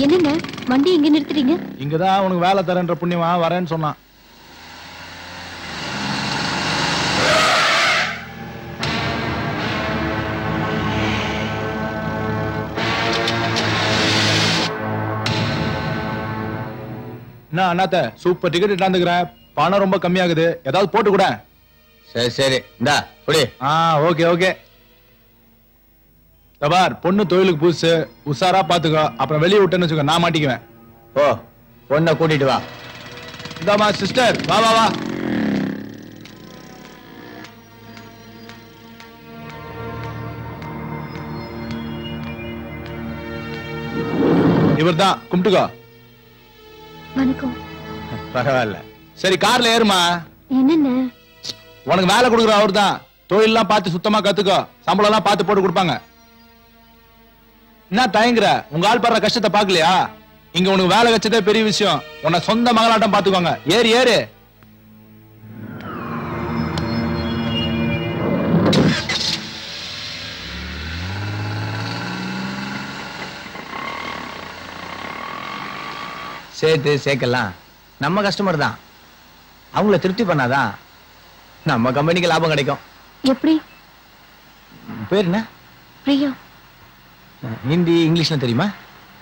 என்னங்க வண்டி எங்க நிறுத்துறீங்க? இங்கதான் உனக்கு வேலை தரேன்ற புண்ணியமா வரேன்னு சொன்னான். என்ன அண்ணாத்த சூப்பர் டிக்கெட் இட்டாந்துக்கிறேன், பணம் ரொம்ப கம்மியாகுது, ஏதாவது போட்டு கூட. சரி சரி இந்தா புடி. Okay okay. தபார், பொண்ணு தொழிலுக்கு புதுசு, உஷாரா பாத்துக்கோ, அப்புறம் வெளியே விட்டேன்னு வச்சுக்கோ, நான் மாட்டிக்குவேன். ஓ, பொண்ணை கூட்டிட்டு வா. இந்தாமா சிஸ்டர், வா வா வா. இவர்தான், கும்பிட்டுக்கோ. வணக்கம். பரவாயில்ல, சரி கார்ல ஏறுமா. என்னென்ன உனக்கு வேலை கொடுக்குற அவர் தான், தொழிலெல்லாம் பார்த்து சுத்தமா கத்துக்கோ, சம்பளம் எல்லாம் பார்த்து போட்டு கொடுப்பாங்க. என்ன தயங்குற, உங்க ஆள் படுற கஷ்டத்தை பாக்கலையா? இங்க உனக்கு வேலை வச்சதே பெரிய விஷயம், உன்னை சொந்த மகளாட்டம் பாத்துக்கோங்க. ஏறு ஏறு. சேர்த்து சேர்க்கலாம், நம்ம கஸ்டமர் தான், அவங்கள திருப்தி பண்ணாதான் நம்ம கம்பெனிக்கு லாபம் கிடைக்கும். எப்படி? பேர் என்ன? பிரியா. ஹிந்தி இங்கிலீஷ்லாம் தெரியுமா?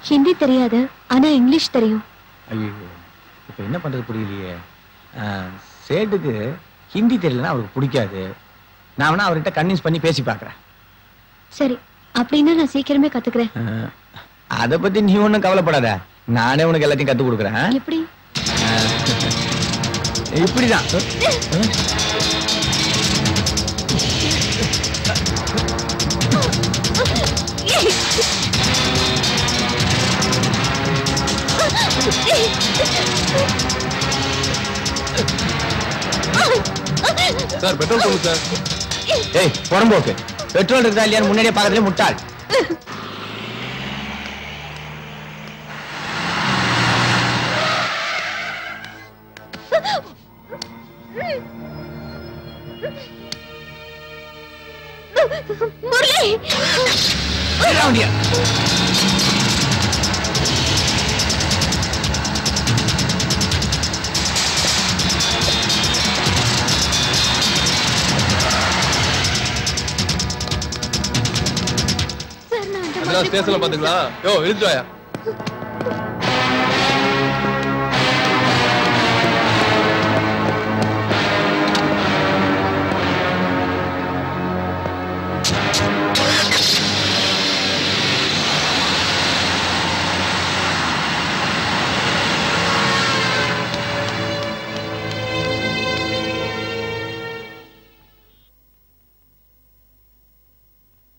ஹிந்தி தெரியாது, ஆனா இங்கிலீஷ் தெரியும். ஐயோ, இப்ப என்ன பண்றது புரியலையே. சேட்டுக்கு ஹிந்தி தெரியலன்னா அவருக்கு பிடிக்காது. நான் வேணா அவர்கிட்ட கன்வின்ஸ் பண்ணி பேசி பார்க்கறேன். சரி, அப்படின்னா நான் சீக்கிரமே கத்துக்கிறேன். அத பத்தி நீ ஒண்ணும் கவலைப்படாத, நானே உனக்கு எல்லாத்தையும் கத்து கொடுக்குறேன். எப்படி? இப்படிதான். சார் பெட்ரோல் போடு சார். ஏய் புறம்போக்கு, பெட்ரோல் இருக்குதா இல்லையா முன்னாடியே பாக்கிறதுல முட்டாள். முரளி அதெல்லாம் ஸ்டேஷன்ல பாத்துங்களா? யோ இழுத்து வாயா.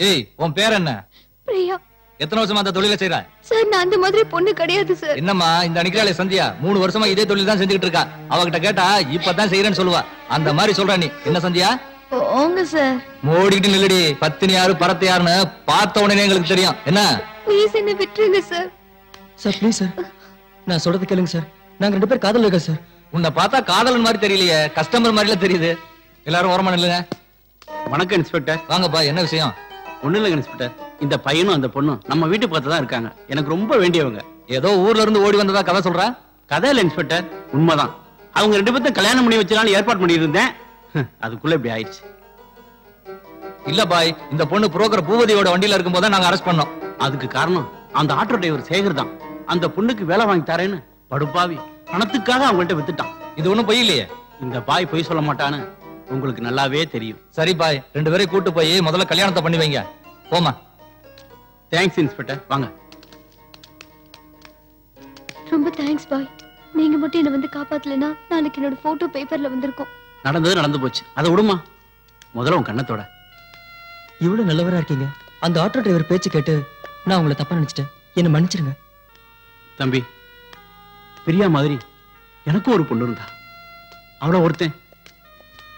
ஏய், உன் பேர் என்ன? பிரியா. எத்தனை வருஷமா அந்த தொழிலை செய்யற? சார், நான் அந்த மாதிரி பொண்ணு கிடையாது சார். என்னம்மா இந்த நிக்கிறாளே சந்தியா 3 வருஷமா இதே தொழில் தான் செஞ்சுக்கிட்டு இருக்கா. அவகிட்ட கேட்டா இப்பதான் செய்யறேன்னு சொல்லுவா. அந்த மாதிரி சொல்ற நீ என்ன சந்தியா? ஓங்க சார். மூடிக்கிட்டு நில்லடி, பத்தினி யாரு பரத்து யாருன்னு பார்த்த உடனே எங்களுக்கு தெரியும். என்ன? ப்ளீஸ் என்ன விட்டுருங்க சார். சார் ப்ளீஸ் சார், நான் சொல்றது கேளுங்க சார், நாங்க 2 பேர் காதல் இருக்கோம் சார். உன்னை பார்த்தா காதலன் மாதிரி தெரியலையே, கஸ்டமர் மாதிரில தெரியுது. எல்லாரும் ஓரமா நில்லுங்க. வணக்கம் இன்ஸ்பெக்டர். வாங்கப்பா, என்ன விஷயம்? ஒண்ணு இல்லைங்க இன்ஸ்பெக்டர், இந்த பையனும் அந்த பொண்ணும் நம்ம வீட்டு பக்கத்துல தான் இருக்காங்க. எனக்கு ரொம்ப வேண்டியவங்க. ஏதோ ஊர்ல இருந்து ஓடி வந்ததா கதை சொல்ற? கதை இல்ல இன்ஸ்பெக்டர், உண்மைதான். அவங்க 2 பேர்த்தையும் கல்யாணம் பண்ணி வச்சலான்னு ஏற்பாடு பண்ணி இருந்தேன். அதுக்குள்ள இப்படி ஆயிடுச்சு. இல்ல பாய், இந்த பொண்ணு புரோக்கர் பூவதியோட வண்டியில இருக்கும் போது நாங்க அரெஸ்ட் பண்ணோம். அதுக்கு காரணம் அந்த ஆட்டோ டிரைவர் சேகர் தான். அந்த பொண்ணுக்கு வேலை வாங்கி தரேன்னு படுப்பாவி பணத்துக்காக அவங்கள்ட்ட வித்துட்டான். இது ஒண்ணும் பொய் இல்லையே. இந்த பாய் பொய் சொல்ல மாட்டான்னு உங்களுக்கு நல்லாவே தெரியும். சரி பாய், 2 பேரையும் கூட்டு போய் முதல்ல கல்யாணத்தை பண்ணி வைங்க. போமா. தேங்க்ஸ் இன்ஸ்பெக்டர், வாங்க. ரொம்ப தேங்க்ஸ் பாய். நீங்க மட்டும் என்ன வந்து காப்பாத்தலனா நாளைக்கு என்னோட போட்டோ பேப்பர்ல வந்திருக்கும். நடந்தது நடந்து போச்சு, அதை விடுமா. முதல்ல உன் கண்ணத்தோட. இவ்வளவு நல்லவரா இருக்கீங்க, அந்த ஆட்டோ டிரைவர் பேச்சு கேட்டு நான் உங்களை தப்பா நினைச்சிட்டேன், என்ன மன்னிச்சிருங்க. தம்பி, பிரியா மாதிரி எனக்கும் ஒரு பொண்ணு இருந்தா. அவளை ஒருத்தன்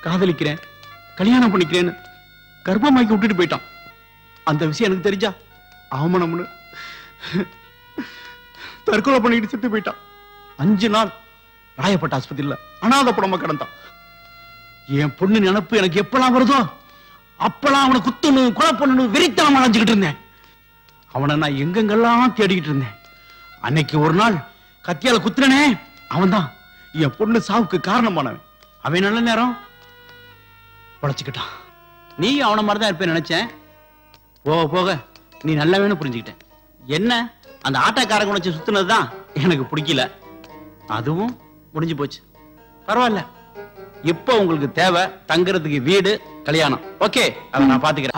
காதலிக்கிறேன் கல்யாணம் பண்ணிக்கிறேன்னு கர்ப்பமாக்கி விட்டுட்டு போயிட்டான். அந்த விஷயம் எனக்கு தெரிஞ்சா அவமனம்னு தற்கொலை பண்ணிட்டு செத்து போயிட்டான். 5 நாள் ராயப்பட்ட ஆஸ்பத்திரியில அனாதை படமா கிடந்தான். என் பொண்ணு நினைப்பு எனக்கு எப்பெல்லாம் வருதோ அப்பெல்லாம் அவனை குத்தணும், கொலை பண்ணணும், வெறித்தனம் அலைஞ்சுக்கிட்டு இருந்தேன். அவனை நான் எங்கெங்கெல்லாம் தேடிக்கிட்டு இருந்தேன். அன்னைக்கு ஒரு நாள் கத்தியால குத்துறனே, அவன் தான் என் பொண்ணு சாவுக்கு காரணமானவன். அவன் நல்ல நேரம் உழைச்சுக்கிட்டான். நீ அவன மாதிரிதான் இருப்பேன்னு நினைச்சேன். போக போக நீ நல்லவேன்னு புரிஞ்சுக்கிட்டேன். என்ன அந்த ஆட்டோக்காரங்க வச்சு சுத்தினதுதான் எனக்கு பிடிக்கல. அதுவும் முடிஞ்சு போச்சு. பரவாயில்ல. இப்ப உங்களுக்கு தேவை தங்குறதுக்கு வீடு, கல்யாணம். ஓகே, அதை நான் பாத்துக்கிறேன்.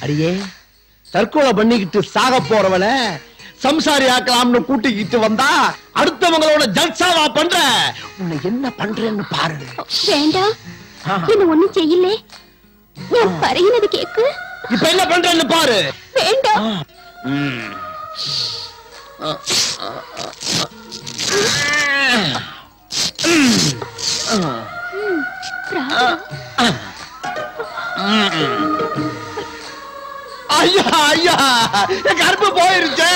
அடியே, தற்கொலை பண்ணிக்கிட்டு சாக போறவன சம்சாரி ஆக்கலாம்னு கூட்டிக்கிட்டு வந்தா அடுத்தவங்களோட ஜல்சாவா பண்ற. உன்னை என்ன பண்றேன்னு பாரு. வேண்டாம், என்ன ஒண்ணும் செய்யல. நான் பறையினது கேக்கு. இப்ப என்ன பண்றேன்னு பாரு. வேண்டாம். ஐயா ஐயா, என் கருப்பு போயிருச்சு.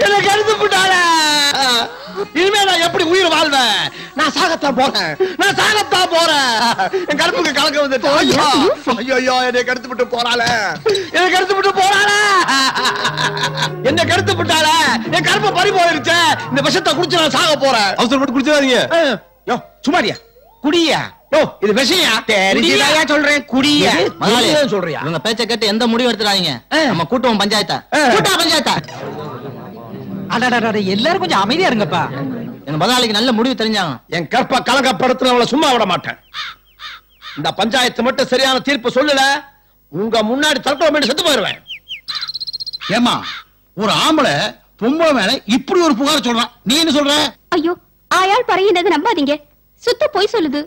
என்ன கருத்து போட்டால. இனிமே நான் எப்படி உயிர் வாழ்வேன்? நான் சாகத்தான் போறேன், நான் சாகத்தான் போறேன். என் கருப்புக்கு கலக்க வந்துட்டு. ஐயோ ஐயோ, என்னை கருத்து விட்டு போறாள, என்னை கருத்து விட்டு போறாள, என்ன கருத்து விட்டால. என் கருப்பு பறி போயிருச்சு. இந்த விஷத்தை குடிச்சு நான் சாக போறேன். அவசரப்பட்டு குடிச்சிடாதீங்க. யோ சுமாரியா, குடியா? யோ இது விஷயம் தெரிஞ்சுதாயா சொல்றேன். குடியா சொல்றியா? உங்க பேச்ச கேட்டு எந்த முடிவு எடுத்துறாங்க. நம்ம கூட்டுவோம் பஞ்சாயத்தா. கூட்டா பஞ்சாயத்தா. அடடடட, எல்லாரும் கொஞ்சம் அமைதியா இருங்கப்பா. எங்க முதலாளிக்கு நல்ல முடிவு தெரிஞ்சாங்க. என் கற்ப கலங்கப்படுத்துறவளை சும்மா விட மாட்டேன். இந்த பஞ்சாயத்து மட்டும் சரியான தீர்ப்பு சொல்லல, உங்க முன்னாடி தற்கொலை பண்ணி செத்து போயிருவேன். ஏமா, ஒரு ஆம்பளை பொம்பளை மேல இப்படி ஒரு புகார் சொல்றான், நீ என்ன சொல்ற? ஐயோ, ஆயாள் பறையினது நம்பாதீங்க, சுத்த போய் சொல்லுது.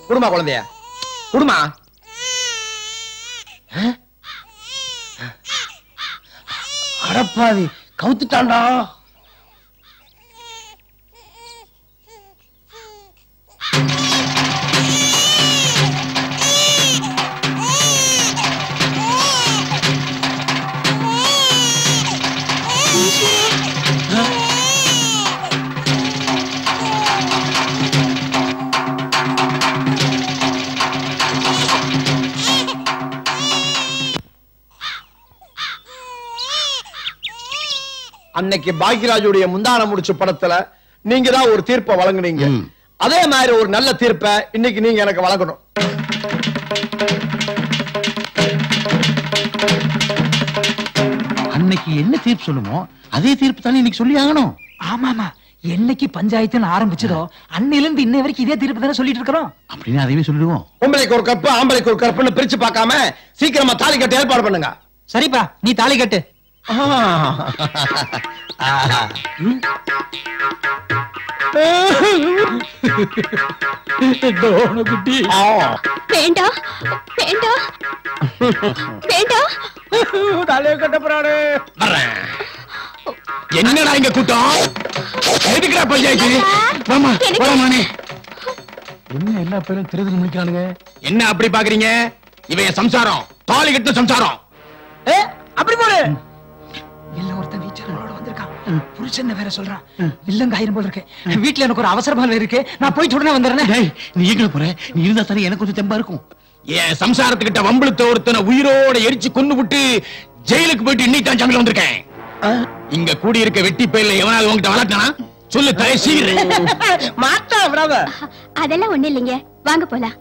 குடுமா குழந்தைய குடுமா. அடப்பாவி, கவுத்துட்டான்டா. அன்னைக்கு பாக்யராஜுடைய முந்தான முடிச்சு படத்துல நீங்க தான் ஒரு தீர்ப்பை வழங்குனீங்க. அதே மாதிரி ஒரு நல்ல தீர்ப்பை இன்னைக்கு நீங்க எனக்கு வழங்கணும். அன்னைக்கு என்ன தீர்ப்பு சொல்லுமோ அதே தீர்ப்பு தானே இன்னைக்கு சொல்லி ஆகணும். ஆமாமா, என்னைக்கு பஞ்சாயத்துன்னு ஆரம்பிச்சதோ அன்னையில இருந்து இன்னை வரைக்கும் இதே தீர்ப்பு தானே சொல்லிட்டு இருக்கிறோம். அப்படின்னு அதையே சொல்லிடுவோம். பொம்பளைக்கு ஒரு கப்பு, ஆம்பளைக்கு ஒரு கப்புன்னு பிரிச்சு பார்க்காம சீக்கிரமா தாலி கட்ட ஏற்பாடு பண்ணுங்க. சரிப்பா, நீ தாலி கட்டு. குட்டி வேண்டாம் வேண்டாம் வேண்டாம். தலையை கட்ட போறாரு. என்னடா இங்க கூட்டம்? எதுக்குடா பஞ்சாயத்து? மாமா வரமானே. என்ன எல்லா பேரும் திருது முடிக்கிறானுங்க. என்ன அப்படி பாக்குறீங்க? இவன் சம்சாரம், தாலி கட்டின சம்சாரம். அப்படி போடு. எல்லாம் ஒருத்தன் வீச்சாரோட வந்திருக்கான். புருஷன் வேற சொல்றான். வில்லங்க ஆயிரம் போல இருக்கு. வீட்டுல எனக்கு ஒரு அவசரமா இருக்கு, நான் போயிட்டு உடனே வந்துடுறேன். நீ எங்க போற? நீ இருந்தா தானே எனக்கு கொஞ்சம் தெம்பா இருக்கும். என் சம்சாரத்துக்கிட்ட வம்பிழுத்த ஒருத்தனை உயிரோட எரிச்சு கொண்டு விட்டு ஜெயிலுக்கு போயிட்டு இன்னைக்கு ஜங்கில வந்திருக்கேன். இங்க கூடி இருக்க வெட்டி பயில எவனாவது உங்ககிட்ட வளர்த்தானா? சொல்லு, தலை சீக்கிரம். மாட்டா விடாத. அதெல்லாம் ஒண்ணு இல்லைங்க, வாங்க போலாம்.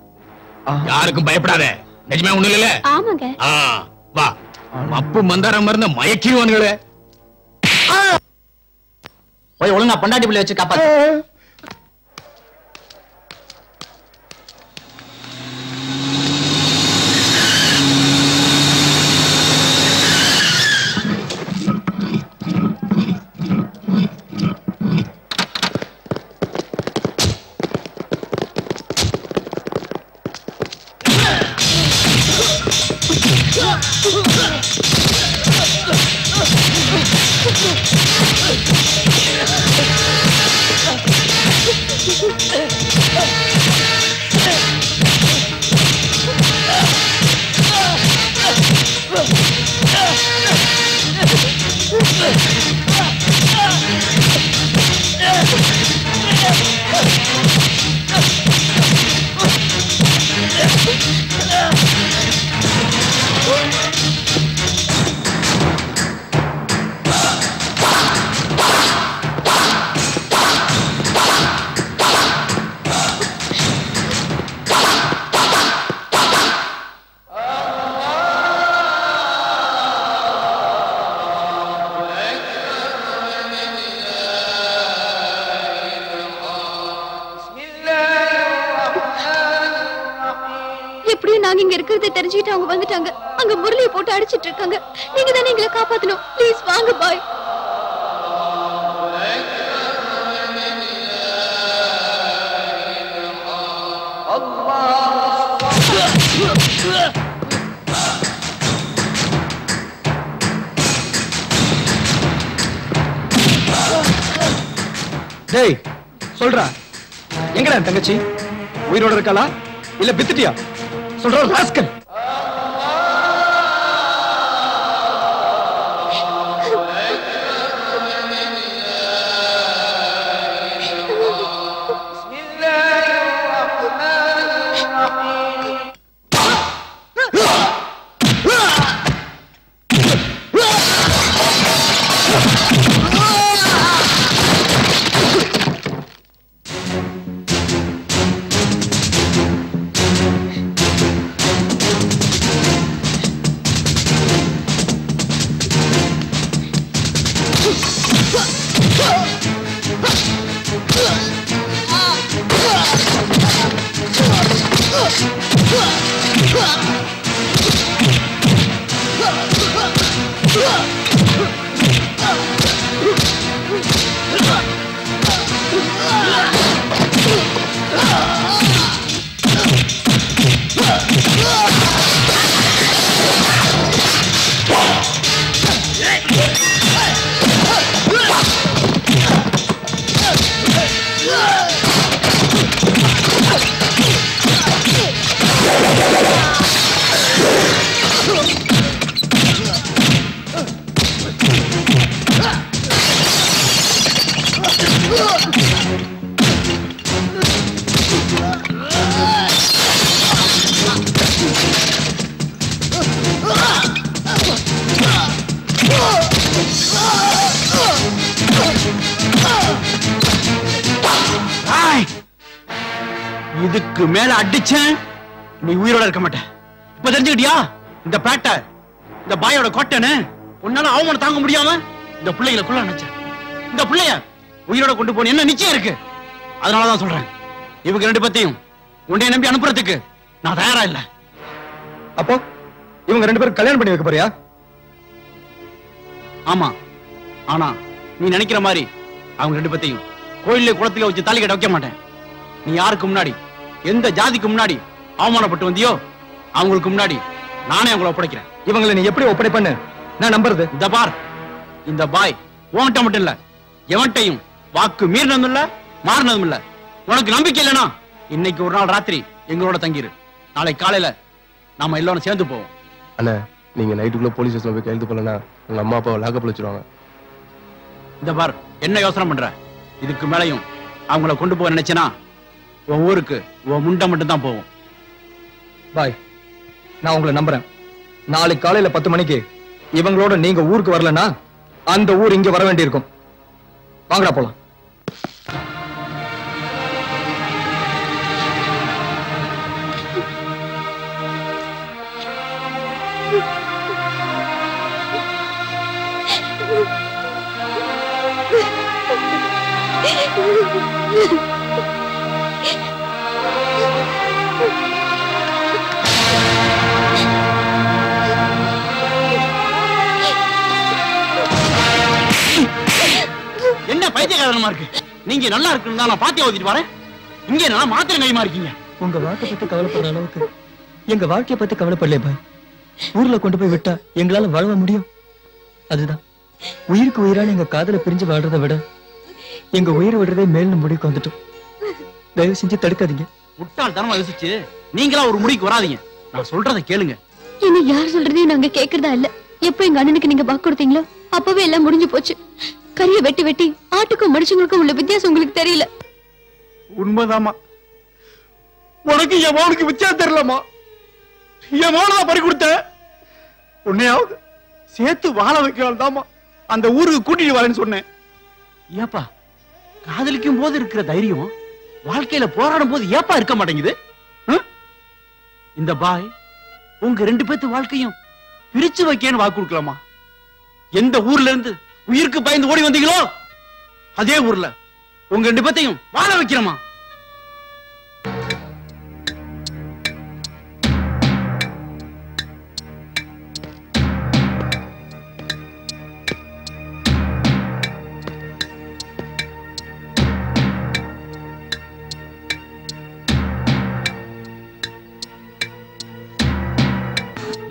யாருக்கும் பயப்படாத, நிஜமே ஒண்ணு இல்ல. ஆமாங்க. வா, அப்பு மந்தாரம் மருந்த மயக்கிடுவானுங்களே. போய் ஒழுங்கா பொண்டாட்டி பிள்ளை வச்சு காப்பாத்து. நாங்க இங்க இருக்கிறது தெரிஞ்சுக்கிட்டு அவங்க வந்துட்டாங்க. அங்க முரளியை போட்டு அடிச்சிட்டு இருக்காங்க. நீங்க தானே எங்களை காப்பாத்தணும். ப்ளீஸ் வாங்க பாய். டேய் சொல்றா, எங்கடா தங்கச்சி? உயிரோட இருக்காளா இல்ல பித்துட்டியா? சொல்ற ராஸ்கல். இதுக்கு மேல அடிச்சேன் நீ உயிரோட இருக்க மாட்ட. இப்ப தெரிஞ்சுக்கிட்டியா இந்த பேட்ட இந்த பாயோட கோட்டனு? உன்னால அவமானம் தாங்க முடியாம இந்த பிள்ளைகளை குள்ள நினைச்சேன். இந்த பிள்ளைய உயிரோட கொண்டு போன என்ன நிச்சயம் இருக்கு? அதனாலதான் சொல்றேன், இவங்க ரெண்டு பத்தியும் உன்னை நம்பி அனுப்புறதுக்கு நான் தயாரா இல்ல. அப்போ இவங்க ரெண்டு பேரும் கல்யாணம் பண்ணி வைக்க போறியா? ஆமா, ஆனா நீ நினைக்கிற மாதிரி அவங்க ரெண்டு பத்தியும் கோயிலே குளத்திலே வச்சு தாலி கட்ட வைக்க மாட்டேன். நீ யாருக்கு முன்னாடி எந்த ஜாதிக்கு முன்னாடி அவமானப்பட்டு வந்தியோ அவங்களுக்கு முன்னாடி நானே அவங்களை ஒப்படைக்கிறேன். இவங்களை நீ எப்படி ஒப்படைப்பன்னு நான் நம்புறது? இந்த பார், இந்த பாய் உன்கிட்ட மட்டும் இல்ல, எவன்ட்டையும் வாக்கு மீறினதும் இல்ல மாறினதும் இல்ல. உனக்கு நம்பிக்கை இல்லைனா இன்னைக்கு ஒரு நாள் ராத்திரி எங்களோட தங்கிரு. நாளை காலையில நாம எல்லாரும் சேர்ந்து போவோம். அண்ணா, நீங்க நைட்டுக்குள்ள போலீஸ் ஸ்டேஷன்ல போய் கையெழுத்து பண்ணலனா உங்க அம்மா அப்பா லாக்கப்ல வச்சிருவாங்க. இந்த பார், என்ன யோசனை பண்ற? இதுக்கு மேலையும் அவங்கள கொண்டு போக நினைச்சனா உன் ஊருக்கு உன் முண்டை மட்டும் தான் போவோம். பாய், நான் உங்களை நம்புறேன். நாளைக்கு காலையில 10 மணிக்கு இவங்களோட நீங்க ஊருக்கு வரலன்னா அந்த ஊர் இங்க வர வேண்டி இருக்கும். வாங்கடா போலாம். என்ன பைத்தியக்காரமா இருக்கு? நீங்க நல்லா இருக்குன்னு நான் பாத்தியா ஓதிட்டு வரேன். இங்க நல்லா மாத்திரை நயமா இருக்கீங்க. உங்க வாழ்க்கை பத்தி கவலைப்படுற அளவுக்கு எங்க வாழ்க்கைய பத்தி கவலைப்படல பாய். ஊர்ல கொண்டு போய் விட்டா எங்களால வாழ முடியும். அதுதான் உயிருக்கு உயிரான எங்க காதல பிரிஞ்சு வாழ்றதை விட எங்க உயிரை விடுறதே மேல்னு முடிவுக்கு வந்துட்டோம். தயவு செஞ்சு தடுக்காதீங்க. முட்டாள்தனமா யோசிச்சு நீங்களா ஒரு முடிவுக்கு வராதீங்க. நான் சொல்றதை கேளுங்க. என்ன யார் சொல்றதையும் நாங்க கேக்குறதா இல்ல. எப்ப எங்க அண்ணனுக்கு நீங்க வாக்கு கொடுத்தீங்களோ அப்பவே எல்லாம் முடிஞ்சு போச்சு. கரிய வெட்டி வெட்டி ஆட்டுக்கும் மனுஷங்களுக்கும் உள்ள வித்தியாசம் உங்களுக்கு தெரியல. உண்மைதாமா. உனக்கு என் மகனுக்கு வித்தியாசம் தெரியலமா. என் மகனை பறி கொடுத்த உன்னையாவது சேர்த்து வாழ வைக்கலாம்தாமா அந்த ஊருக்கு கூட்டிட்டு வரேன்னு சொன்னேன். ஏப்பா காதலிக்கும் போது இருக்கிற தைரியம் வாழ்க்கையில போராடும் போது ஏப்பா இருக்க மாட்டேங்குது? இந்த பாய் உங்க 2 பேத்து வாழ்க்கையும் பிரிச்சு வைக்கன்னு வாக்கு கொடுக்கலாமா? எந்த ஊர்ல இருந்து உயிருக்கு பயந்து ஓடி வந்தீங்களோ அதே ஊர்ல உங்க 2 பேத்தையும் வாழ வைக்கிறோமா?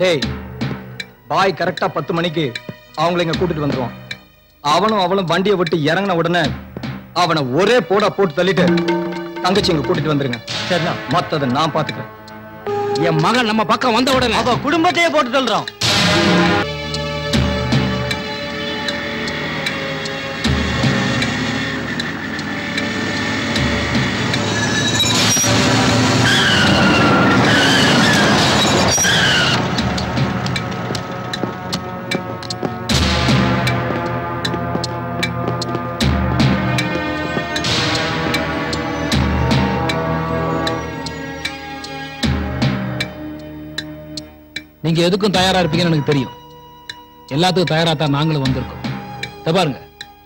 டேய், பாய் கரெக்டா 10 மணிக்கு அவங்களை இங்க கூட்டிட்டு வந்துருவான். அவனும் அவளும் வண்டியை விட்டு இறங்கின உடனே அவனை ஒரே போடா போட்டு தள்ளிட்டு தங்கச்சி இங்க கூட்டிட்டு வந்துருங்க. சரிண்ணா? மத்ததை நான் பாத்துக்கிறேன். என் மகன் நம்ம பக்கம் வந்த உடனே அவ குடும்பத்தையே போட்டு தள்ளுறான். நீங்க எதுக்கும் தயாரா இருப்பீங்கன்னு எனக்கு தெரியும். எல்லாத்துக்கும் தயாரா தான் நாங்களும் வந்திருக்கோம். பாருங்க,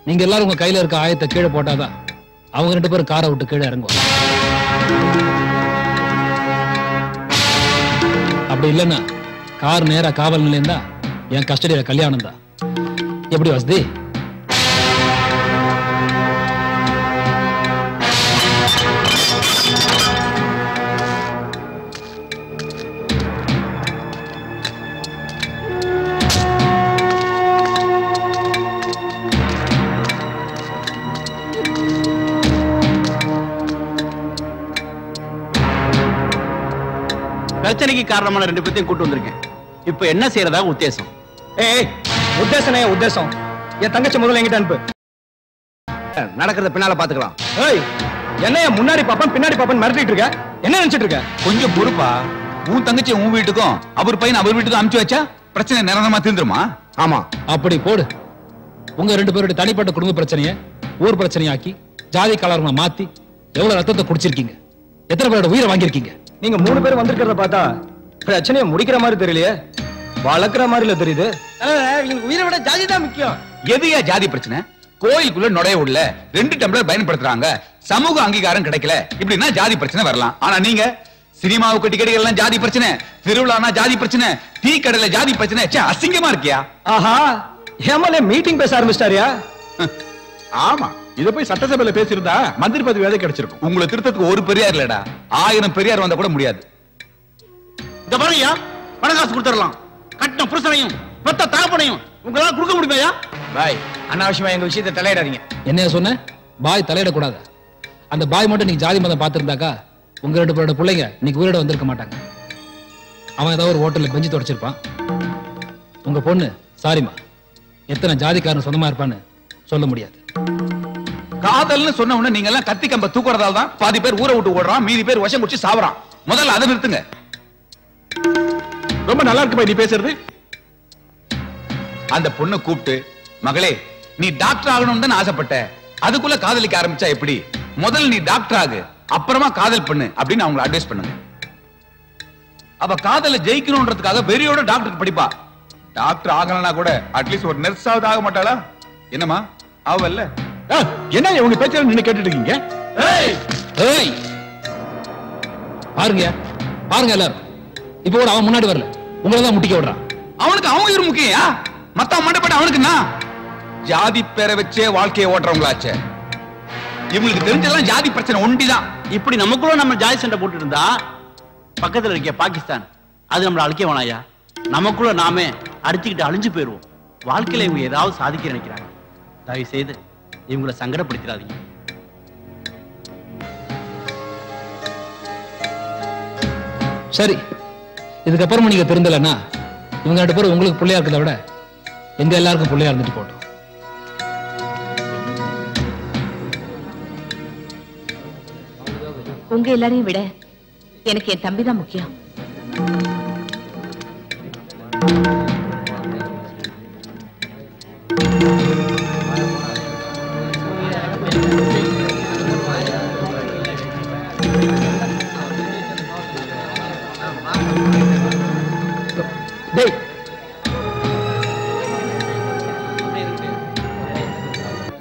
நீங்க எல்லாரும் உங்க கையில இருக்க ஆயத்தை கீழே போட்டாதான் அவங்க 2 பேரும் காரை விட்டு கீழே இறங்குவாங்க. அப்படி இல்லைன்னா கார் நேரா காவல் நிலையம் தான், என் கஸ்டடியில கல்யாணம் தான். எப்படி வசதி? பிரச்சனைக்கு காரணமான 2 பேத்தையும் கூட்டு வந்திருக்கேன். இப்ப என்ன செய்யறதா உத்தேசம்? உத்தேசம் என் தங்கச்சி முதல்ல என்கிட்ட அனுப்பு. நடக்கிறத பின்னால பாத்துக்கலாம். என்னைய முன்னாடி பாப்பன் பின்னாடி பாப்பன் மிரட்டிட்டு இருக்க? என்ன நினைச்சிட்டு இருக்க? கொஞ்சம் பொறுப்பா. உன் தங்கச்சி உன் வீட்டுக்கும் அவர் பையன் அவர் வீட்டுக்கும் அனுப்பிச்சு வச்சா பிரச்சனை நிரந்தரமா தீர்ந்துருமா? ஆமா. அப்படி போடு. உங்க 2 பேருடைய தனிப்பட்ட குடும்ப பிரச்சனைய ஊர் பிரச்சனையாக்கி ஜாதி கலர்மா மாத்தி எவ்வளவு ரத்தத்தை குடிச்சிருக்கீங்க? எத்தனை பேரோட உயிரை வாங்கியிருக்கீங்க? நீங்க 3 பேர் வந்திருக்கிறத பார்த்தா பிரச்சனையை முடிக்கிற மாதிரி தெரியலையே, வளர்க்கிற மாதிரில தெரியுது. உயிரை விட ஜாதி தான் முக்கியம். எதுயா ஜாதி பிரச்சனை? கோயிலுக்குள்ள நுழைய உள்ள 2 டம்ளர் பயன்படுத்துறாங்க, சமூக அங்கீகாரம் கிடைக்கல, இப்படின்னா ஜாதி பிரச்சனை வரலாம். ஆனா நீங்க சினிமாவுக்கு டிக்கெட் எல்லாம் ஜாதி பிரச்சனை, திருவிழானா ஜாதி பிரச்சனை, டீ கடையில ஜாதி பிரச்சனை. அசிங்கமா இருக்கியா? ஆஹா, ஏமாலே மீட்டிங் பேச ஆரம்பிச்சிட்டாரியா? ஆமா, இத போய் சட்டசபையில பேசியிருந்தா மந்திரி பதவியாவது கிடைச்சிருக்கும். உங்களை திருத்தத்துக்கு ஒரு பெரியார் இல்லடா, 1000 பெரியார் வந்தா கூட முடியாது. இந்த பாருங்கயா, பணக்காசு கொடுத்துடலாம். கட்டின புருஷனையும் பெத்த தகப்பனையும் உங்களால கொடுக்க முடியுமையா? பாய், அனாவசியமா எங்க விஷயத்தை தலையிடாதீங்க. என்ன சொன்ன? பாய் தலையிடக்கூடாது. அந்த பாய் மட்டும் நீங்க ஜாதி மதம் பார்த்திருந்தாக்கா உங்க 2 பேரோட பிள்ளைங்க இன்னைக்கு உயிரோட வந்திருக்க மாட்டாங்க. அவன் ஏதாவது ஒரு ஹோட்டல்ல பெஞ்சு தொடச்சிருப்பான். உங்க பொண்ணு சாரிமா எத்தனை ஜாதிக்காரன் சொந்தமா இருப்பான்னு சொல்ல முடியாது. காதல்னு சொன்ன உடனே நீங்க எல்லாம் கத்தி கம்ப தூக்குறதால தான் பாதி பேர் ஊரை விட்டு ஓடுறான், மீதி பேர் விஷம் குடிச்சு சாவறான். முதல்ல அதை நிறுத்துங்க. ரொம்ப நல்லா இருக்கு பாய் நீ பேசுறது. அந்த பொண்ணை கூப்பிட்டு, மகளே நீ டாக்டர் ஆகணும்னு தான் ஆசைப்பட்ட, அதுக்குள்ள காதலிக்க ஆரம்பிச்சா எப்படி? முதல்ல நீ டாக்டர் ஆகு, அப்புறமா காதல் பண்ணு அப்படின்னு அவங்களை அட்வைஸ் பண்ணுங்க. அவ காதல ஜெயிக்கணும்ன்றதுக்காக வெறியோட டாக்டருக்கு படிப்பா. டாக்டர் ஆகலனா கூட அட்லீஸ்ட் ஒரு நர்ஸாவது ஆக மாட்டாளா? என்னமா ஆவல்ல? என்ன இவங்க பேச்ச நின்னு கேட்டுட்டு இருக்கீங்க? ஏய் பாருங்க பாருங்க எல்லாரும் இப்போ கூட அவன் முன்னாடி வரல உங்களை தான் முட்டிக்க விடுறான். அவனுக்கு அவன் உயிர் முக்கியா? மத்த மண்டப்பட்ட அவனுக்கு என்ன? ஜாதி பேரை வச்சே வாழ்க்கையை ஓட்டுறவங்களாச்சே. இவங்களுக்கு தெரிஞ்சதெல்லாம் ஜாதி பிரச்சனை ஒண்டிதான். இப்படி நமக்குள்ள நம்ம ஜாதி சண்டை போட்டு இருந்தா பக்கத்துல இருக்க பாகிஸ்தான் அது நம்மள அழிக்க வேணாயா. நமக்குள்ள நாமே அடிச்சுக்கிட்டு அழிஞ்சு போயிருவோம். வாழ்க்கையில இவங்க ஏதாவது சாதிக்க நினைக்கிறாங்க. தயவு செய்து இவங்களை சங்கடப்படுத்திடாதீங்க. சரி இதுக்கப்புறமா நீங்க திருந்தலன்னா இவங்க 2 பேரும் உங்களுக்கு பிள்ளையா இருக்கிறத விட எங்க எல்லாருக்கும் பிள்ளையா இருந்துட்டு போட்டோம். உங்க எல்லாரையும் விட எனக்கு என் தம்பி தான் முக்கியம்.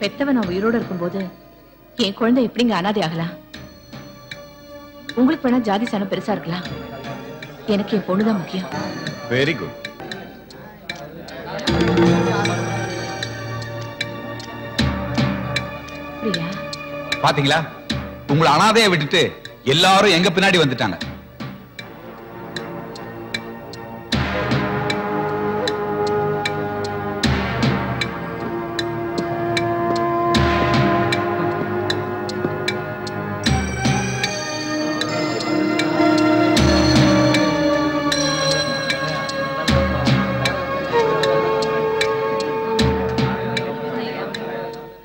பெத்தவன் நான் உயிரோட இருக்கும்போது என் குழந்தை எப்படிங்க அனாதை ஆகலாம்? உங்களுக்கு வேணா ஜாதி சனம் பெருசா இருக்கலாம், எனக்கு என் பொண்ணுதான் முக்கியம். Very good. பிரியா பாத்தீங்களா, உங்களை அனாதையை விட்டுட்டு எல்லாரும் எங்க பின்னாடி வந்துட்டாங்க.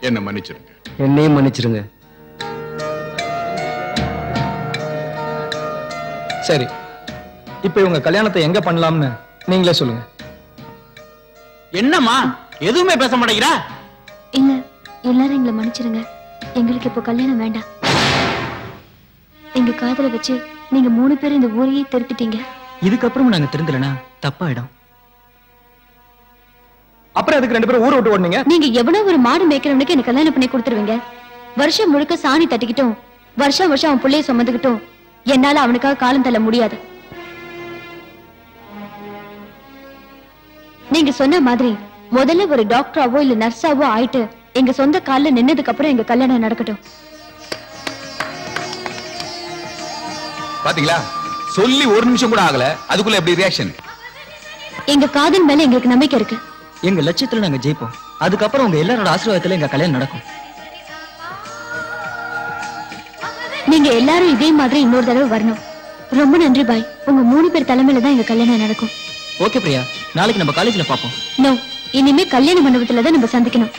என்ன மன்னிச்சிருங்க. என்னையும் மன்னிச்சிருங்க. சரி இப்ப இவங்க கல்யாணத்தை எங்க பண்ணலாம்னு நீங்களே சொல்லுங்க. என்னம்மா எதுவுமே பேச மாட்டேங்கிறா? இல்ல எல்லாரும் எங்களை மன்னிச்சிருங்க. எங்களுக்கு இப்போ கல்யாணம் வேண்டாம். எங்க காதல வச்சு நீங்க 3 பேரும் இந்த ஊரையே திருத்திட்டீங்க. இதுக்கப்புறம் நாங்க திருந்தலனா தப்பாயிடும். அப்புறம் அதுக்கு 2 பேரும் ஊரை விட்டு ஓடுனீங்க. நீங்க எவனோ ஒரு மாடு மேய்க்கிறவனுக்கு எனக்கு கல்யாணம் பண்ணி கொடுத்துருவீங்க. வருஷம் முழுக்க சாணி தட்டிக்கிட்டும் வருஷம் வருஷம் அவன் பிள்ளைய சுமந்துக்கிட்டும் என்னால அவனுக்காக காலம் தள்ள முடியாது. நீங்க சொன்ன மாதிரி முதல்ல ஒரு டாக்டராவோ இல்ல நர்ஸாவோ ஆயிட்டு எங்க சொந்த கால்ல நின்னதுக்கு அப்புறம் எங்க கல்யாணம் நடக்கட்டும். பாத்தீங்களா, சொல்லி 1 நிமிஷம் கூட ஆகல, அதுக்குள்ள எப்படி ரியாக்ஷன்? எங்க காதல் மேல எங்களுக்கு நம்பிக்கை இருக்கு. எங்க லட்சியத்துல நாங்க ஜெயிப்போம். அதுக்கப்புறம் உங்க எல்லாரோட ஆசீர்வாதத்துல எங்க கல்யாணம் நடக்கும். நீங்க எல்லாரும் இதே மாதிரி இன்னொரு தடவை வரணும். ரொம்ப நன்றி பாய். உங்க 3 பேர் தலைமையில தான் எங்க கல்யாணம் நடக்கும். ஓகே பிரியா, நாளைக்கு நம்ம காலேஜ்ல பாப்போம். நோ, இனிமே கல்யாண மண்டபத்துல தான் நம்ம சந்திக்கணும்.